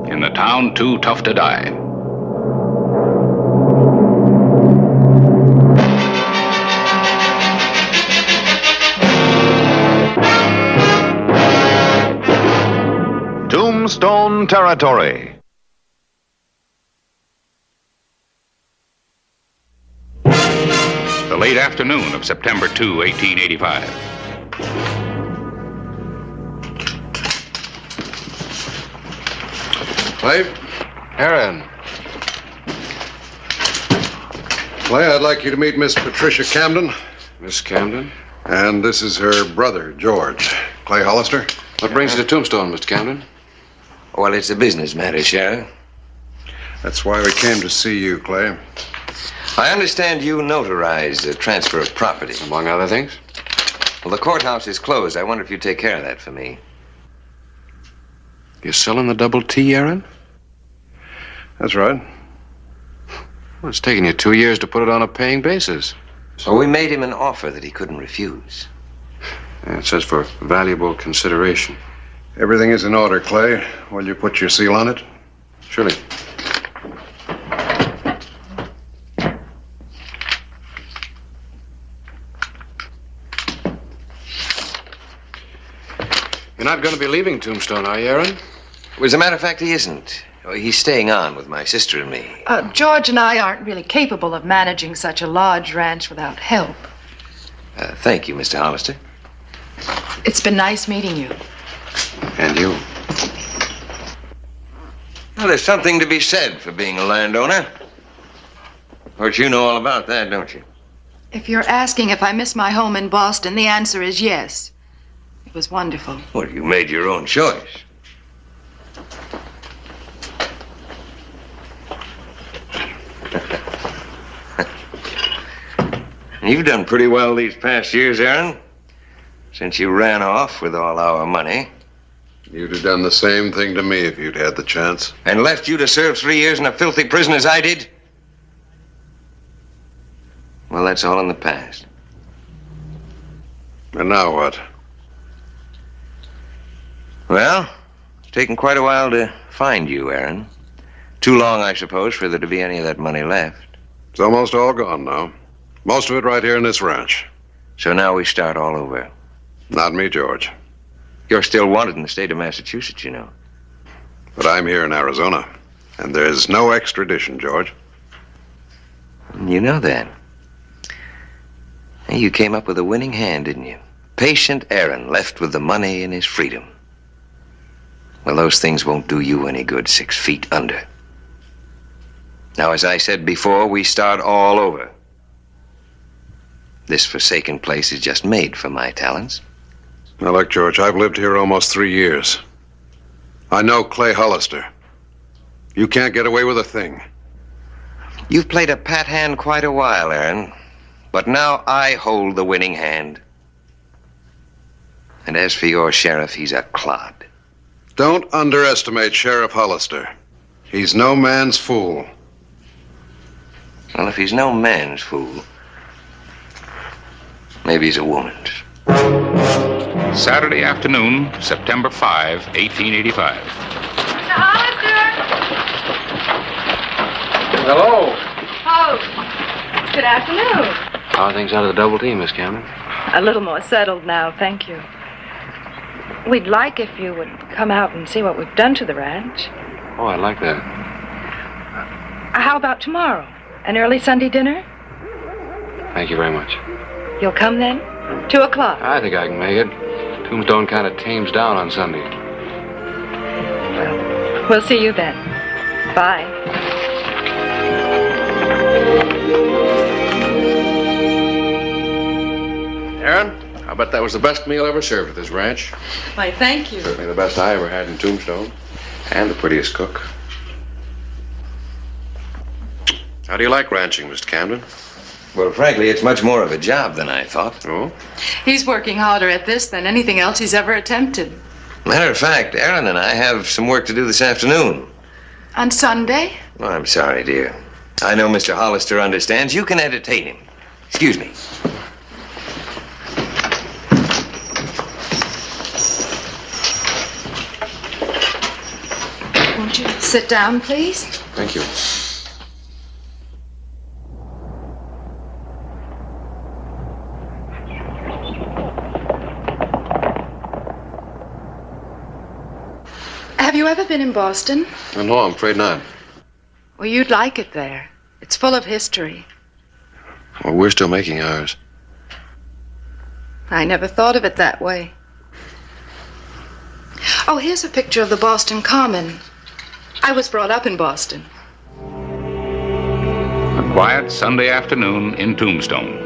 in the town too tough to die. Tombstone territory. the late afternoon of September 2, 1885. Clay? Aaron. Clay, I'd like you to meet Miss Patricia Camden. Miss Camden? And this is her brother, George. Clay Hollister. What brings you to Tombstone, Mr. Camden? Well, it's a business matter, Sheriff. That's why we came to see you, Clay. I understand you notarize the transfer of property. Among other things? Well, the courthouse is closed. I wonder if you'd take care of that for me. You're selling the double T, Aaron? That's right. Well, it's taken you 2 years to put it on a paying basis. So we made him an offer that he couldn't refuse. Yeah, it says for valuable consideration. Everything is in order, Clay. Will you put your seal on it? Surely. You're not going to be leaving Tombstone, are you, Aaron? As a matter of fact, he isn't. He's staying on with my sister and me. George and I aren't really capable of managing such a large ranch without help. Thank you, Mr. Hollister. It's been nice meeting you. And you. Well, there's something to be said for being a landowner. Of course, you know all about that, don't you? If you're asking if I miss my home in Boston, the answer is yes. It was wonderful. Well, you made your own choice. You've done pretty well these past years, Aaron. Since you ran off with all our money. You'd have done the same thing to me if you'd had the chance. And left you to serve 3 years in a filthy prison as I did? Well, that's all in the past. And now what? Well, it's taken quite a while to find you, Aaron. Too long, I suppose, for there to be any of that money left. It's almost all gone now. Most of it right here in this ranch. So now we start all over. Not me, George. You're still wanted in the state of Massachusetts, you know. But I'm here in Arizona. And there's no extradition, George. You know that. You came up with a winning hand, didn't you? Patient Aaron left with the money and his freedom. Well, those things won't do you any good 6 feet under. Now, as I said before, we start all over. This forsaken place is just made for my talents. Now, look, George, I've lived here almost 3 years. I know Clay Hollister. You can't get away with a thing. You've played a pat hand quite a while, Aaron. But now I hold the winning hand. And as for your sheriff, he's a clod. Don't underestimate Sheriff Hollister. He's no man's fool. Well, if he's no man's fool, maybe he's a woman's. Saturday afternoon, September 5, 1885. Mr. Hollister! Hello. Oh, good afternoon. How are things out of the double T, Miss Camden? A little more settled now, thank you. We'd like if you would come out and see what we've done to the ranch. Oh, I'd like that. How about tomorrow? An early Sunday dinner? Thank you very much. You'll come then? 2 o'clock. I think I can make it. Tombstone kind of tames down on Sunday. Well, we'll see you then. Bye. Aaron, I bet that was the best meal ever served at this ranch. Why, thank you. Certainly the best I ever had in Tombstone. And the prettiest cook. How do you like ranching, Mr. Camden? Well, frankly, it's much more of a job than I thought. Oh? He's working harder at this than anything else he's ever attempted. Matter of fact, Aaron and I have some work to do this afternoon. On Sunday? Oh, I'm sorry, dear. I know Mr. Hollister understands. You can entertain him. Excuse me. Won't you sit down, please? Thank you. Have you ever been in Boston? No, I'm afraid not. Well, you'd like it there. It's full of history. Well, we're still making ours. I never thought of it that way. Oh, here's a picture of the Boston Common. I was brought up in Boston. A quiet Sunday afternoon in Tombstone.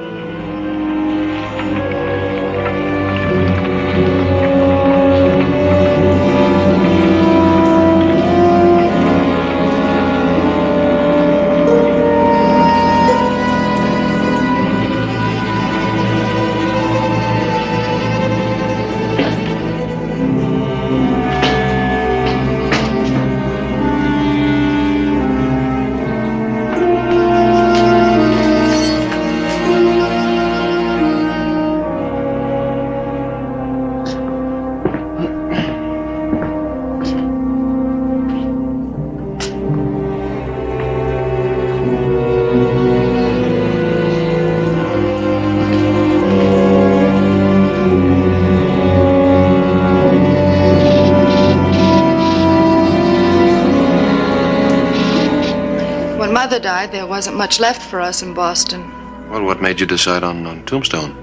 When Mother died, there wasn't much left for us in Boston. Well, what made you decide on Tombstone?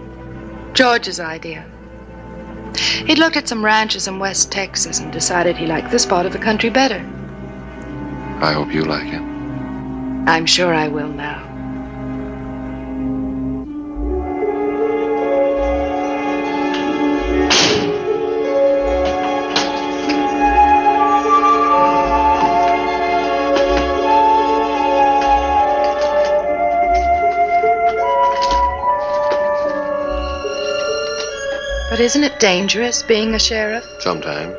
George's idea. He'd looked at some ranches in West Texas and decided he liked this part of the country better. I hope you like it. I'm sure I will now. But isn't it dangerous being a sheriff? Sometime.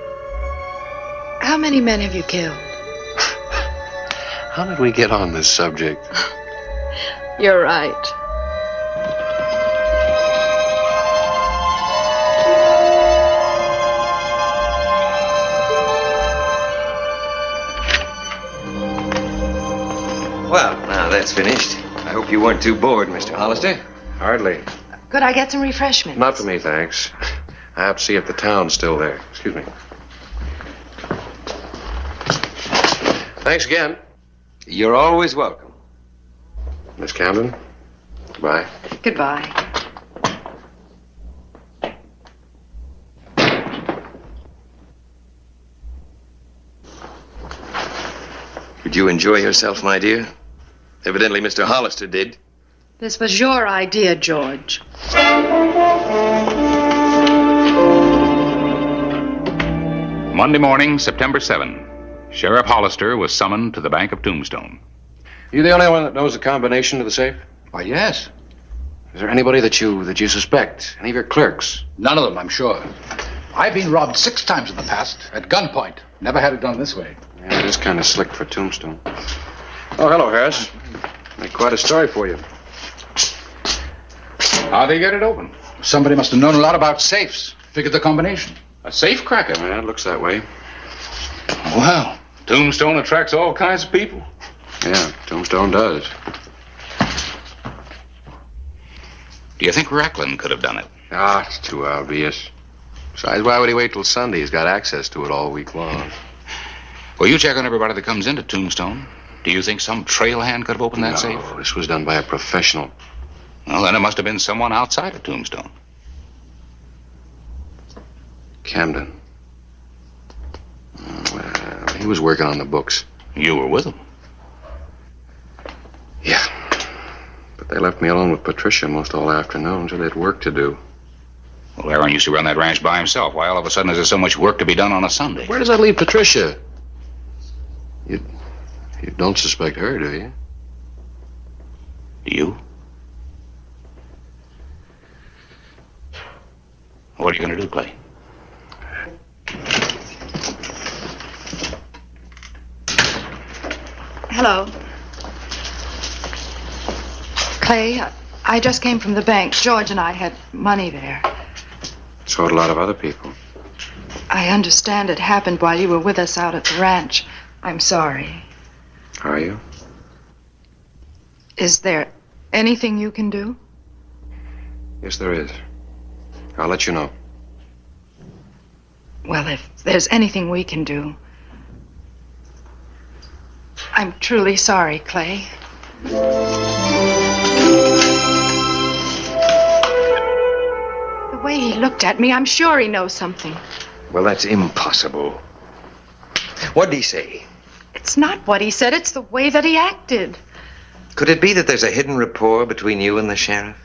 How many men have you killed? How did we get on this subject? You're right. Well, now that's finished. I hope you weren't too bored, Mr. Hollister. Hardly. Could I get some refreshments? Not for me, thanks. I have to see if the town's still there. Excuse me. Thanks again. You're always welcome. Miss Camden, goodbye. Goodbye. Did you enjoy yourself, my dear? Evidently, Mr. Hollister did. This was your idea, George. Monday morning, September 7. Sheriff Hollister was summoned to the Bank of Tombstone. You the only one that knows the combination to the safe? Why, yes. Is there anybody that you suspect? Any of your clerks? None of them, I'm sure. I've been robbed 6 times in the past, at gunpoint. Never had it done this way. Yeah, it is kind of slick for Tombstone. Oh, hello, Harris. Make quite a story for you. How'd they get it open? Somebody must have known a lot about safes. Figured the combination. A safe cracker. Yeah, it looks that way. Well, Tombstone attracts all kinds of people. Yeah, Tombstone does. Do you think Racklin could have done it? Ah, it's too obvious. Besides, why would he wait till Sunday? He's got access to it all week long. Well, you check on everybody that comes into Tombstone. Do you think some trail hand could have opened that safe? No, this was done by a professional. Well, then it must have been someone outside of Tombstone. Camden. Well, he was working on the books. You were with him? Yeah. But they left me alone with Patricia most all afternoon, so they had work to do. Well, Aaron used to run that ranch by himself. Why all of a sudden is there so much work to be done on a Sunday? Where does that leave Patricia? You don't suspect her, do you? Do you? What are you going to do, Clay? Hello. Clay, I just came from the bank. George and I had money there. So had a lot of other people. I understand it happened while you were with us out at the ranch. I'm sorry. Are you? Is there anything you can do? Yes, there is. I'll let you know. Well, if there's anything we can do. I'm truly sorry, Clay. looked at me. I'm sure he knows something. Well, that's impossible. What'd he say? It's not what he said, it's the way that he acted. Could it be that there's a hidden rapport between you and the sheriff?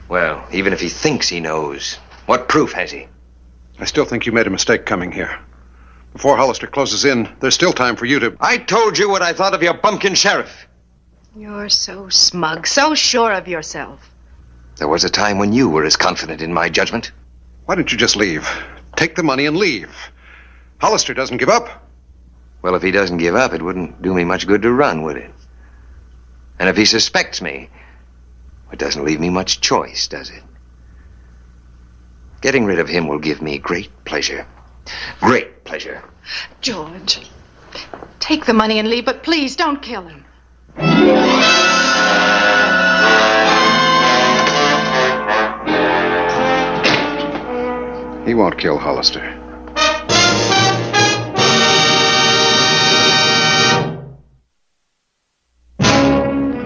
Well, even if he thinks he knows, what proof has he? I still think you made a mistake coming here. Before Hollister closes in, there's still time for you to... I told you what I thought of your bumpkin sheriff. You're so smug, so sure of yourself. There was a time when you were as confident in my judgment. Why don't you just leave? Take the money and leave. Hollister doesn't give up. Well, if he doesn't give up, it wouldn't do me much good to run, would it? And if he suspects me, it doesn't leave me much choice, does it? Getting rid of him will give me great pleasure. Great pleasure. George, take the money and leave, but please don't kill him. He won't kill Hollister.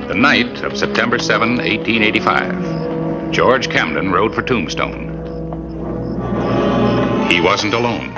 The night of September 7, 1885, George Camden rode for Tombstone. He wasn't alone.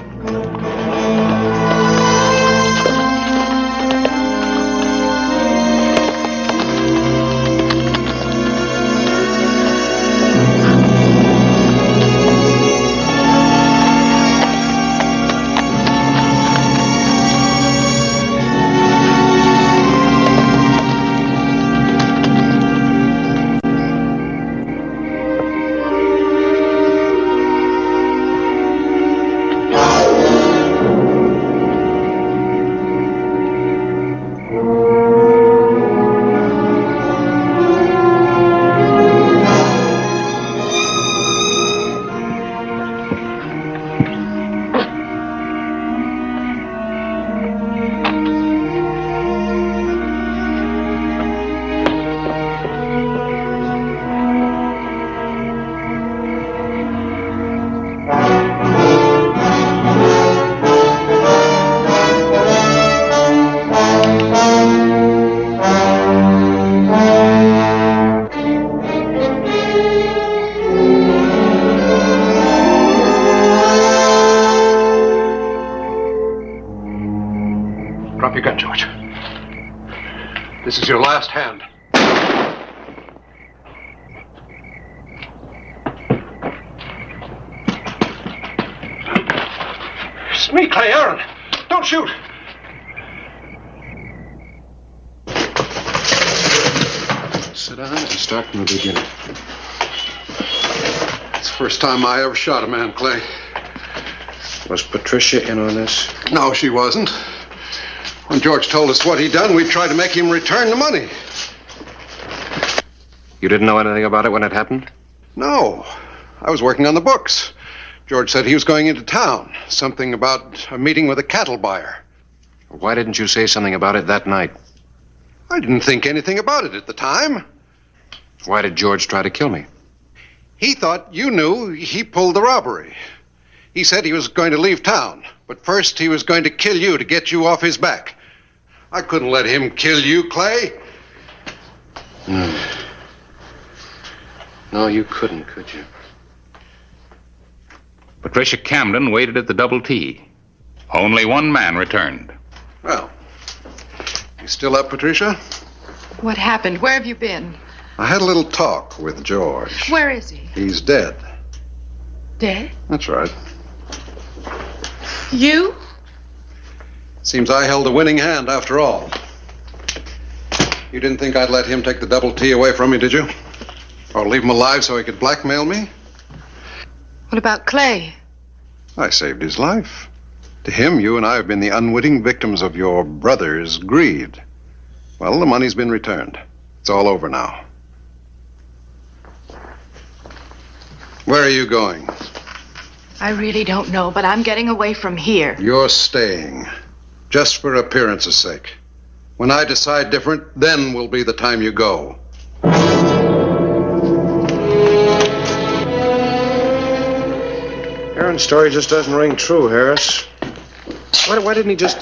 Drop your gun, George. This is your last hand. It's me, Clay Aaron. Don't shoot. Sit down and start from the beginning. It's the first time I ever shot a man, Clay. Was Patricia in on this? No, she wasn't. When George told us what he'd done, we tried to make him return the money. You didn't know anything about it when it happened? No. I was working on the books. George said he was going into town. Something about a meeting with a cattle buyer. Why didn't you say something about it that night? I didn't think anything about it at the time. Why did George try to kill me? He thought you knew he pulled the robbery. He said he was going to leave town, but first he was going to kill you to get you off his back. I couldn't let him kill you, Clay. No, you couldn't, could you? Patricia Camden waited at the Double T. Only one man returned. Well, you still up, Patricia? What happened? Where have you been? I had a little talk with George. Where is he? He's dead. Dead? That's right. You? Seems I held a winning hand after all. You didn't think I'd let him take the Double T away from me, did you? Or leave him alive so he could blackmail me? What about Clay? I saved his life. To him, you and I have been the unwitting victims of your brother's greed. Well, the money's been returned. It's all over now. Where are you going? I really don't know, but I'm getting away from here. You're staying. Just for appearance's sake. When I decide different, then will be the time you go. Aaron's story just doesn't ring true, Harris. Why didn't he just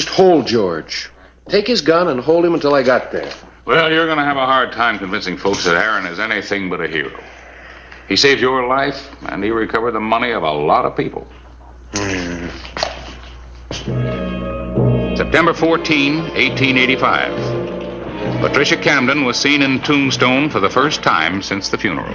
hold George? Take his gun and hold him until I got there. Well, you're going to have a hard time convincing folks that Aaron is anything but a hero. He saved your life, and he recovered the money of a lot of people. September 14, 1885. Patricia Camden was seen in Tombstone for the first time since the funeral.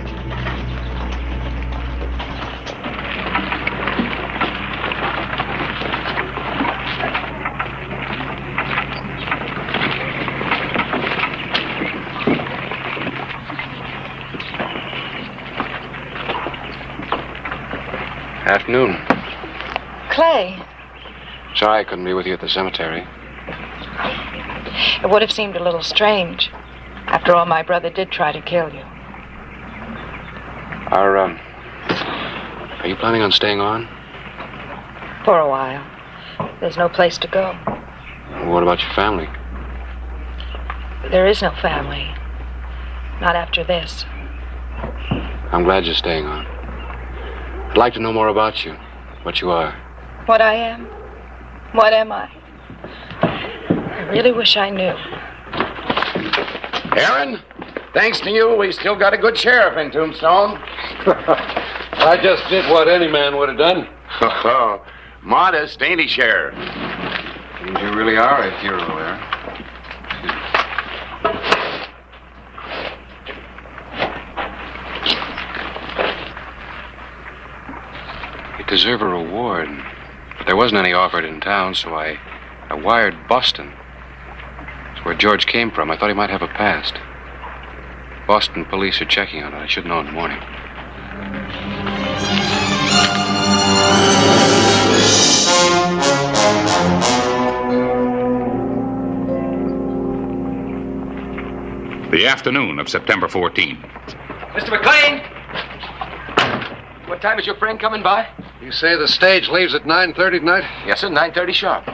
Afternoon. Clay, Sorry I couldn't be with you at the cemetery. it would have seemed a little strange. After all, my brother did try to kill you. Are you planning on staying on? For a while. There's no place to go. What about your family? There is no family. Not after this. I'm glad you're staying on. I'd like to know more about you, what you are. What I am? What am I? I really wish I knew. Aaron, thanks to you, we still got a good sheriff in Tombstone. I just did what any man would have done. Modest, ain't he, Sheriff? You really are a hero, Aaron. You deserve a reward. But there wasn't any offered in town, so I wired Boston. That's where George came from. I thought he might have a past. Boston police are checking on it. I should know in the morning. The afternoon of September 14. Mr. McLean! What time is your friend coming by? You say the stage leaves at 9:30 tonight? Yes, sir, 9:30 sharp.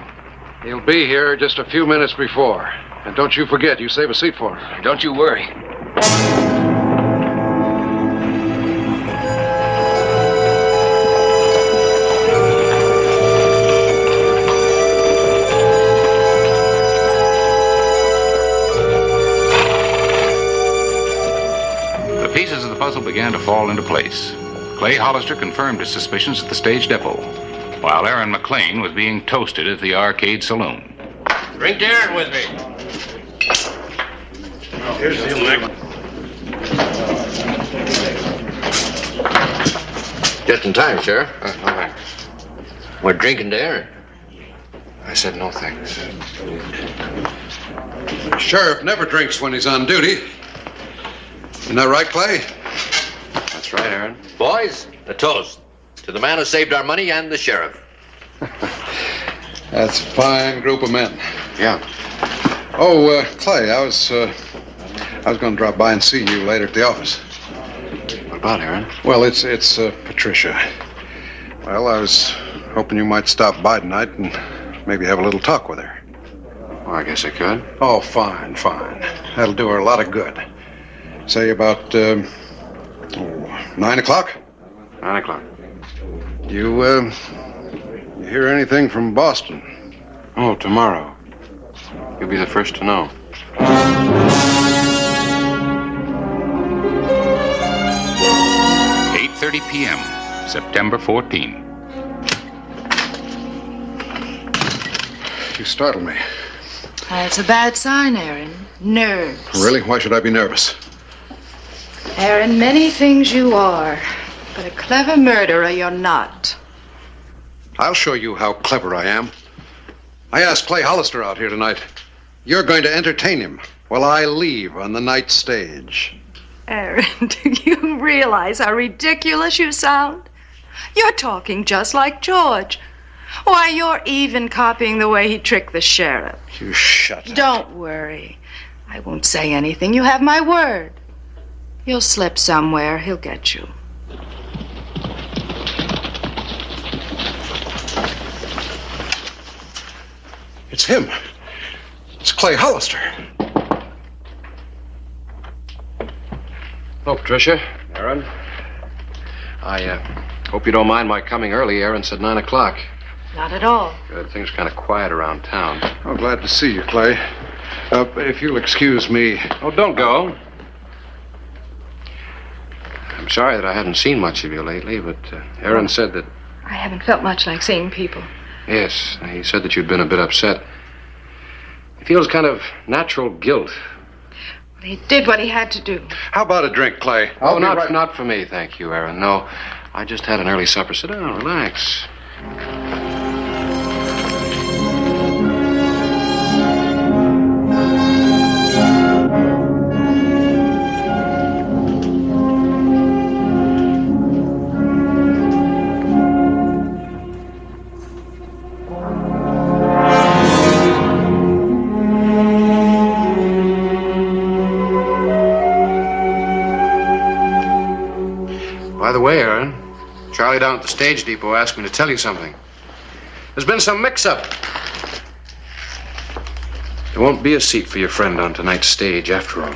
He'll be here just a few minutes before. And don't you forget, you save a seat for him. Don't you worry. The pieces of the puzzle began to fall into place. Clay Hollister confirmed his suspicions at the stage depot, while Aaron McLean was being toasted at the Arcade Saloon. Drink Aaron with me. Here's the elect. Just in time, Sheriff. No thanks. We're drinking to Aaron. I said no thanks. The sheriff never drinks when he's on duty. Isn't that right, Clay? That's right, Aaron. Boys, a toast to the man who saved our money and the sheriff. That's a fine group of men. Yeah. Oh, Clay, I was going to drop by and see you later at the office. What about, Aaron? Well, it's Patricia. Well, I was hoping you might stop by tonight and maybe have a little talk with her. Well, I guess I could. Oh, fine. That'll do her a lot of good. Say about 9 o'clock? 9 o'clock. You hear anything from Boston? Oh, tomorrow. You'll be the first to know. 8:30 p.m., September 14. You startled me. That's a bad sign, Aaron. Nerves. Really? Why should I be nervous? Aaron, many things you are, but a clever murderer you're not. I'll show you how clever I am. I asked Clay Hollister out here tonight. You're going to entertain him while I leave on the night stage. Aaron, do you realize how ridiculous you sound? You're talking just like George. Why, you're even copying the way he tricked the sheriff. You shut up. Don't worry. I won't say anything. You have my word. You'll slip somewhere. He'll get you. It's him. It's Clay Hollister. Hello, Patricia. Aaron. I hope you don't mind my coming early. Aaron said 9 o'clock. Not at all. Good. Things are kind of quiet around town. Oh, glad to see you, Clay. If you'll excuse me. Oh, don't go. I'm sorry that I hadn't seen much of you lately, but Aaron said that... I haven't felt much like seeing people. Yes, he said that you'd been a bit upset. He feels kind of natural guilt. Well, he did what he had to do. How about a drink, Clay? Oh, not for me, thank you, Aaron. No, I just had an early supper. Sit down, relax. By the way, Aaron, Charlie down at the stage depot asked me to tell you something. There's been some mix-up. There won't be a seat for your friend on tonight's stage, after all.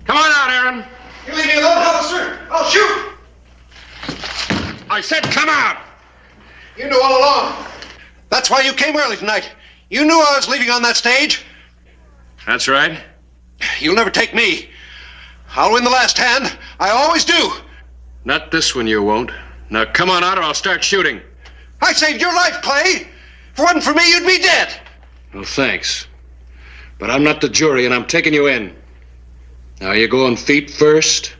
Come on out, Aaron. You leave me alone, officer. I'll shoot. I said come out. You knew all along. That's why you came early tonight. You knew I was leaving on that stage. That's right. You'll never take me. I'll win the last hand. I always do. Not this one, you won't. Now come on out or I'll start shooting. I saved your life, Clay. If it wasn't for me, you'd be dead. Well, thanks. But I'm not the jury, and I'm taking you in. Now, you going feet first?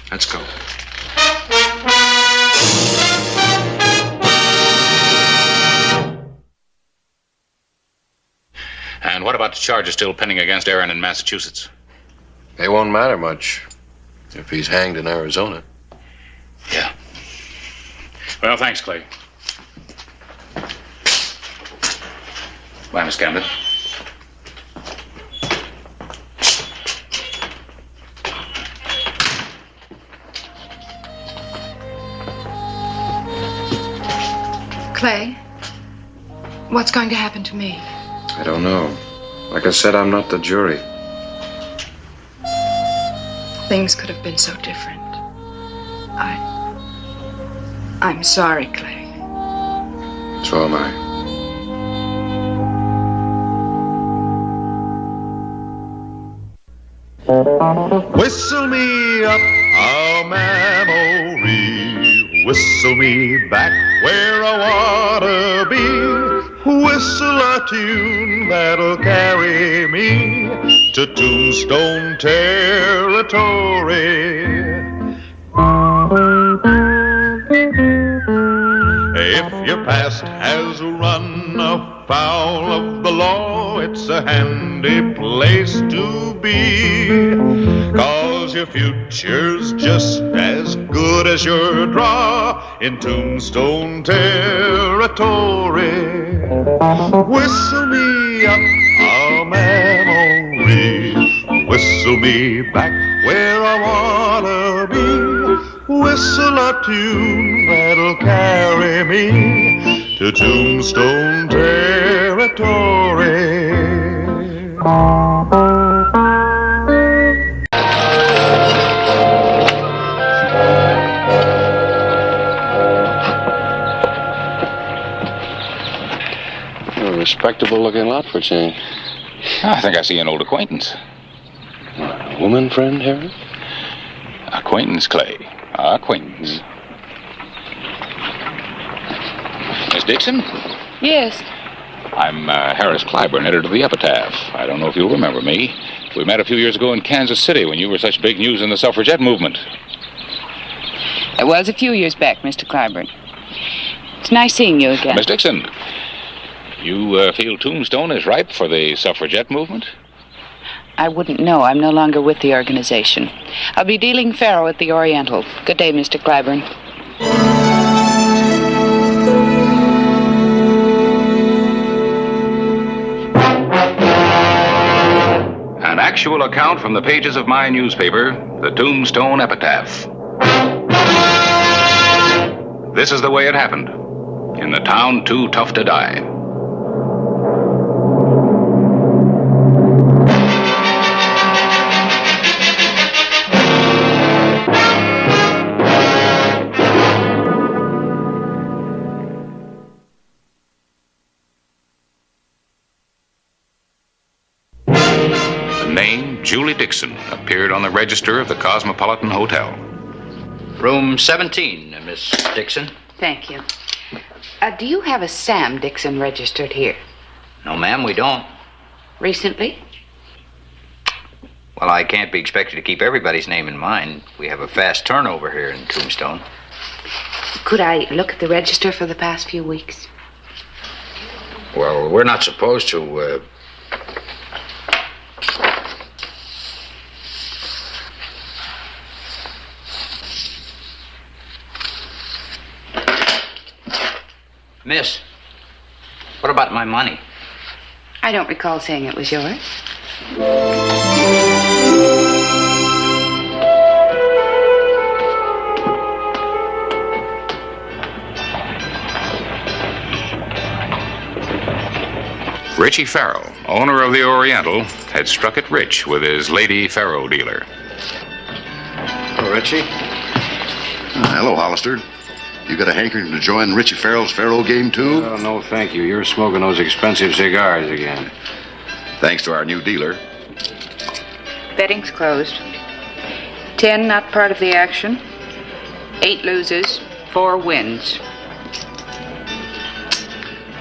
Let's go. And what about the charges still pending against Aaron in Massachusetts? They won't matter much if he's hanged in Arizona. Yeah. Well, thanks, Clay. Bye, Miss Camden. Clay, what's going to happen to me? I don't know. Like I said, I'm not the jury. Things could have been so different. I'm sorry, Clay. So am I. Whistle me up a memory, whistle me back where I wanna be, whistle a tune that'll carry me to Tombstone territory. If your past has run afoul of the law, it's a handy place to be, 'cause your future's just as good as your draw in Tombstone territory. Whistle me up a memory, whistle me back where I wanna be, whistle a tune that'll carry me to Tombstone territory. You're a respectable looking lot for a change. I think I see an old acquaintance. A woman friend, Harry? Acquaintance, Clay. Acquaintance. Miss Dixon? Yes. I'm Harris Clyburn, editor of the Epitaph. I don't know if you'll remember me. We met a few years ago in Kansas City when you were such big news in the suffragette movement. It was a few years back, Mr. Clyburn. It's nice seeing you again. Miss Dixon, you feel Tombstone is ripe for the suffragette movement? I wouldn't know. I'm no longer with the organization. I'll be dealing faro at the Oriental. Good day, Mr. Clyburn. An actual account from the pages of my newspaper, the Tombstone Epitaph. This is the way it happened, in the town too tough to die. name Julie Dixon appeared on the register of the Cosmopolitan Hotel. Room 17, Miss Dixon. Thank you. Do you have a Sam Dixon registered here? No, ma'am, we don't. Recently? Well, I can't be expected to keep everybody's name in mind. We have a fast turnover here in Tombstone. Could I look at the register for the past few weeks? Well, we're not supposed to, Miss, what about my money? I don't recall saying it was yours. Richie Farrell, owner of the Oriental, had struck it rich with his lady faro dealer. Hello, Richie. Hello, Hollister. You got a hankering to join Richie Farrell's faro game, too? Oh, no, thank you. You're smoking those expensive cigars again. Thanks to our new dealer. Betting's closed. 10 not part of the action. 8 loses, 4 wins.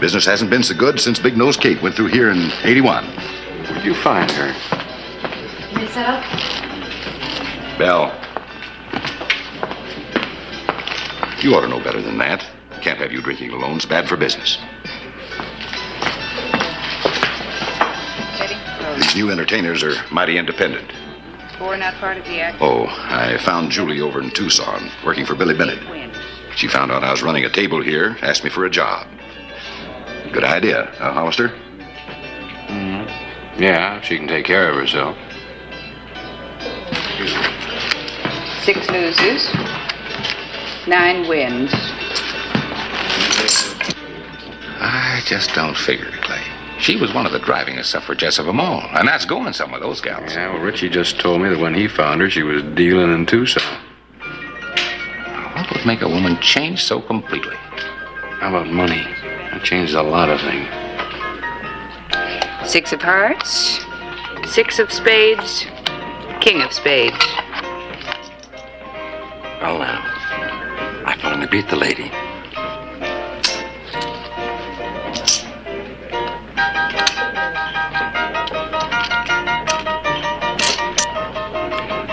Business hasn't been so good since Big Nose Kate went through here in 81. Where'd you find her? Miss up? Belle. You ought to know better than that. Can't have you drinking alone. It's bad for business. These new entertainers are mighty independent. 4 not part of the action. Oh, I found Julie over in Tucson, working for Billy Bennett. She found out I was running a table here, asked me for a job. Good idea, Hollister? Mm-hmm. Yeah, she can take care of herself. 6 loses, 9 wins. I just don't figure it, Clay. She was one of the drivingest suffragettes of them all, and that's going some with those gals. Yeah, well, Richie just told me that when he found her, she was dealing in Tucson. What would make a woman change so completely? How about money? That changes a lot of things. 6 of hearts, 6 of spades, king of spades. Well, now, I finally beat the lady.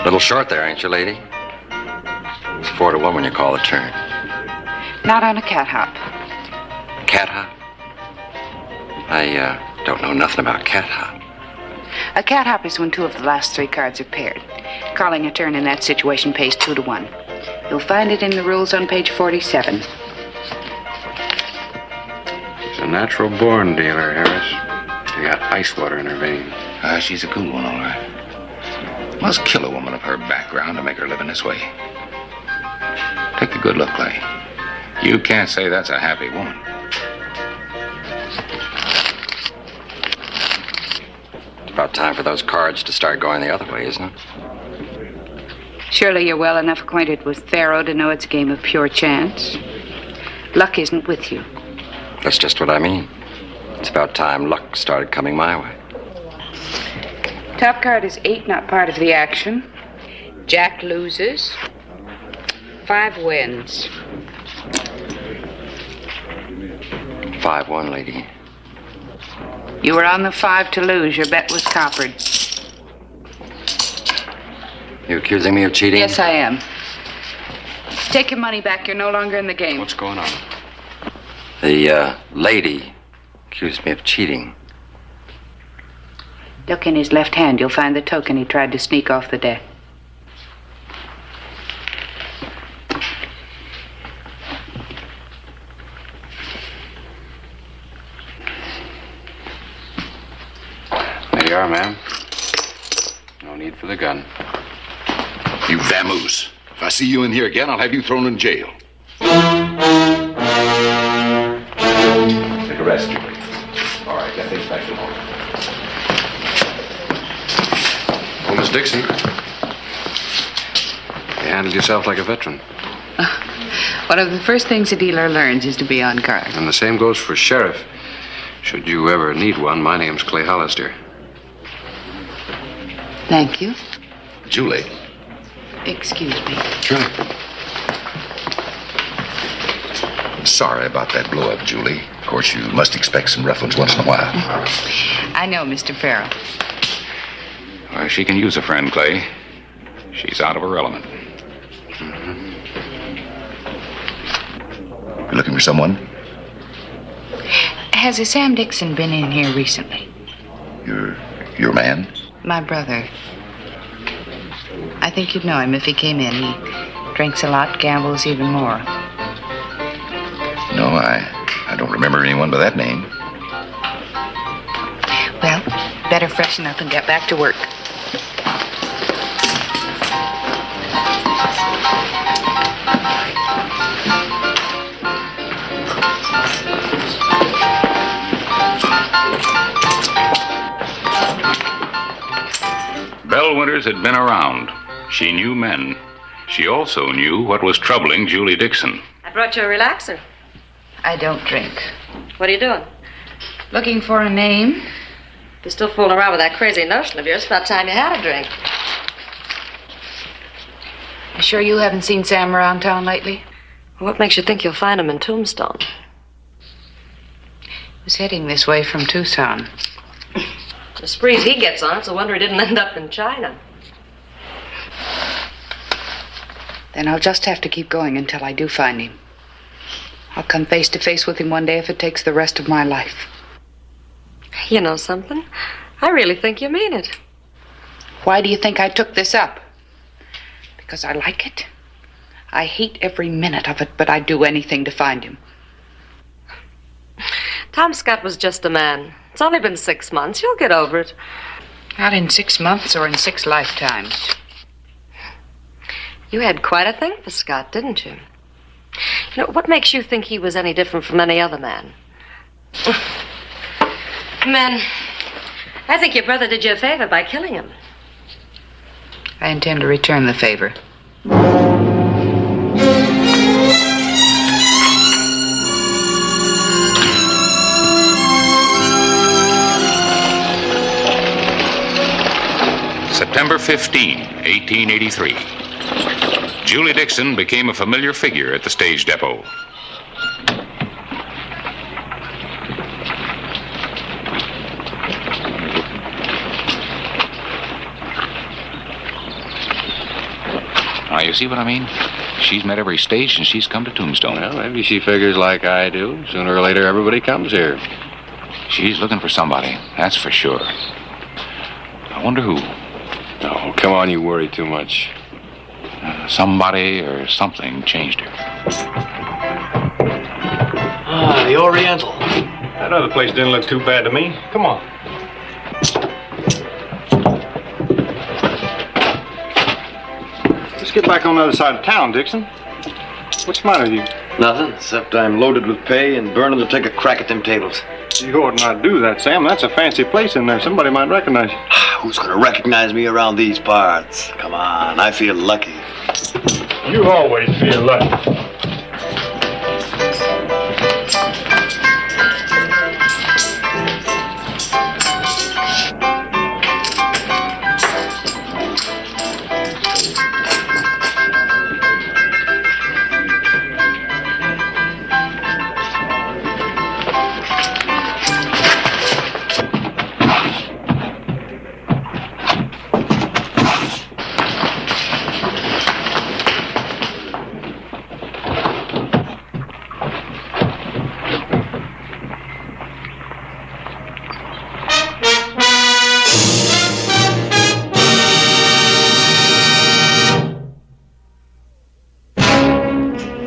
Little short there, ain't you, lady? It's 4 to 1 when you call the turn. Not on a cat hop. Cat hop? I don't know nothing about cat hop. A cat hop is when 2 of the last 3 cards are paired. Calling a turn in that situation pays 2 to 1. You'll find it in the rules on page 47. She's a natural-born dealer, Harris. She got ice water in her veins. She's a cool one, all right. Must kill a woman of her background to make her live in this way. Take a good look, Clay. You can't say that's a happy woman. It's about time for those cards to start going the other way, isn't it? Surely you're well enough acquainted with Pharaoh to know it's a game of pure chance. Luck isn't with you. That's just what I mean. It's about time luck started coming my way. Top card is 8 not part of the action. Jack loses. 5 wins. 5-1, lady. You were on the 5 to lose. Your bet was coppered. You accusing me of cheating? Yes, I am. Take your money back. You're no longer in the game. What's going on? The lady accused me of cheating. Look in his left hand. You'll find the token he tried to sneak off the deck. There you are, ma'am. No need for the gun. You vamoose. If I see you in here again, I'll have you thrown in jail. Take a rest, Julie. All right, get things back to normal. Well, Miss Dixon, you handled yourself like a veteran. One of the first things a dealer learns is to be on guard. And the same goes for sheriff. Should you ever need one, my name's Clay Hollister. Thank you. Julie. Excuse me. Sure. Sorry about that blow-up, Julie. Of course, you must expect some rough ones once in a while. I know, Mr. Farrell. Well, she can use a friend, Clay. She's out of her element. You looking for someone? Has a Sam Dixon been in here recently? Your man? My brother. I think you'd know him if he came in. He drinks a lot, gambles even more. No, I don't remember anyone by that name. Well, better freshen up and get back to work. Belle Winters had been around. She knew men. She also knew what was troubling Julie Dixon. I brought you a relaxer. I don't drink. What are you doing? Looking for a name? You're still fooling around with that crazy notion of yours. It's about time you had a drink. You sure you haven't seen Sam around town lately? What makes you think you'll find him in Tombstone? He was heading this way from Tucson. The sprees he gets on, it's a wonder he didn't end up in China. Then I'll just have to keep going until I do find him. I'll come face to face with him one day if it takes the rest of my life. You know something? I really think you mean it. Why do you think I took this up? Because I like it. I hate every minute of it, but I'd do anything to find him. Tom Scott was just a man. It's only been 6 months. You'll get over it. Not in 6 months or in 6 lifetimes. You had quite a thing for Scott, didn't you? You know, what makes you think he was any different from any other man? Men, I think your brother did you a favor by killing him. I intend to return the favor. September 15, 1883. Julie Dixon became a familiar figure at the stage depot. Now, you see what I mean? She's met every stage and she's come to Tombstone. Well, maybe she figures like I do. Sooner or later, everybody comes here. She's looking for somebody, that's for sure. I wonder who. Oh, come on, you worry too much. Somebody or something changed her. Ah, the Oriental. That other place didn't look too bad to me. Come on. Let's get back on the other side of town, Dixon. What's the matter with you? Nothing, except I'm loaded with pay and burning to take a crack at them tables. You ought not do that, Sam. That's a fancy place in there. Somebody might recognize you. Who's gonna recognize me around these parts? Come on, I feel lucky. You always feel lucky.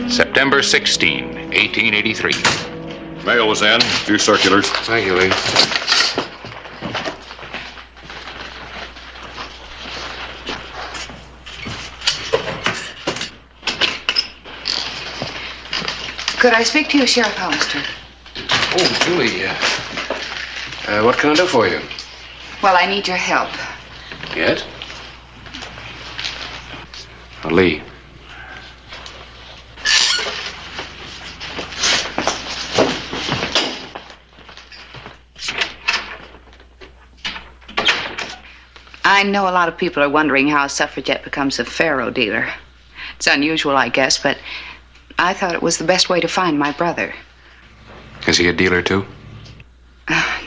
September 16, 1883. Mail was in. 2 circulars. Thank you, Lee. Could I speak to you, Sheriff Hollister? Oh, Julie, what can I do for you? Well, I need your help. Yes? Lee. I know a lot of people are wondering how a suffragette becomes a faro dealer. It's unusual, I guess, but I thought it was the best way to find my brother. Is he a dealer, too?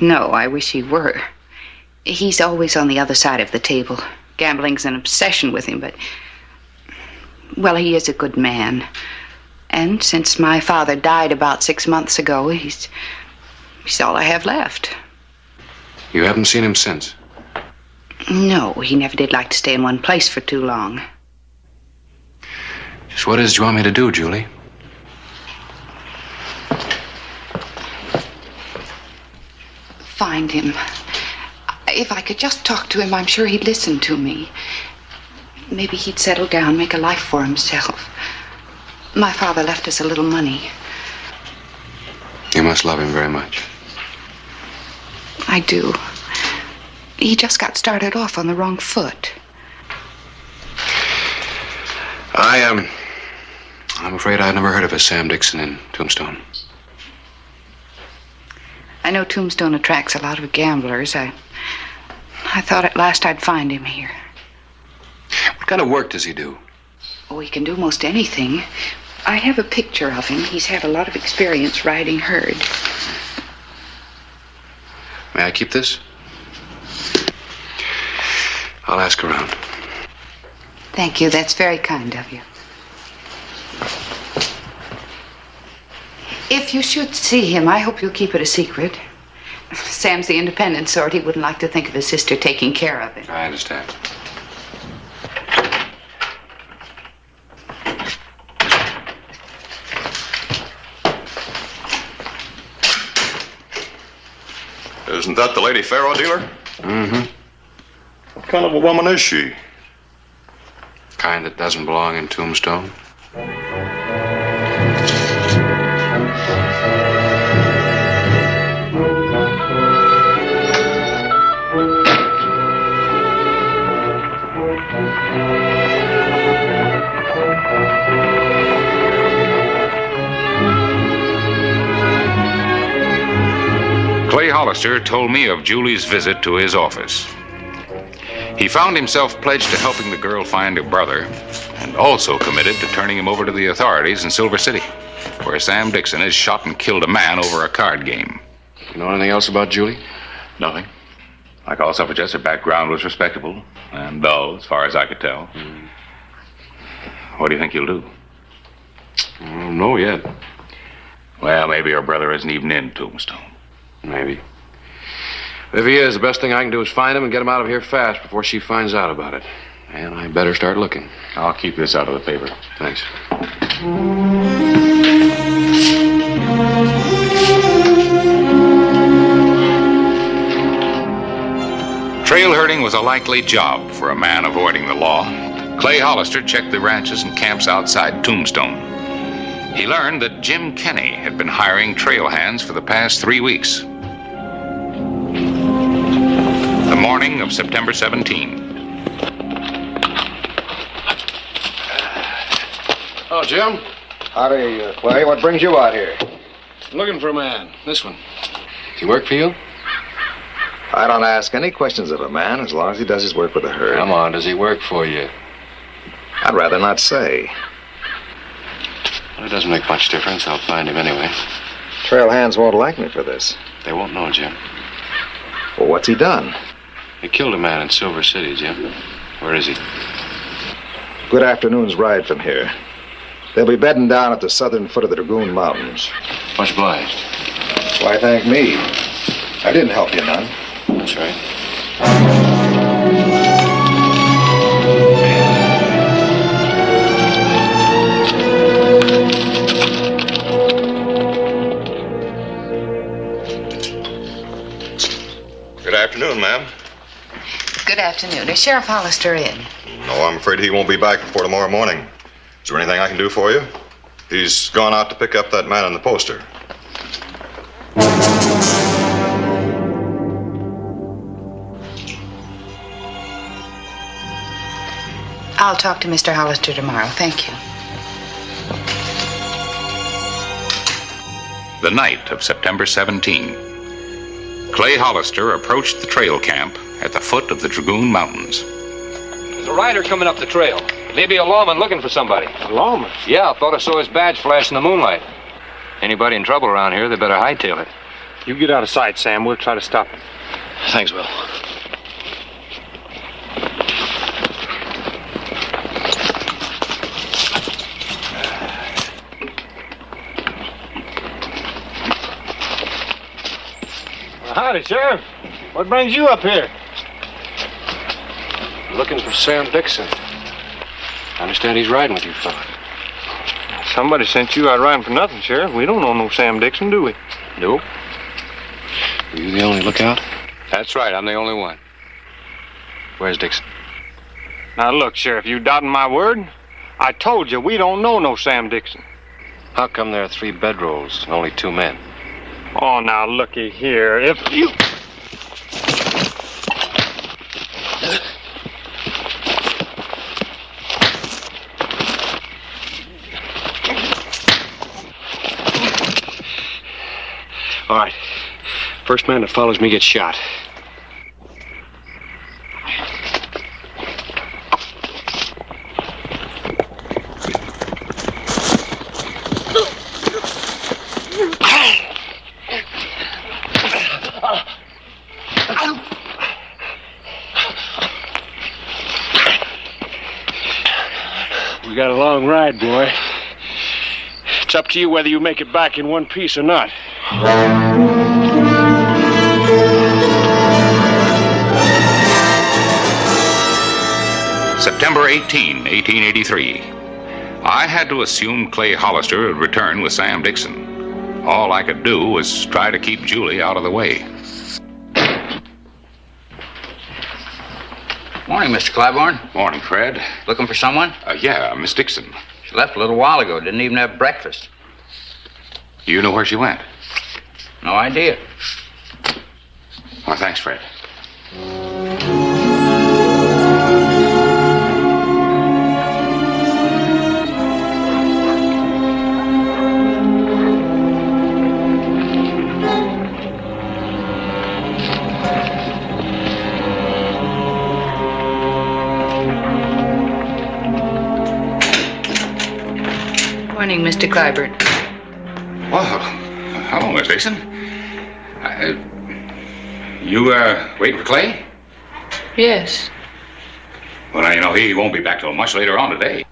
No, I wish he were. He's always on the other side of the table. Gambling's an obsession with him, but... Well, he is a good man. And since my father died about 6 months ago, he's all I have left. You haven't seen him since? No, he never did like to stay in one place for too long. Just what is it you want me to do, Julie? Find him. If I could just talk to him, I'm sure he'd listen to me. Maybe he'd settle down, make a life for himself. My father left us a little money. You must love him very much. I do. He just got started off on the wrong foot. I'm afraid I've never heard of a Sam Dixon in Tombstone. I know Tombstone attracts a lot of gamblers. I thought at last I'd find him here. What kind of work does he do? Oh, he can do most anything. I have a picture of him. He's had a lot of experience riding herd. May I keep this? I'll ask around. Thank you. That's very kind of you. If you should see him, I hope you'll keep it a secret. Sam's the independent sort. He wouldn't like to think of his sister taking care of him. I understand. Isn't that the lady faro dealer? Mm-hmm. What kind of a woman is she? Kind that doesn't belong in Tombstone. Clay Hollister told me of Julie's visit to his office. He found himself pledged to helping the girl find her brother, and also committed to turning him over to the authorities in Silver City, where Sam Dixon has shot and killed a man over a card game. You know anything else about Julie? Nothing. Like all suffragettes, her background was respectable, and dull, as far as I could tell. What do you think you'll do? I don't know yet. Well, maybe her brother isn't even in Tombstone. Maybe. If he is, the best thing I can do is find him and get him out of here fast before she finds out about it. And I better start looking. I'll keep this out of the paper. Thanks. Trail herding was a likely job for a man avoiding the law. Clay Hollister checked the ranches and camps outside Tombstone. He learned that Jim Kenny had been hiring trail hands for the past 3 weeks. The morning of September 17. Oh, Jim? Howdy, Clay. What brings you out here? I'm looking for a man. This one. Does he work for you? I don't ask any questions of a man as long as he does his work with the herd. Come on, does he work for you? I'd rather not say. Well, it doesn't make much difference. I'll find him anyway. Trail hands won't like me for this. They won't know, Jim. Well, what's he done? He killed a man in Silver City, Jim. Where is he? Good afternoon's ride from here. They'll be bedding down at the southern foot of the Dragoon Mountains. Much obliged. Why, thank me. I didn't help you none. That's right. Good afternoon, ma'am. Good afternoon. Is Sheriff Hollister in? No, I'm afraid he won't be back before tomorrow morning. Is there anything I can do for you? He's gone out to pick up that man on the poster. I'll talk to Mr. Hollister tomorrow. Thank you. The night of September 17. Clay Hollister approached the trail camp at the foot of the Dragoon Mountains. There's a rider coming up the trail. Maybe a lawman looking for somebody. A lawman? Yeah, I thought I saw his badge flash in the moonlight. Anybody in trouble around here, they better hightail it. You get out of sight, Sam. We'll try to stop him. Thanks, Will. Howdy, Sheriff. What brings you up here? Looking for Sam Dixon. I understand he's riding with you, fella. Somebody sent you out riding for nothing, Sheriff. We don't know no Sam Dixon, do we? Nope. Are you the only lookout? That's right. I'm the only one. Where's Dixon? Now, look, Sheriff, you doubting my word? I told you, we don't know no Sam Dixon. How come there are 3 bedrolls and only 2 men? Oh, now, looky here. If you... All right. First man that follows me gets shot. We got a long ride, boy. It's up to you whether you make it back in one piece or not. September 18, 1883. I had to assume Clay Hollister would return with Sam Dixon. All I could do was try to keep Julie out of the way. Morning, Mr. Claiborne. Morning, Fred. Looking for someone? Yeah, Miss Dixon. She left a little while ago. Didn't even have breakfast. You know where she went? No idea. Well, thanks, Fred. Morning, Mr. Clyburn. Well, hello, Miss Dixon. You waiting for Clay? Yes. Well, now, you know, he won't be back till much later on today.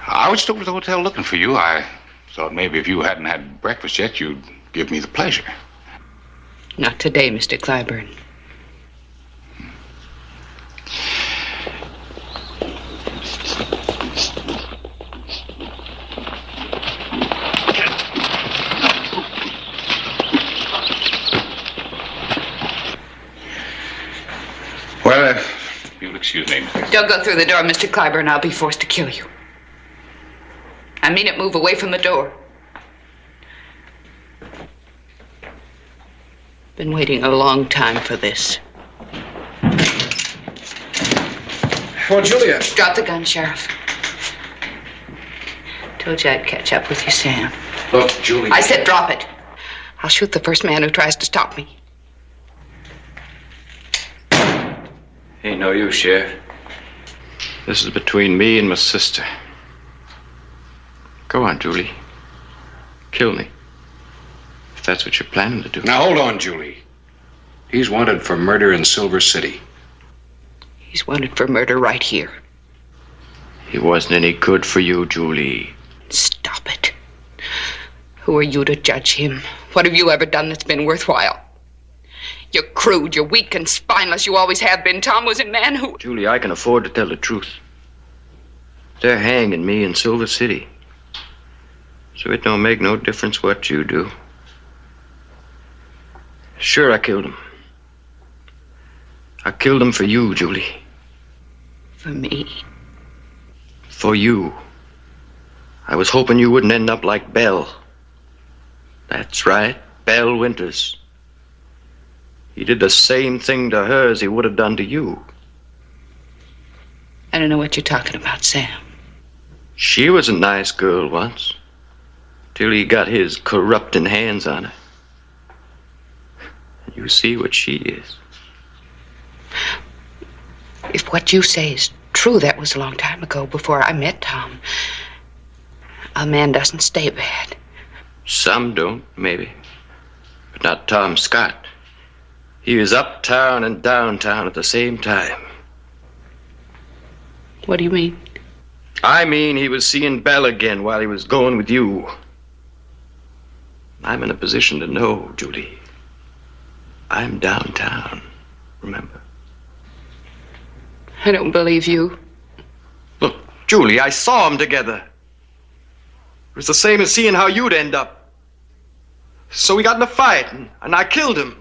I was still at the hotel looking for you. I thought maybe if you hadn't had breakfast yet, you'd give me the pleasure. Not today, Mr. Clyburn. Well, you'll excuse me, Miss Dixon. Don't go through the door, Mr. Clyburn. I'll be forced to kill you. I mean it. Move away from the door. Been waiting a long time for this. Well, Julia. Drop the gun, Sheriff. Told you I'd catch up with you, Sam. Look, Julia. I said drop it. I'll shoot the first man who tries to stop me. Ain't no use, Sheriff. This is between me and my sister. Go on, Julie. Kill me. If that's what you're planning to do. Now, hold on, Julie. He's wanted for murder in Silver City. He's wanted for murder right here. He wasn't any good for you, Julie. Stop it. Who are you to judge him? What have you ever done that's been worthwhile? You're crude, you're weak and spineless. You always have been. Tom was a man who... Julie, I can afford to tell the truth. They're hanging me in Silver City. So it don't make no difference what you do. Sure, I killed him. I killed him for you, Julie. For me? For you. I was hoping you wouldn't end up like Belle. That's right, Belle Winters. He did the same thing to her as he would have done to you. I don't know what you're talking about, Sam. She was a nice girl once, till he got his corrupting hands on her. You see what she is. what you say is true, that was a long time ago, before I met Tom. A man doesn't stay bad. Some don't, maybe. But not Tom Scott. He was uptown and downtown at the same time. What do you mean? I mean he was seeing Belle again while he was going with you. I'm in a position to know, Julie. I'm downtown, remember? I don't believe you. Look, Julie, I saw them together. It was the same as seeing how you'd end up. So we got in a fight, and I killed him.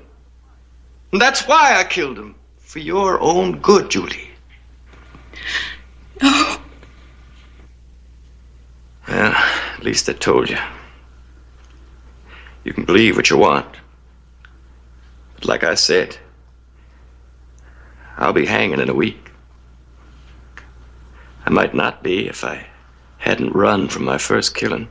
And that's why I killed him. For your own good, Julie. Well, at least I told you. You can believe what you want. But like I said, I'll be hanging in a week. I might not be if I hadn't run from my first killing.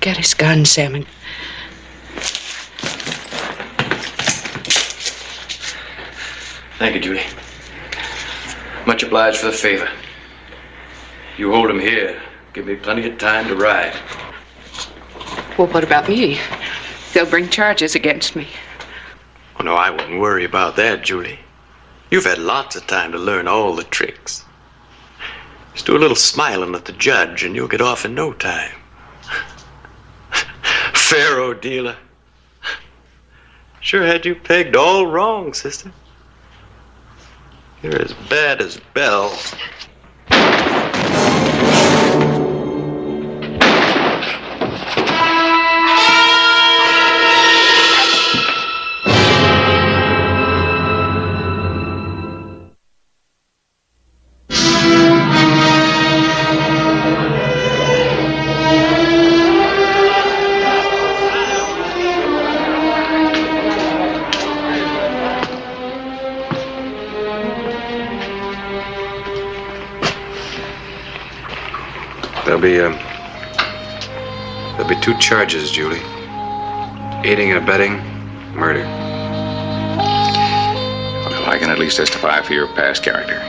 Get his gun, Sam. Thank you, Julie. Much obliged for the favor. You hold him here. Give me plenty of time to ride. Well, what about me? They'll bring charges against me. Oh, no, I wouldn't worry about that, Julie. You've had lots of time to learn all the tricks. Just do a little smiling at the judge, and you'll get off in no time. Pharaoh dealer. Sure had you pegged all wrong, sister. You're as bad as Belle. There'll be 2 charges, Julie. Aiding and abetting, murder. Well, I can at least testify for your past character.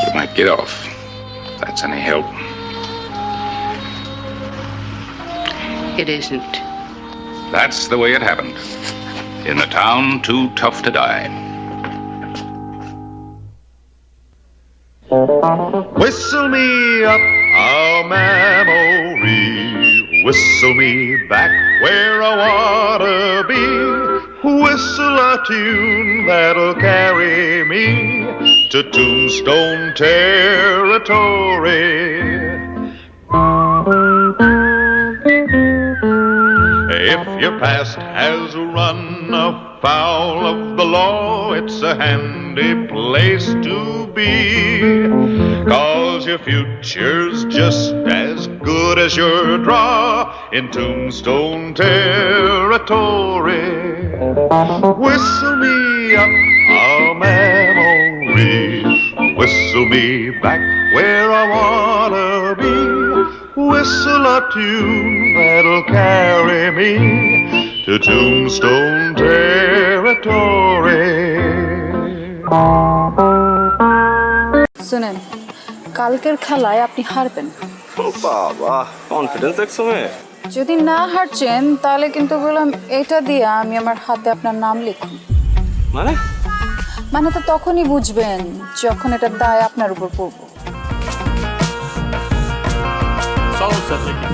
You might get off, if that's any help. It isn't. That's the way it happened. In a town too tough to die. Whistle me up a memory, whistle me back where I wanna be, whistle a tune that'll carry me to Tombstone territory. If your past has run afoul of the law, it's a handy place to be, 'cause your future's just as good as your draw in Tombstone territory. Whistle me up a memory, whistle me back where I wanna be, whistle a tune that'll carry me to Tombstone territory. শুনেন, কালকের খেলায় আপনি হারবেন। বাবা, confidence দেখছো মে? যদি না হারছেন তাহলে কিন্তু বললাম এটা দিয়ে আমি আমার হাতে আপনার নাম লিখুন। মানে তো তখনই বুঝবেন যখন এটার দায় আপনার উপর পড়বে। সমস্যা থেকে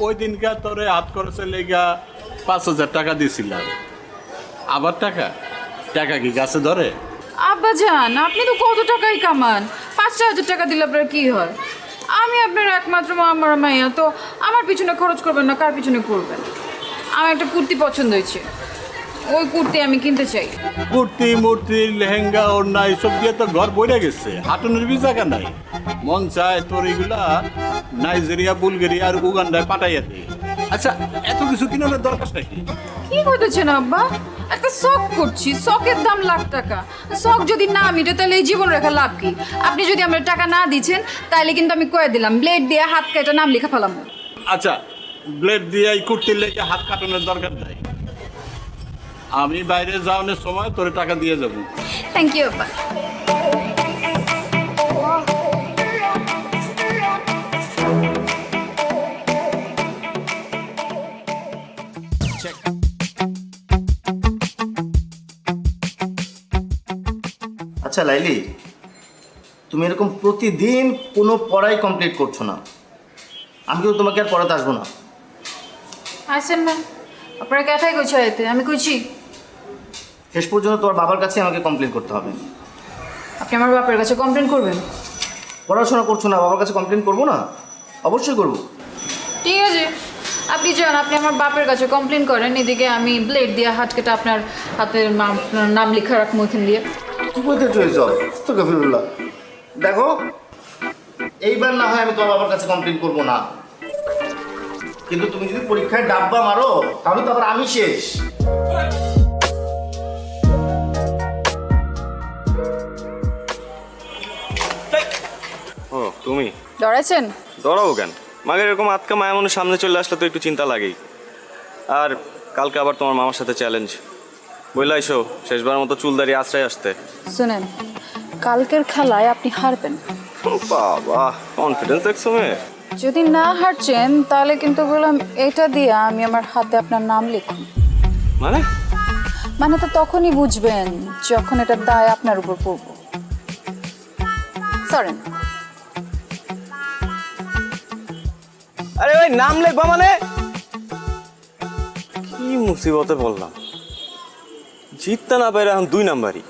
ওই দিনকার তোরে হাত খরচের লেগা 5,000 টাকা দিয়েছিলাম। আবার টাকা কি গাছে ধরে? আব্বা জান, আপনি তো কত টাকাই কামান, 5,000 টাকা দিলে আপনার কি হয়? আমি আপনার একমাত্র আমার মাইয়া, তো আমার পিছনে খরচ করবেন না, কার পিছনে করবেন? আমার একটা কুর্তি পছন্দ হয়েছে, ওই কুর্তি আমি কিনতে চাই। কুর্তি মূর্তি লেহেঙ্গা ওড়না এসব দিয়ে তো ঘর বইরে গেছে, হাঁটুনের বি জায়গা নাই। মন চায় তোর এগুলা নাইজেরিয়া, বুলগেরিয়া আর উগান্ডায় পাঠাইয়া দে। আচ্ছা, এত কিছু কিনার দরকার নাকি? কি করতেছেন আব্বা? একটা শখ করছি, শখের দাম লাখ টাকা। শখ যদি না মিটে তাহলে এই জীবন রেখা লাভ কি? আপনি যদি আমার টাকা না দিচ্ছেন তাহলে কিন্তু আমি কয়ে দিলাম, ব্লেড দিয়ে হাত কেটে নাম লেখা ফেলাম। আচ্ছা, ব্লেড দিয়ে এই কুর্তির লেগে হাত কাটানোর দরকার নাই। আমি বাইরে যাওয়ানোর সময় তোর টাকা দিয়ে যাবো। থ্যাংক ইউ আব্বা। আচ্ছা লাইলি, তুমি এরকম প্রতিদিন কোনো পড়াই কমপ্লিট করছো না, আমি কিন্তু তোমাকে আর পড়াতে আসবো না। আসেন না, আপনারা ক্যাথাই কইছে এতে আমি কইছি। শেষ পর্যন্ত তোমার বাবার কাছে আমাকে কমপ্লেন করতে হবে। আপনি আমার বাপের কাছে কমপ্লেন করবেন? পড়াশোনা করছো না, বাবার কাছে কমপ্লেন করবো না? অবশ্যই করবো। ঠিক আছে, আপনি যান, আপনি আমার বাপের কাছে কমপ্লেন করেন, এদিকে আমি ব্লেড দিয়ে হাত কেটে আপনার হাতের নাম লেখা রাখবো এখান দিয়ে। কি বলতে চলেছ? আস্তাগফিরুল্লাহ। দেখো, এইবার না হয় আমি তোমার বাবার কাছে কমপ্লেন করবো না, কিন্তু তুমি যদি পরীক্ষায় ডাব্বা মারো তাহলে তো আবার আমি শেষ। ও তুমি ডরাইছেন? ডরাবো কেন? মাগের এরকম আটকা মায়া মনের সামনে চলে আসলে তো একটু চিন্তা লাগেই। আর কালকে আবার তোমার মামার সাথে চ্যালেঞ্জ, বইলাইছো শেষবার মতো চুল দাঁড়িয়ে আশ্রয় আসতে। শুনেন, কালকের খেলায় আপনি হারবেন। বাবা, কনফিডেন্স দেখছো মেয়ে। যদি না হারছেন তাহলে কিন্তু বললাম এটা দিয়ে আমি আমার হাতে আপনার নাম লিখুন। মানে তো তখনই বুঝবেন যখন এটা দায় আপনার উপর পড়ব। সরেন। আরে ভাই, নাম লিখবা মানে? কি মুসিবতে বললাম, জিততে না পারে এখন 2 নাম্বারই।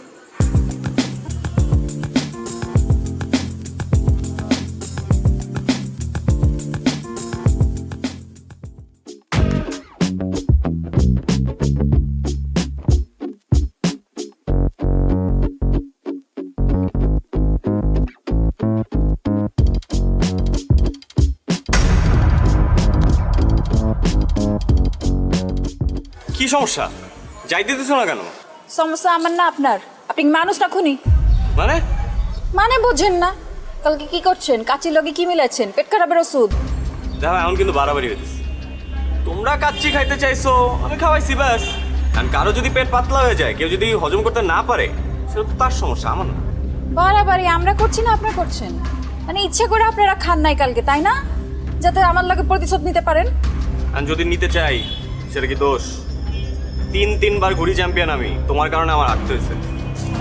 কি সমস্যা? যাইতে দিছো না কেন? সমস্যা আমার না আপনার। আপনি মানুষ না খুনি? মানে বোঝেন না? কালকে কি করছেন? কাচির লগে কি মিলাচ্ছেন? পেট খারাপের ওষুধ। দেখো এখন কিন্তু বাড়াবাড়ি হইতেছে। তোমরা কাচ্চি খাইতে চাইছো, আমি খাওয়াইছি ব্যাস। কারণ কারো যদি পেট পাতলা হয়ে যায়, কেউ যদি হজম করতে না পারে, সেটা তো তার সমস্যা, আমার না। বাড়াবাড়ি আমরা করছি না আপনারা করছেন? মানে ইচ্ছে করে আপনারা খান নাই কালকে, তাই না? যাতে আমার লগে প্রতিশোধ নিতে পারেন। আর যদি নিতে চাই সেটা কি দোষ? 3 বার ঘুরি চ্যাম্পিয়ন আমি, তোমার কারণে আমার হারতে হয়েছে।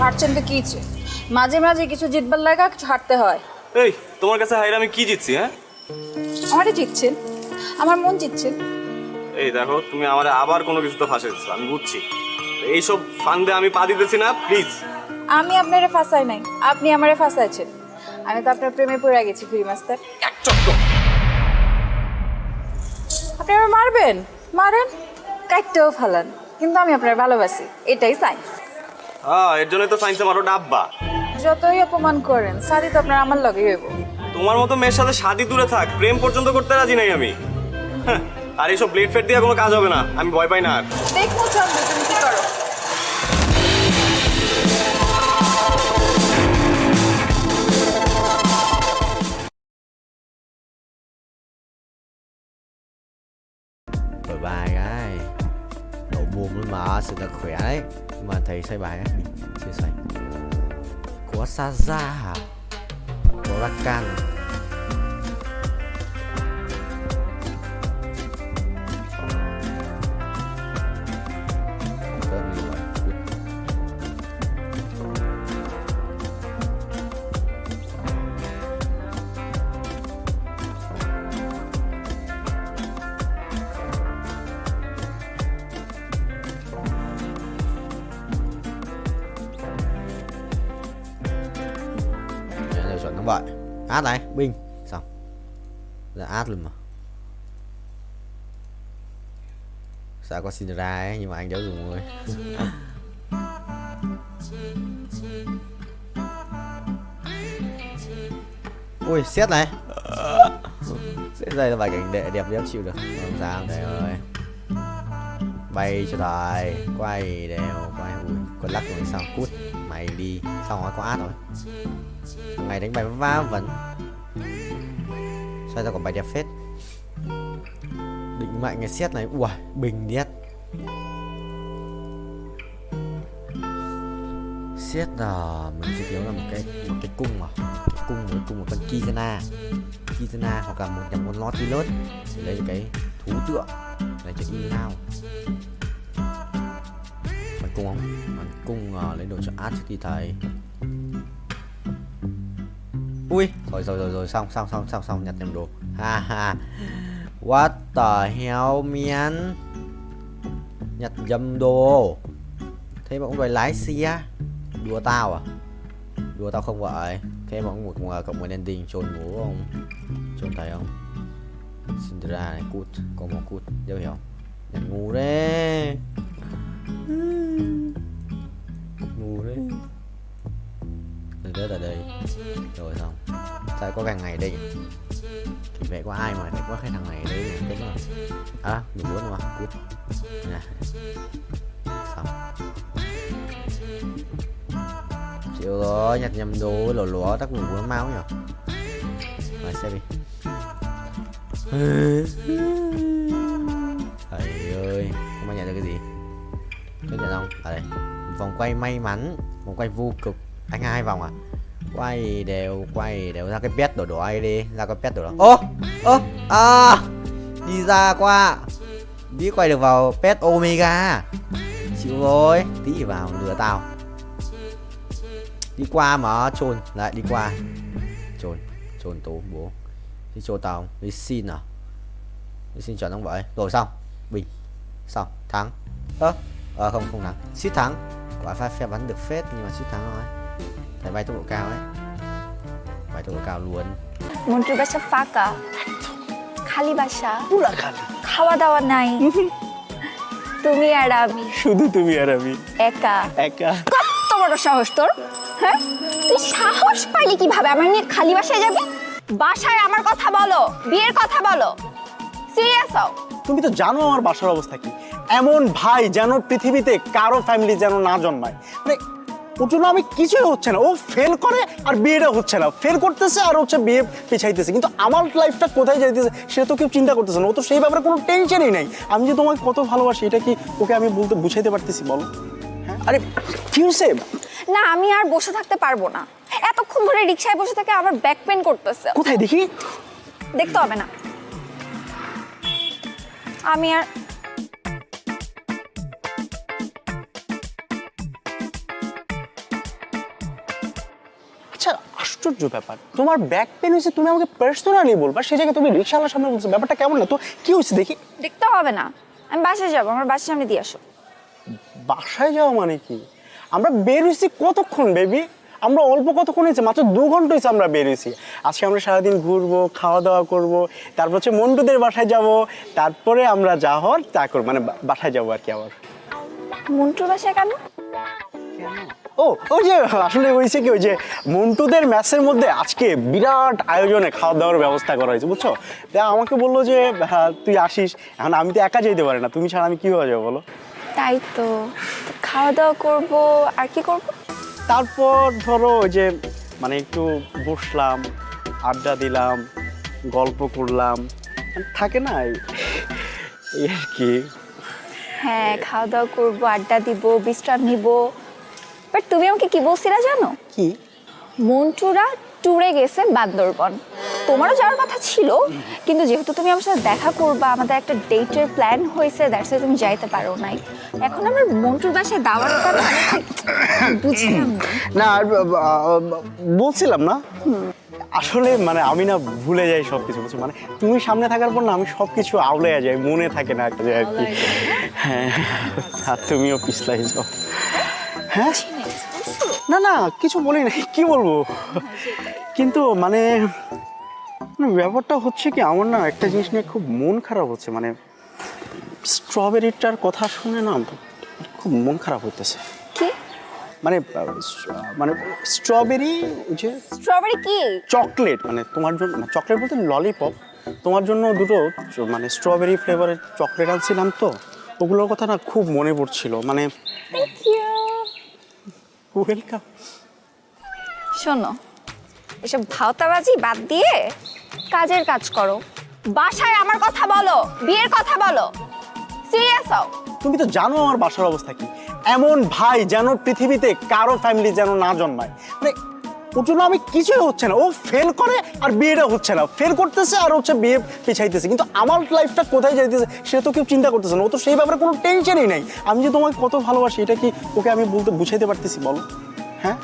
হারছেন তো কি ইচ্ছে? মাঝে মাঝে কিছু জিতবার লাগা কিছু হারতে হয়। এই তোমার কাছে হাইরে আমি কি জিতছি? হ্যাঁ, আমারই জিতছেন, আমার মন জিতছেন। এই দেখো, তুমি আমার আবার কোনো কিছুতে ফাঁসাইছো, আমি বুঝছি। এইসব ফান্দে আমি পা দিতেছি না, প্লিজ। আমি আপনারে ফাঁসাই নাই, আপনি আমারে ফাঁসাইছেন। আমি তো আপনার প্রেমে পড়ে গেছি ফ্রি মাস্টার। আপনি আমার মারবেন, মারেন, কাটতেও ফালান, কিন্তু আমি আপনার ভালোবাসি, এটাই সাইন্স। হ্যাঁ, এর জন্যই তো সায়েন্সে মারো ডাব্বা। যতই অপমান করেন, শাদি তো আপনার আমার লগে হইব। তোমার মতো মেয়ের সাথে শাদি দূরে থাক, প্রেম পর্যন্ত করতে রাজি নাই আমি। আর এইসব ব্লেড ফেড দিয়ে কোনো কাজ হবে না, আমি ভয় পাই না আর। দেখো চন্দ্র, তুমি কি করো। Rồi bài cái độ buồn lên mà sự là khỏe đấy, nhưng mà thầy xây bài á mình chia sẻ của Saza hả, của Rakan. Chọn thắng bại. Át này, binh. Xong. Là át luôn mà. Sao có xin ra ấy, nhưng mà anh đéo dùng rồi. Ui, xét này. Xét đây là bài cảnh đệ đẹp đéo chịu được. Không sao, đây ơi. Bay cho tài, quay đều, quay. Ui, con lắc rồi sao, cút. Mày đi, xong rồi có át rồi. Thằng này đánh bài va vẫn. Sao ra còn bài đẹp phết. Định Sức mạnh cái xét này, ui, bình điết. Xét là mình sẽ thiếu là một cái cung mà, cung một con Kizana hoặc là một con Nautilus để lấy cái thú tượng này cho in nào. Bắn cung không? Bắn cung lấy đồ cho art thì thầy. Ui, rồi xong nhặt nhầm đồ. Ha ha. What the hell man? Nhặt nhầm đồ. Thế mà cũng phải lái xe. Đùa tao à? Đùa tao không vậy. Thế mà cũng một cộng một ending trốn ngủ không? Trốn thấy không? Cinderella này cút, có một cút, dấu hiểu. Nhặt ngu đấy. Ngu đấy. Rớt ở đây. Rồi xong. Sao có thằng này đây nhỉ? Vậy có ai mà lại có cái thằng này đây nhỉ? Đúng rồi. À, 14 mà, cút. Nè. Xong. Chịu rồi, nhặt nhầm đồ, lỗ tắc ngủ nó mau nhỉ? Rồi, xe đi. Thầy ơi, không bao nhận được cái gì? Có nhận không? Ở đây. Vòng quay may mắn, vòng quay vô cực. Anh 2 vòng à? Quay đều ra cái pet đổ ai đi, ra cái pet đổ đó. Đi ra qua. Biết quay được vào pet Omega. Chịu rồi, tí vào lừa tao. Đi qua mà trồn lại đi qua. Trồn tố bố. Đi trồn tao, đi xin à? Đi xin chọn không vậy? Rồi xong, bình. Xong, thắng. Không thắng. Suýt thắng. Quả phe bắn được phết nhưng mà suýt thắng thôi. Thầy bay tốc độ cao ấy. Bay tốc độ cao luôn. মন্টুর বাসা ফাঁকা খালি বাসা পুরা খালি খাওয়া দাওয়া নাই তুমি আর আমি শুধু তুমি আর আমি একা একা কত বড় সাহস তোর হ্যাঁ তুই সাহস পাইলি কিভাবে আমার নিয়ে খালি বাসায় যাবি বাসায় আমার কথা বলো বিয়ের কথা বলো সিরিয়াস হও তুমি তো জানো আমার বাসার অবস্থা কি এমন ভাই যেন পৃথিবীতে কারো ফ্যামিলি যেন না জন্মায় মানে ওর জন্য আমি কিছুই হচ্ছে না ও ফেল করে আর বিয়েটা হচ্ছে না ফেল করতেছে আর হচ্ছে বিয়ে পিছাইতেছে কিন্তু আমার লাইফটা কোথায় যাইতেছে সেটা তো কেউ চিন্তা করতেছে না ও তো সেই ব্যাপারে কোনো টেনশনই নাই আমি যে তোমাকে কত ভালোবাসি এটা কি ওকে আমি বলতে বুঝাইতে পারতেছি বলো হ্যাঁ আরে কি হয়েছে না আমি আর বসে থাকতে পারবো না এতক্ষণ ধরে রিকশায় বসে থেকে আমার ব্যাক পেন করতেছে কোথায় দেখি দেখতে হবে না আমি আর আচ্ছা আশ্চর্য ব্যাপার তোমার ব্যাক পেন হয়েছে তুমি আমাকে পার্সোনালি বলবা সেই জায়গায় তুমি রিকশাওয়ালার সামনে বলছো ব্যাপারটা কেমন না তো কি হয়েছে দেখি দেখতে হবে না আমি বাসায় যাবো আমার বাসার সামনে দিয়ে আসো বাসায় যাওয়া মানে কি আমরা বের হয়েছি কতক্ষণ বেবি আমরা অল্প কতক্ষণ হয়েছে মাত্র 2 ঘন্টা হয়েছে আমরা বের হয়েছি আজকে আমরা সারাদিন ঘুরবো খাওয়া দাওয়া করবো তারপর হচ্ছে মন্টুদের বাসায় যাব তারপরে আমরা যা হওয়ার তা করবো মানে বাসায় যাবো আর কি আবার মন্টুর বাসায় কেন ওই যে আসলে হয়েছে কি ওই যে মন্টুদের ম্যাচের মধ্যে আজকে বিরাট আয়োজনে খাওয়া দাওয়ার ব্যবস্থা করা হয়েছে বুঝছো আমাকে বললো যে তুই আসিস এখন আমি তো একা যেতে পারি না তুমি ছাড়া আমি কিভাবে যাবো বলো তাই তো খাওয়া দাওয়া করবো আর কি করবো তারপর ধরো ওই যে মানে একটু বসলাম আড্ডা দিলাম গল্প করলাম থাকে না এই আর কি হ্যাঁ খাওয়া দাওয়া করবো আড্ডা দিব বিশ্রাম নিব বাট তুমি আমাকে কি বলছিলা জানো কি মন্টুরা ট্যুরে গেছে বান্দরবন তোমারও যাওয়ার কথা ছিল কিন্তু যেহেতু তুমি আমার সাথে দেখা করবা আমাদের একটা ডেটের প্ল্যান হয়েছে দ্যাটস ওয়াই তুমি যাইতে পারো নাই এখন আমার মন্টুর বাসায় দাওয়াতটা বুঝলাম না বলছিলাম না আসলে মানে আমি না ভুলে যাই সবকিছু বুঝছো মানে তুমি সামনে থাকার পর না আমি সবকিছু আউলে যাই মনে থাকে না একটা আর কি হ্যাঁ আর তুমিও পিছলাই যাও হ্যাঁ না না কিছু বলি না কি বলবো কিন্তু মানে ব্যাপারটা হচ্ছে কি আমার না একটা জিনিস নিয়ে খুব মন খারাপ হচ্ছে মানে স্ট্রবেরিটার কথা শুনে না খুব মন খারাপ হইতেছে কি মানে মানে স্ট্রবেরি যে স্ট্রবেরি কি চকলেট মানে তোমার জন্য চকলেট বলতে ললিপপ তোমার জন্য দুটো মানে স্ট্রবেরি ফ্লেভারের চকলেট আনছিলাম তো ওগুলোর কথা না খুব মনে পড়ছিল মানে থ্যাংক ইউ ওয়েলকাম শোনো এসব ভাওতাবাজি বাদ দিয়ে কাজের কাজ করো বাসায় আমার কথা বলো, বিয়ের কথা বলো, সিরিয়াস হও। তুমি তো জানো আমার বাসার অবস্থা কি। এমন ভাই যেন পৃথিবীতে কারো ফ্যামিলি যেন না জন্মায়। মানে ওর জন্য আমি কিছুই হচ্ছে না, ও ফেল করে আর বিয়েটা হচ্ছে না, ফেল করতেছে আর হচ্ছে বিয়ে পিছাইতেছে, কিন্তু আমার লাইফটা কোথায় যাইতেছে সেটা তো কেউ চিন্তা করতেছে না। ও তো সেই ব্যাপারে কোনো টেনশনই নাই। আমি যে তোমাকে কত ভালোবাসি এটা কি ওকে আমি বলতে বুঝাইতে পারতেছি বলো? হ্যাঁ,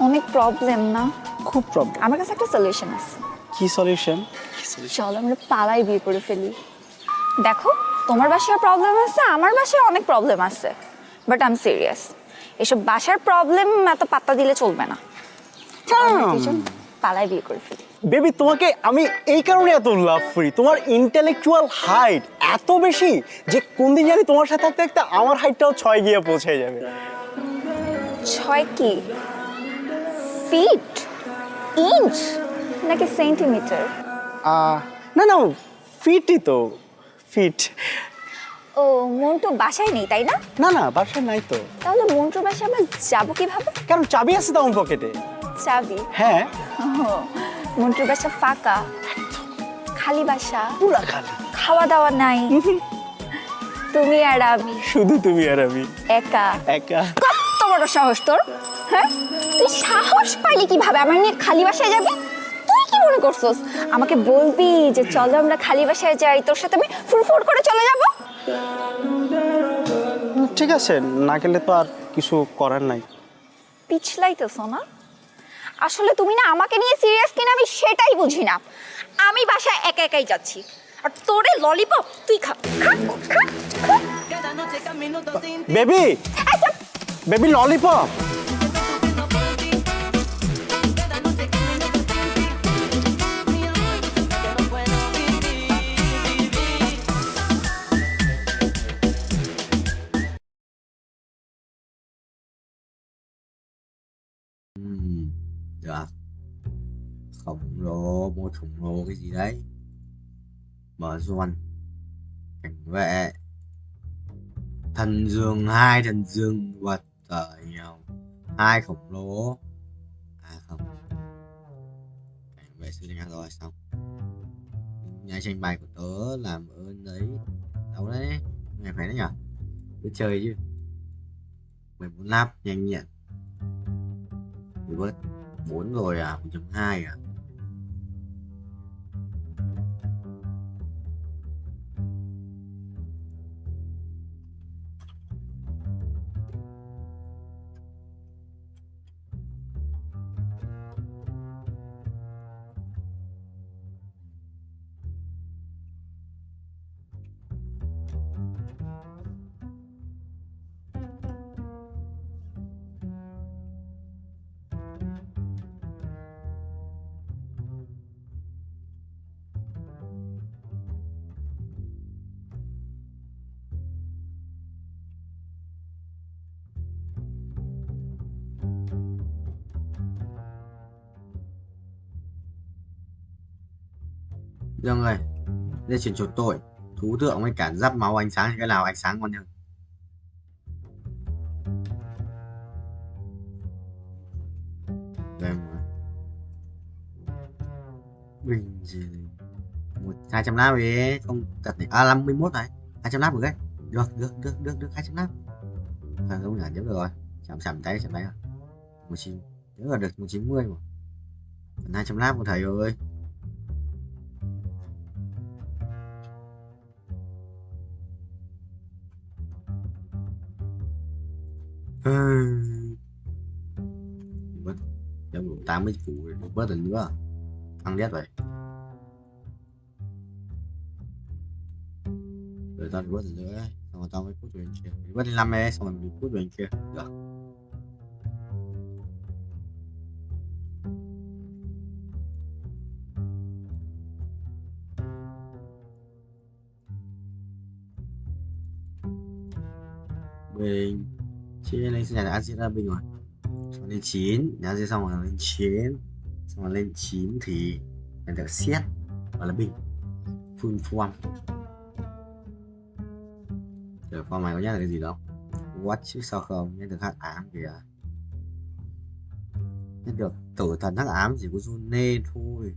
অনেক প্রবলেম না? খুব প্রবলেম। আমার কাছে একটা সলিউশন আছে। কি সলিউশন? চলো আমরা পালাই বিয়ে করে ফেলি। দেখো তোমার বাসায় প্রবলেম আছে, আমার বাসায় অনেক প্রবলেম আছে, বাট আই এম সিরিয়াস। এসব বাসার প্রবলেম এত পাত্তা দিলে চলবে না। পালাই বিয়ে করে ফেলি। বেবি তোমাকে আমি এই কারণে এত লাভ করি, তোমার ইন্টেলেকচুয়াল হাইট এত বেশি যে কোন দিন জানি তোমার সাথে থাকতে থাকতে আমার হাইটটাও 6 গিয়ে পৌঁছে যাবে। 6 কি? ফিট, ইঞ্চ নাকি সেন্টিমিটার? না না, ফিটই তো, ফিট। ও মন্টু বাসায় নেই তাই না? না না, বাসায় নাই তো। তাহলে মন্টুর বাসায় আমরা যাবো কিভাবে? কারণ চাবি আছে তো আমার পকেটে। চাবি? হ্যাঁ। মন্টুর বাসা ফাঁকা, খালি বাসা, পুরা খালি, খাওয়া দাওয়া নাই, তুমি আর আমি, শুধু তুমি আর আমি, একা একা। কত বড় সাহস তোর! হ্যাঁ, তুই সাহস পাইলি কিভাবে আমার নিয়ে খালি বাসায় যাবি? তুই কি মনে করছস আমাকে বলবি যে চলো আমরা খালি বাসায় যাই, তোর সাথে আমি ফুরফুর করে চলে যাব? ঠিক আছে, না গেলে তো আর কিছু করার নাই। পিছলাইতেছো না? আসলে তুমি না আমাকে নিয়ে সিরিয়াস কিনা আমি সেটাই বুঝি না। আমি বাসায় একা একাই যাচ্ছি, আর তোরে ললিপপ তুই খা। Baby, baby lollipop. Được. Khổng lồ, mua khổng lồ cái gì đấy? Mở doan, cảnh vệ, thần dương, 2 thần dương vật trời nhiều, 2 khổng lồ. À không, cảnh vệ sư nha rồi xong. Nhà tranh bài của tớ làm ơn đấy. Đâu đấy, ngày phải đấy nhở? Cứ chơi chứ. 14 lap nhanh nhẹn. Bớt 4 rồi à, 1.2 à. Dương ơi, đây chuyển chuột tội, thú tượng với cả giáp máu ánh sáng thì cái nào ánh sáng ngon hơn? Đây mà. Bình gì? 200 lap đi, không thật này. À 51 này, 200 lap được đấy. Được 200 lap. À, không nhả tiếp được rồi. Chạm tay rồi. 19, nhớ là được 190 mà. 200 lap của thầy ơi. Bớt em đủ 80 củ bớt lần nữa ăn đét vậy rồi tao bớt lần nữa xong rồi tao mới cút về bên kia bớt lên 5 xong rồi mình cút về bên kia được bình chia lên nhà đã chia ra bình rồi xong lên 9 nhà chia xong rồi lên 9 xong rồi lên 9 thì mình được xét gọi là bình full form rồi form này có nhắc là cái gì đâu what chứ sao không nhắc được hắc ám kìa nhắc được tử thần hắc ám chỉ có June thôi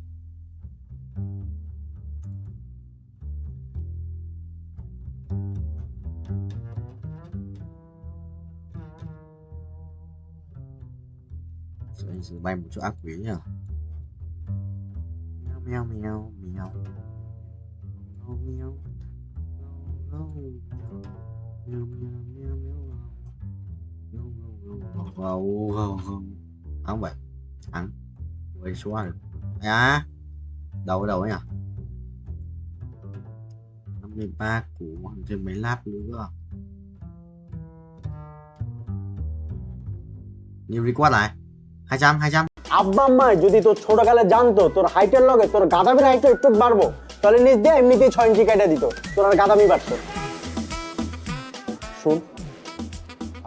sự bay một chỗ ác quỷ nhỉ. Mèo mèo mèo mèo không vậy thắng quay số được à đâu đâu nhỉ 53 của thêm mấy lap nữa nhiều request lại 200 আব্বা আম্মা যদি তোর ছোটকালে জানতো তোর হাইটের লগে তোর গাদামির হাইট একটু বাড়বো তাহলে নিজ দিয়ে এমনিতেই 6 ইঞ্চি কেটে দিত তোর আর গাদামি বাড়তো শুন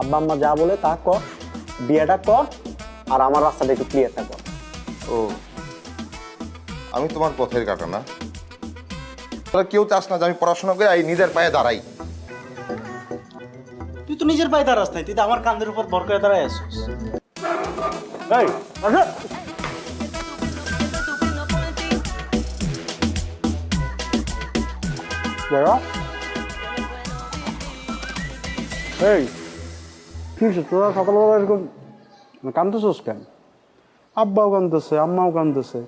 আব্বা আম্মা যা বলে তা কর বিয়েটা কর আর আমার রাস্তাটা একটু ক্লিয়ারটা কর ও আমি তোমার পথের কাটা না তোরা কেউ চাস না যে আমি পড়াশোনা করে এই নিজের পায়ে দাঁড়াই তুই তো নিজের পায়ে দাঁড়াস নাই তুই তো আমার কাঁধের উপর ভর করে দাঁড়ায় আসছিস এই আসো বড় এই কি হচ্ছে তোরা সকালবেলা এরকম কাঁদতেছিস কেন আব্বাও কাঁদতেছে আম্মাও কাঁদতেছে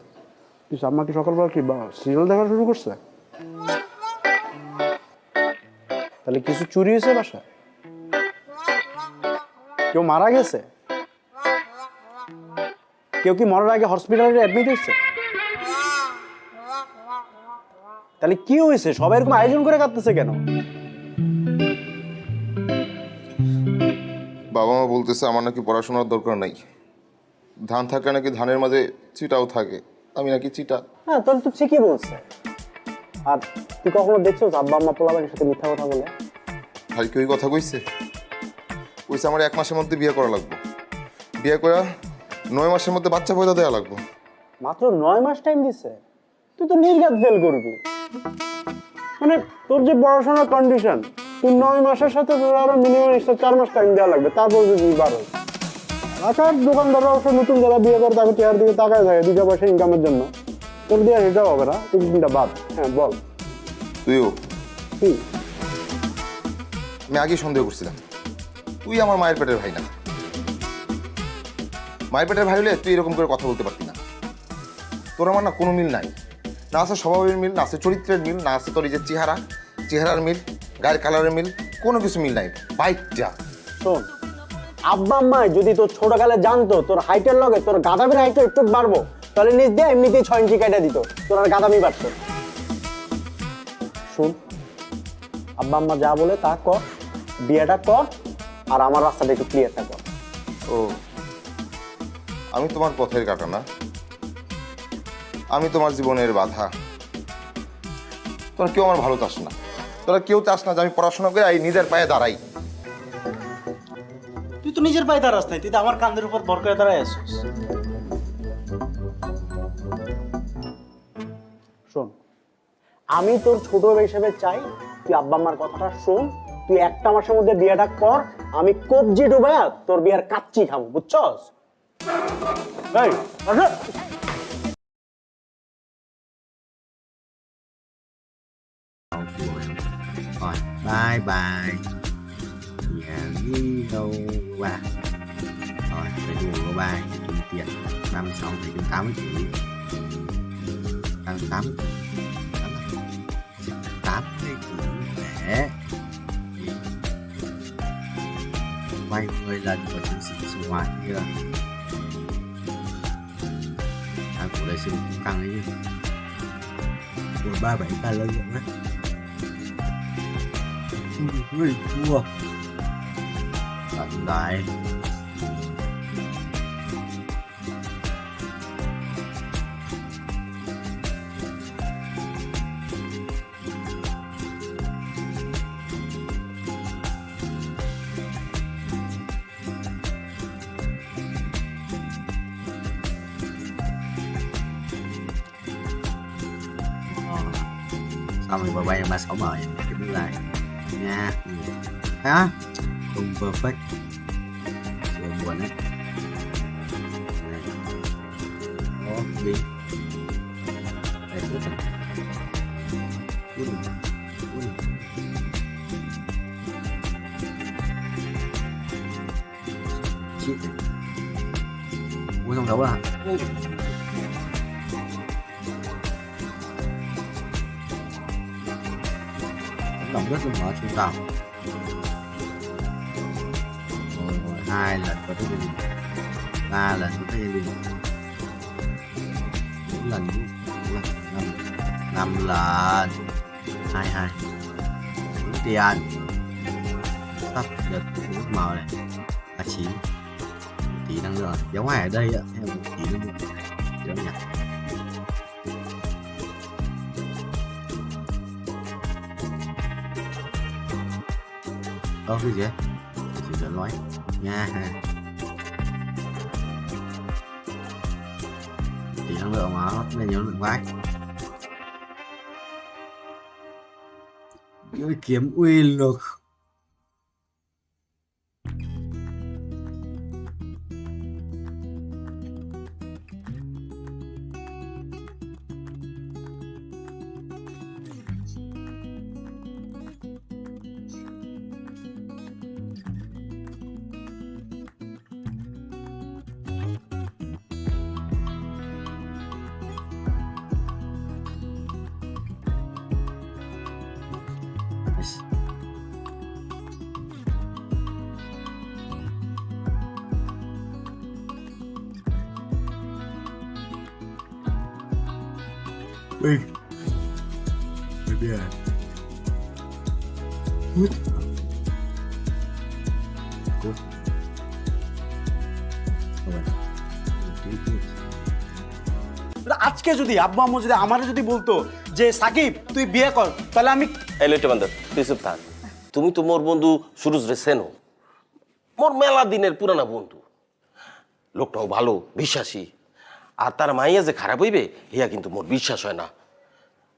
কিছু আম্মা কি সকালবেলা কি সিরিয়াল দেখা শুরু করছে তাহলে কিছু চুরি হয়েছে বাসা কেউ মারা গেছে কেউ কি মরার আগে হসপিটালে অ্যাডমিট হয়েছে তাহলে কি হয়েছে সবাই এরকম আয়োজন করে কাঁদতেছে কেন বাবা মা বলতেছে আমার নাকি পড়াশোনার দরকার নাই ধান থাকলে নাকি ধানের মাঝে চিটাও থাকে আমি নাকি চিটা হ্যাঁ তোর তো ঠিকই বলছে আর তুই কখনো দেখছো আব্বা আম্মা পোলাবানের সাথে মিথ্যা কথা বলে ভাই কি ওই কথা কইছে কইছে আমার 1 মাসের মধ্যে বিয়ে করা লাগবে বিয়ে করা 9 মাসের মধ্যে বাচ্চা পয়দা দেওয়া লাগবে মাত্র 9 মাস টাইম দিছে তুই তো নির্ঘাত ফেল করবি মানে তোর যে পড়াশোনার কন্ডিশন তুই 9 মাসের সাথে তোর আরো মিনিমাম 4 মাস টাইম দেওয়া লাগবে তারপর যদি বাড়ো আকার দোকানদাররা অবশ্য নতুন যারা বিয়ে করে তাকে চেয়ার দিকে তাকায় থাকে 2 পয়সা ইনকামের জন্য তোর দিয়ে সেটাও হবে না তুই চিন্তা বাদ হ্যাঁ বল তুইও কি আমি আগে সন্দেহ করছিলাম তুই আমার মায়ের পেটের ভাই না মায়ের পেটের ভাই হলে তুই এরকম করে কথা বলতে পারতি না তোর আমার না কোনো মিল নাই না আছে স্বভাবের মিল না আছে চরিত্রের মিল না আছে তোর এই যে চেহারার মিল গায়ের কালারের মিল কোনো কিছু মিল নাই বাইকটা শোন আব্বা আম্মা যদি তোর ছোটকালে জানতো তোর হাইটের লগে তোর গাদামির হাইট একটু বাড়বো তাহলে নিজ দিয়ে এমনিতেই 6 ইঞ্চি কেটে দিত তোর আর গাদামি বাড়তো শুন আব্বা আম্মা যা বলে তা কর বিয়েটা কর আর আমার রাস্তাটা একটু ক্লিয়ারটা কর ও আমি তোমার পথের কাটা না আমি তোমার জীবনের বাধা তোরা কেউ আমার ভালো চাস না তোরা কেউ চাস না যে আমি পড়াশোনা করে এই নিজের পায়ে দাঁড়াই তুই তো নিজের পায়ে দাঁড়াস নাই তুই তো আমার কাঁধের উপর ভর করে দাঁড়ায় আসছিস শোন আমি তোর ছোট হিসেবে চাই তুই আব্বা আম্মার কথাটা শোন তুই 1 মাসের মধ্যে বিয়েটা কর আমি কবজি ডুবায়া তোর বিয়ের কাচ্চি খাবো বুঝছস এই আসো rồi bye bye nhà đi đâu qua rồi phải đùa của ba kiếm tiền 36 thì đến 80 triệu 8 thì để quay 10 lần của chiến sĩ sinh hoạt kia của đây sinh căng ấy của 37 ta lợi dụng đấy ui thua tận đại xong rồi bà bay 36 mở cái bước này nha hả không perfect rồi buồn đấy đó đi đây cứ thật chị uống xong xấu à? Tổng rất là mở trung tàu. Rồi 2 lần có tới gia đình, 3 lần có tới gia đình, 4 lần, 5 lần, 22. Đúng tiền. Sắp được nước màu này. 39. Tí năng lượng giống ngoài ở đây ạ, theo một tí năng lượng giống nhỉ. Cái gì chỉ dẫn nói nha. Tí năng lượng mà nó lên nhớ lượng vách kiếm uy lực. Ui, bây giờ hút cút আজকে যদি আব্বু আম্মু যদি আমারে যদি বলতো যে সাকিব তুই বিয়ে কর, তাহলে আমি এলেটে বান্দর তুই চুপ থাক। তুমি তো মোর বন্ধু সুরজ রে চেনো, মোর মেলা দিনের পুরানা বন্ধু। লোকটাও ভালো, বিশ্বাসী। আর তার মাইয়া যে খারাপ হইবে ইয়া কিন্তু মোর বিশ্বাস হয় না।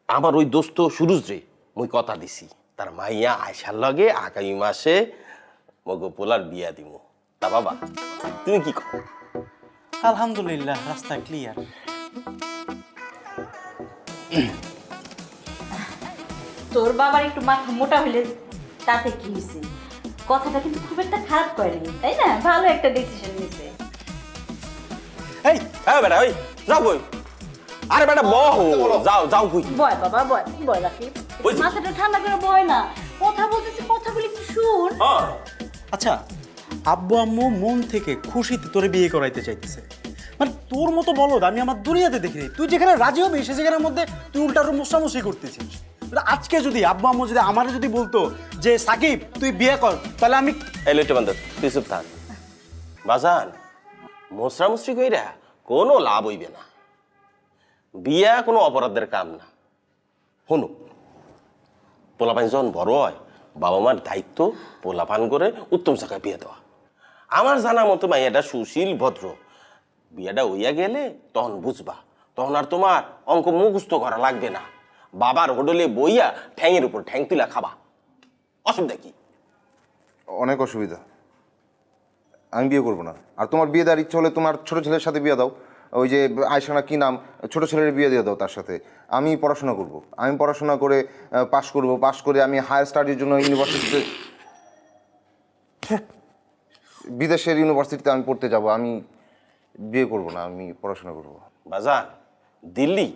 আমার ওই দোস্ত সুরজ রে মুই কথা দিছি, তার মাইয়া আয়সার লগে আগামী মাসে মগো পোলার বিয়া দিমু। তা বাবা তুমি কি কর? আলহামদুলিল্লাহ, রাস্তা ক্লিয়ার। তোর বাবার একটু মাথা মোটা হইলে তাতে কি হয়েছে? কথাটা কিন্তু খুব একটা খারাপ করেনি, তাই না? ভালো একটা ডিসিশন নিছে। এই বেটা ওই যাও কই? আরে বেটা বহো, যাও যাও কই? বয় বাবা বয়, বয় রাখি। মাথাটা ঠান্ডা করে বয় না, কথা বলতেছি, কথাগুলি একটু শুন। আচ্ছা, আব্বু আম্মু মন থেকে খুশিতে তোরে বিয়ে করাইতে চাইতেছে, মানে তোর মতো বলদ আমি আমার দুনিয়াতে দেখিনি। তুই যেখানে রাজি হবি সে জায়গার মধ্যে তুই উল্টা মোসামসি করতেছিস। আজকে যদি আব্বু আম্মু যদি আমারে যদি বলতো যে সাকিব তুই বিয়ে কর, তাহলে আমি এলেটে বান্দর তুই চুপ থাক। বাজান মোসরামুসরি কইরা কোনো লাভ হইবে না। বিয়া কোনো অপরাধের কাম না। শুনো, পোলাপান যখন বড় হয় বাবা মার দায়িত্ব পোলাপান করে উত্তম জায়গায় বিয়ে দেওয়া। আমার জানা মতো মাইয়াটা সুশীল ভদ্র, বিয়েটা হইয়া গেলে তখন বুঝবা, তখন আর তোমার অঙ্ক মুখস্থ করা লাগবে না। বাবার হোটেলে বইয়া ঠ্যাংয়ের উপর ঠ্যাং তুলা খাবা। অসুবিধা কি? অনেক অসুবিধা। আমি বিয়ে করবো না। আর তোমার বিয়ে দেওয়ার ইচ্ছা হলে তোমার ছোট ছেলের সাথে বিয়ে দাও। ওই যে আয়সানা কি নাম, ছোট ছেলের বিয়ে দিয়ে দাও তার সাথে। আমি পড়াশোনা করব, আমি পড়াশোনা করে পাশ করব, পাশ করে আমি হায়ার স্টাডির জন্য ইউনিভার্সিটিতে, বিদেশের ইউনিভার্সিটিতে আমি পড়তে যাব। আমি বিয়ে করব না, আমি পড়াশোনা করব। বাজান দিল্লি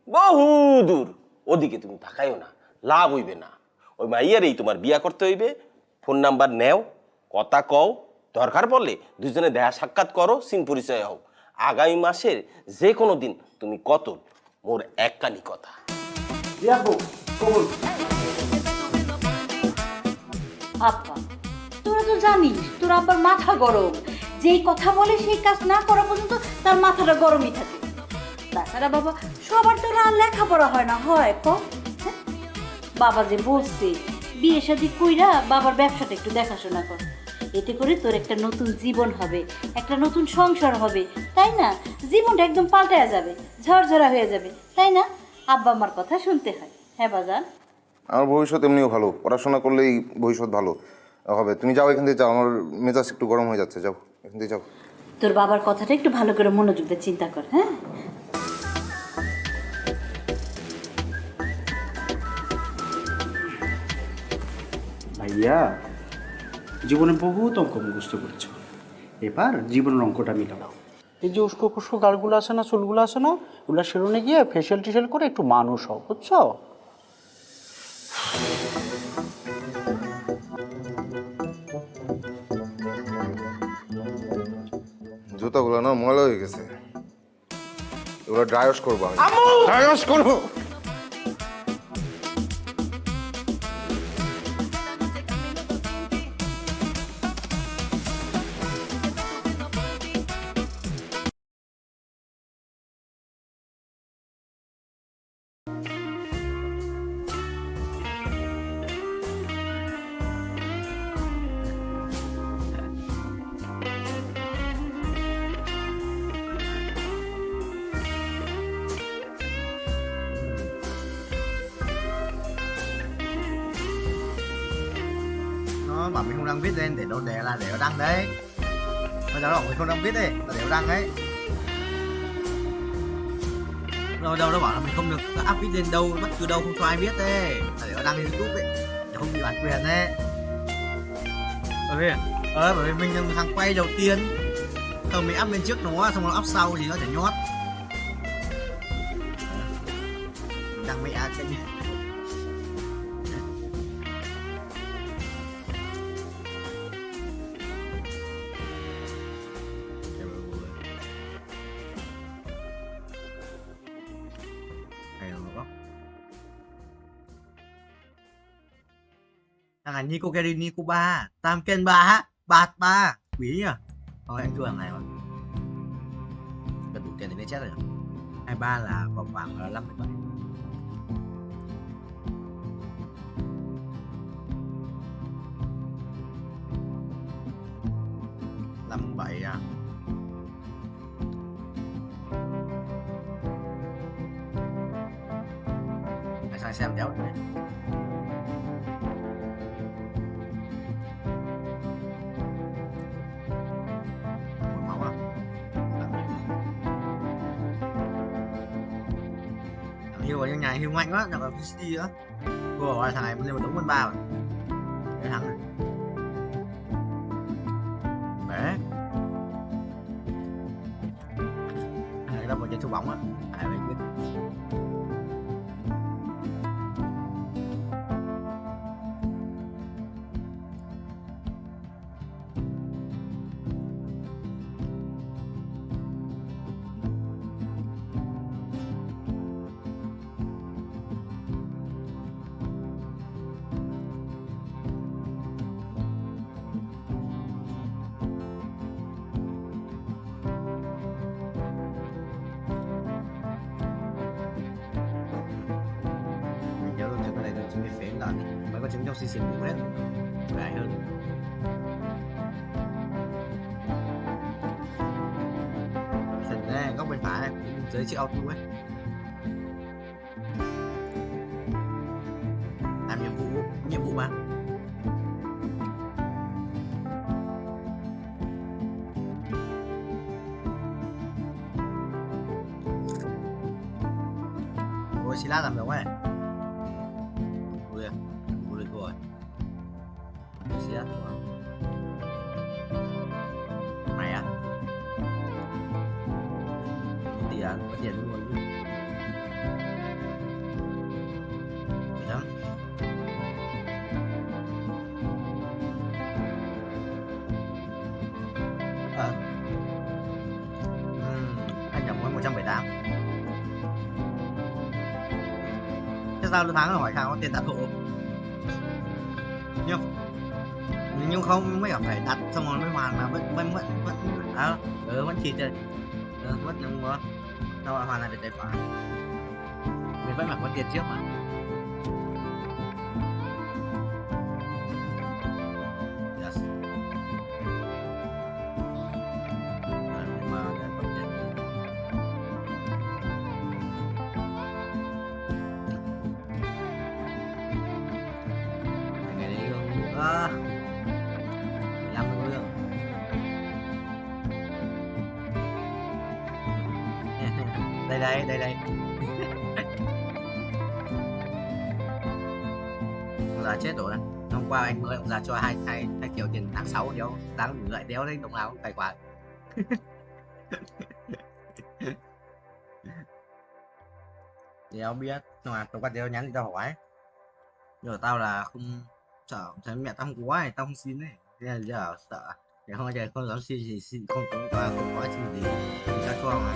বহু দূর, ওদিকে তুমি তাকাইও না, লাভ হইবে না। ওই মাইয়ারেই তোমার বিয়া করতে হইবে। ফোন নাম্বার নেও, কথা কও, দরকার পড়লে দুজনে দেখা সাক্ষাৎ করো, সিন পরিচয় হও। আগামী মাসের যে কোনো দিন তুমি কত মোর এককানি কথা। আপা তোরা তো জানিস তোর আব্বার মাথা গরম, যেই কথা বলে সেই কাজ না করা পর্যন্ত তার মাথাটা গরমই থাকে। তাছাড়া বাবা সবার তো আর লেখাপড়া হয় না, হয় ক? বাবা যে বলছে বিয়ে শাদী কইরা বাবার ব্যবসাটা একটু দেখাশোনা কর, এতে করে তোর একটা নতুন জীবন হবে, একটা নতুন সংসার হবে, তাই না? জীবনটা একদম পাল্টায়া যাবে, ঝরঝরা হয়ে যাবে, তাই না? আব্বা আমার কথা শুনতে হয়। হ্যাঁ বাজান, আমার ভবিষ্যৎ এমনিও ভালো, পড়াশোনা করলেই ভবিষ্যৎ ভালো হবে। তুমি যাও এখান থেকে, যাও, আমার মেজাজ একটু গরম হয়ে যাচ্ছে, যাও এখান থেকে যাও। তোর বাবার কথাটা একটু ভালো করে মনোযোগ দিয়ে চিন্তা কর। হ্যাঁ ভাইয়া, জীবনে বহুত অঙ্ক মুখস্থ করেছ, এবার জীবনের অঙ্কটা মিলাও। এই যে উস্কো খুস্কো গালগুলো আছে না, চুলগুলো আছে না, ওগুলো সেলুনে গিয়ে ফেসিয়াল টেশিয়াল করে একটু মানুষ হও, বুঝছো? জুতাগুলো না ময়লা হয়ে গেছে, এগুলো ড্রাই ওয়াশ করবো আমি। ড্রাই ওয়াশ করবো। Nó bảo mình không đăng viết lên để nó để nó đăng đấy. Bây giờ nó bảo mình không đăng viết đi là để nó đăng ấy. Đâu nó bảo là mình không được up viết lên đâu, bất cứ đâu không cho ai biết đấy, là để nó đăng lên YouTube ấy, để không bị bản quyền đấy. Bởi vì mình là thằng quay đầu tiên, xong mình up lên trước nó, xong nó up sau thì nó sẽ nhót. Mình đăng mẹ cái thằng này Nico Kerini Cuba, Tam Ken ba, Bạt ba, quý nhỉ? Thôi anh thua thằng này rồi. Cần đủ tiền thì lên chết rồi. 23 là vòng vàng là 57. À. Phải sang xem đéo này. Hiêu ở trong nhà Hiêu mạnh quá, nhặt ở VCD nữa. Cô bảo là thằng này lên một đống quân ba rồi. Cái thằng này. Bé. Người ta một chơi thu bóng á. Ai mới biết. Mới có trứng trong xì xì cũng hết gãi hơn. Phần ra góc bên phải này dưới chiếc auto ấy, làm nhiệm vụ mà ôi xí lát làm được ấy. Rồi xí lát của mày á có tiền luôn đó. Anh nhầm có 178. Thế sao tháng rồi hỏi thằng có tiền đặt hộ nhưng không mới phải đặt xong rồi mới hoàn mà vẫn vẫn chỉ chơi mất nhưng mà sao hoàn lại được tài khoản mình vẫn phải có tiền trước mà. Yes. Đây ông già chết rồi. Hôm qua anh mời ông già cho 2 triệu tiền tháng 6 đéo, đáng gửi đéo đấy đồng nào tài khoản. Thì tao biết, nhưng mà tao qua tao nhắn thì tao hỏi. Nhưng mà tao là không sợ, thấy mẹ tao không có ấy, tao không xin ấy. Thế là giờ sợ. Để không giờ không dám xin gì, xin không không có xin gì thì tao cho mà.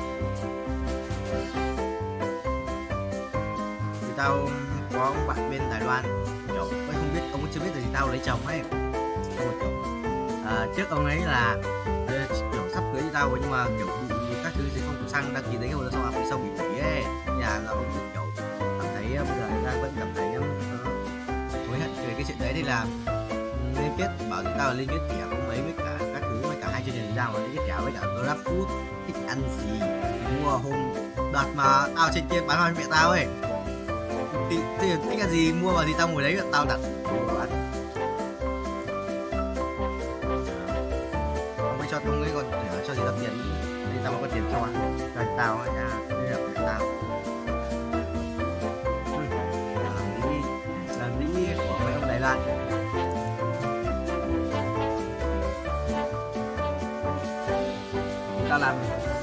Thì tao có ông bạn bên Đài Loan, kiểu không biết ông chưa biết là gì tao lấy chồng ấy. Ông kiểu trước ông ấy là kiểu sắp cưới tao nhưng mà kiểu bị các thứ gì không có xăng đăng ký giấy hôn xong rồi sau bị hủy ấy. Nhà là ông kiểu cảm thấy bây giờ người ta vẫn cảm thấy hối hận về cái chuyện đấy, thì là liên kết bảo chúng tao là liên kết kẻ không mấy với cả các thứ với cả hai chương trình ra mà liên kết kẻ với cả Grab Food thích ăn gì thì mua hôm đợt mà tao trên kia bán hoa mẹ tao ấy thì thích ăn gì mua vào thì tao ngồi đấy tao đặt đồ ăn. Ông ấy cho ông ấy còn cho gì tao tiền thì tao có tiền cho anh tao ấy nha, liên hệ với tao làm lý của mấy ông Đài Loan.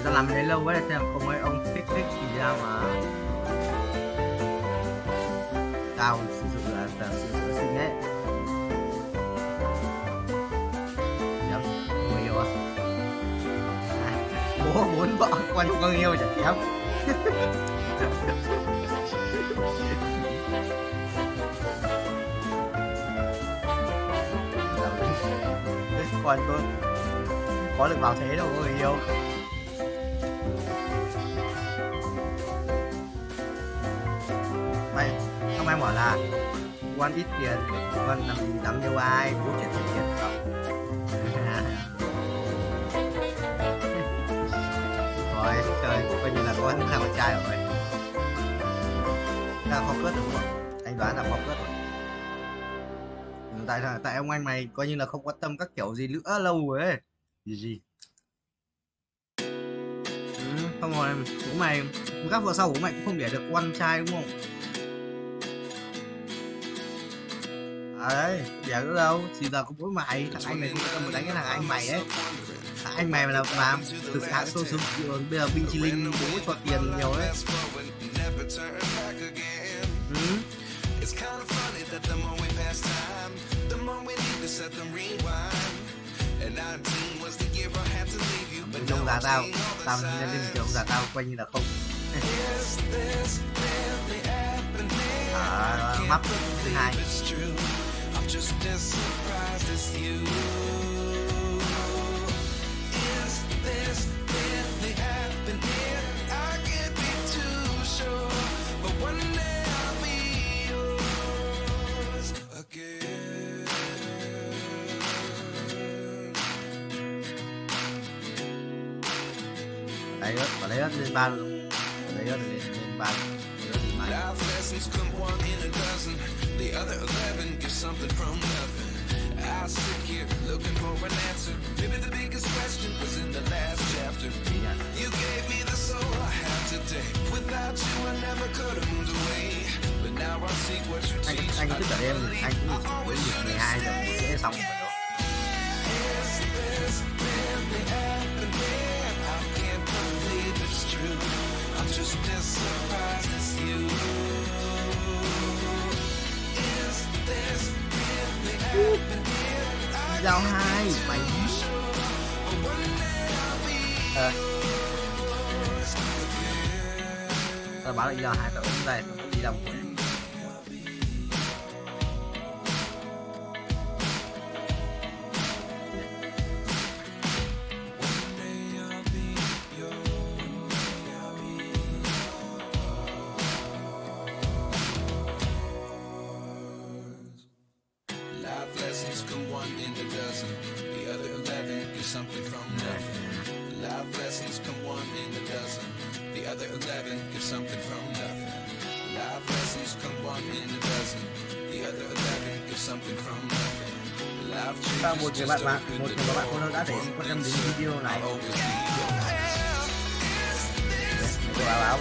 Tao làm đấy lâu quá để xem ông ấy ông thích thì ra mà tao sử dụng là sự sinh ấy. Nhắm người yêu à? Bố muốn vợ quan trọng con yêu chẳng kém. Còn có được vào thế đâu người yêu. Mày không ai bảo là quan ít tiền con làm gì dám yêu ai, bố chuyển tiền không. Rồi trời coi như là con là con trai rồi. Ta không cướp đúng không? Anh đoán là không cướp rồi. Tại ông anh mày coi như là không quan tâm các kiểu gì nữa lâu rồi ấy. Gì không rồi bố mày các vợ sau bố mày cũng không để được con trai đúng không? Đấy đẻ nữa đâu, chỉ giờ có mỗi mày, thằng anh này không tâm đánh cái thằng anh mày ấy. Thằng anh mày là mà thực sự tôi xuống bây giờ Binh Chi Linh bố cho tiền nhiều đấy. Ông già tao lên trường ông già tao coi như là không. Mắc thứ hai. Lấy ớt lên ba luôn, lấy ớt lên ba. Life lessons come one in a dozen. The other 11 get something from nothing. I sit here looking for an answer. Maybe the biggest question was in the last chapter. You gave me the soul I have today. Without you I never could have moved away. But now I see what you teach. Anh cứ đợi em, anh cứ đến việc 12 giờ sẽ xong rồi đó. I'm just as surprised as you. Is this really happening? Giao hai mày. Tao bảo là giao hai tao đứng đây tao đi đâu. Something from nothing. Life lessons come one in a dozen. The other 11 give something from nothing. Life lessons come one in a dozen. The other 11 give something from nothing. Life changes just open the door. One in video này. Báo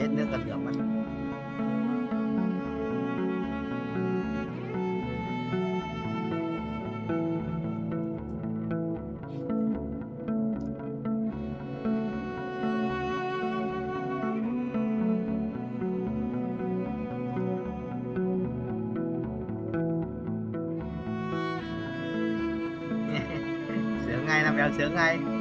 hết nước là được mà. Sướng ngay, làm em sướng ngay.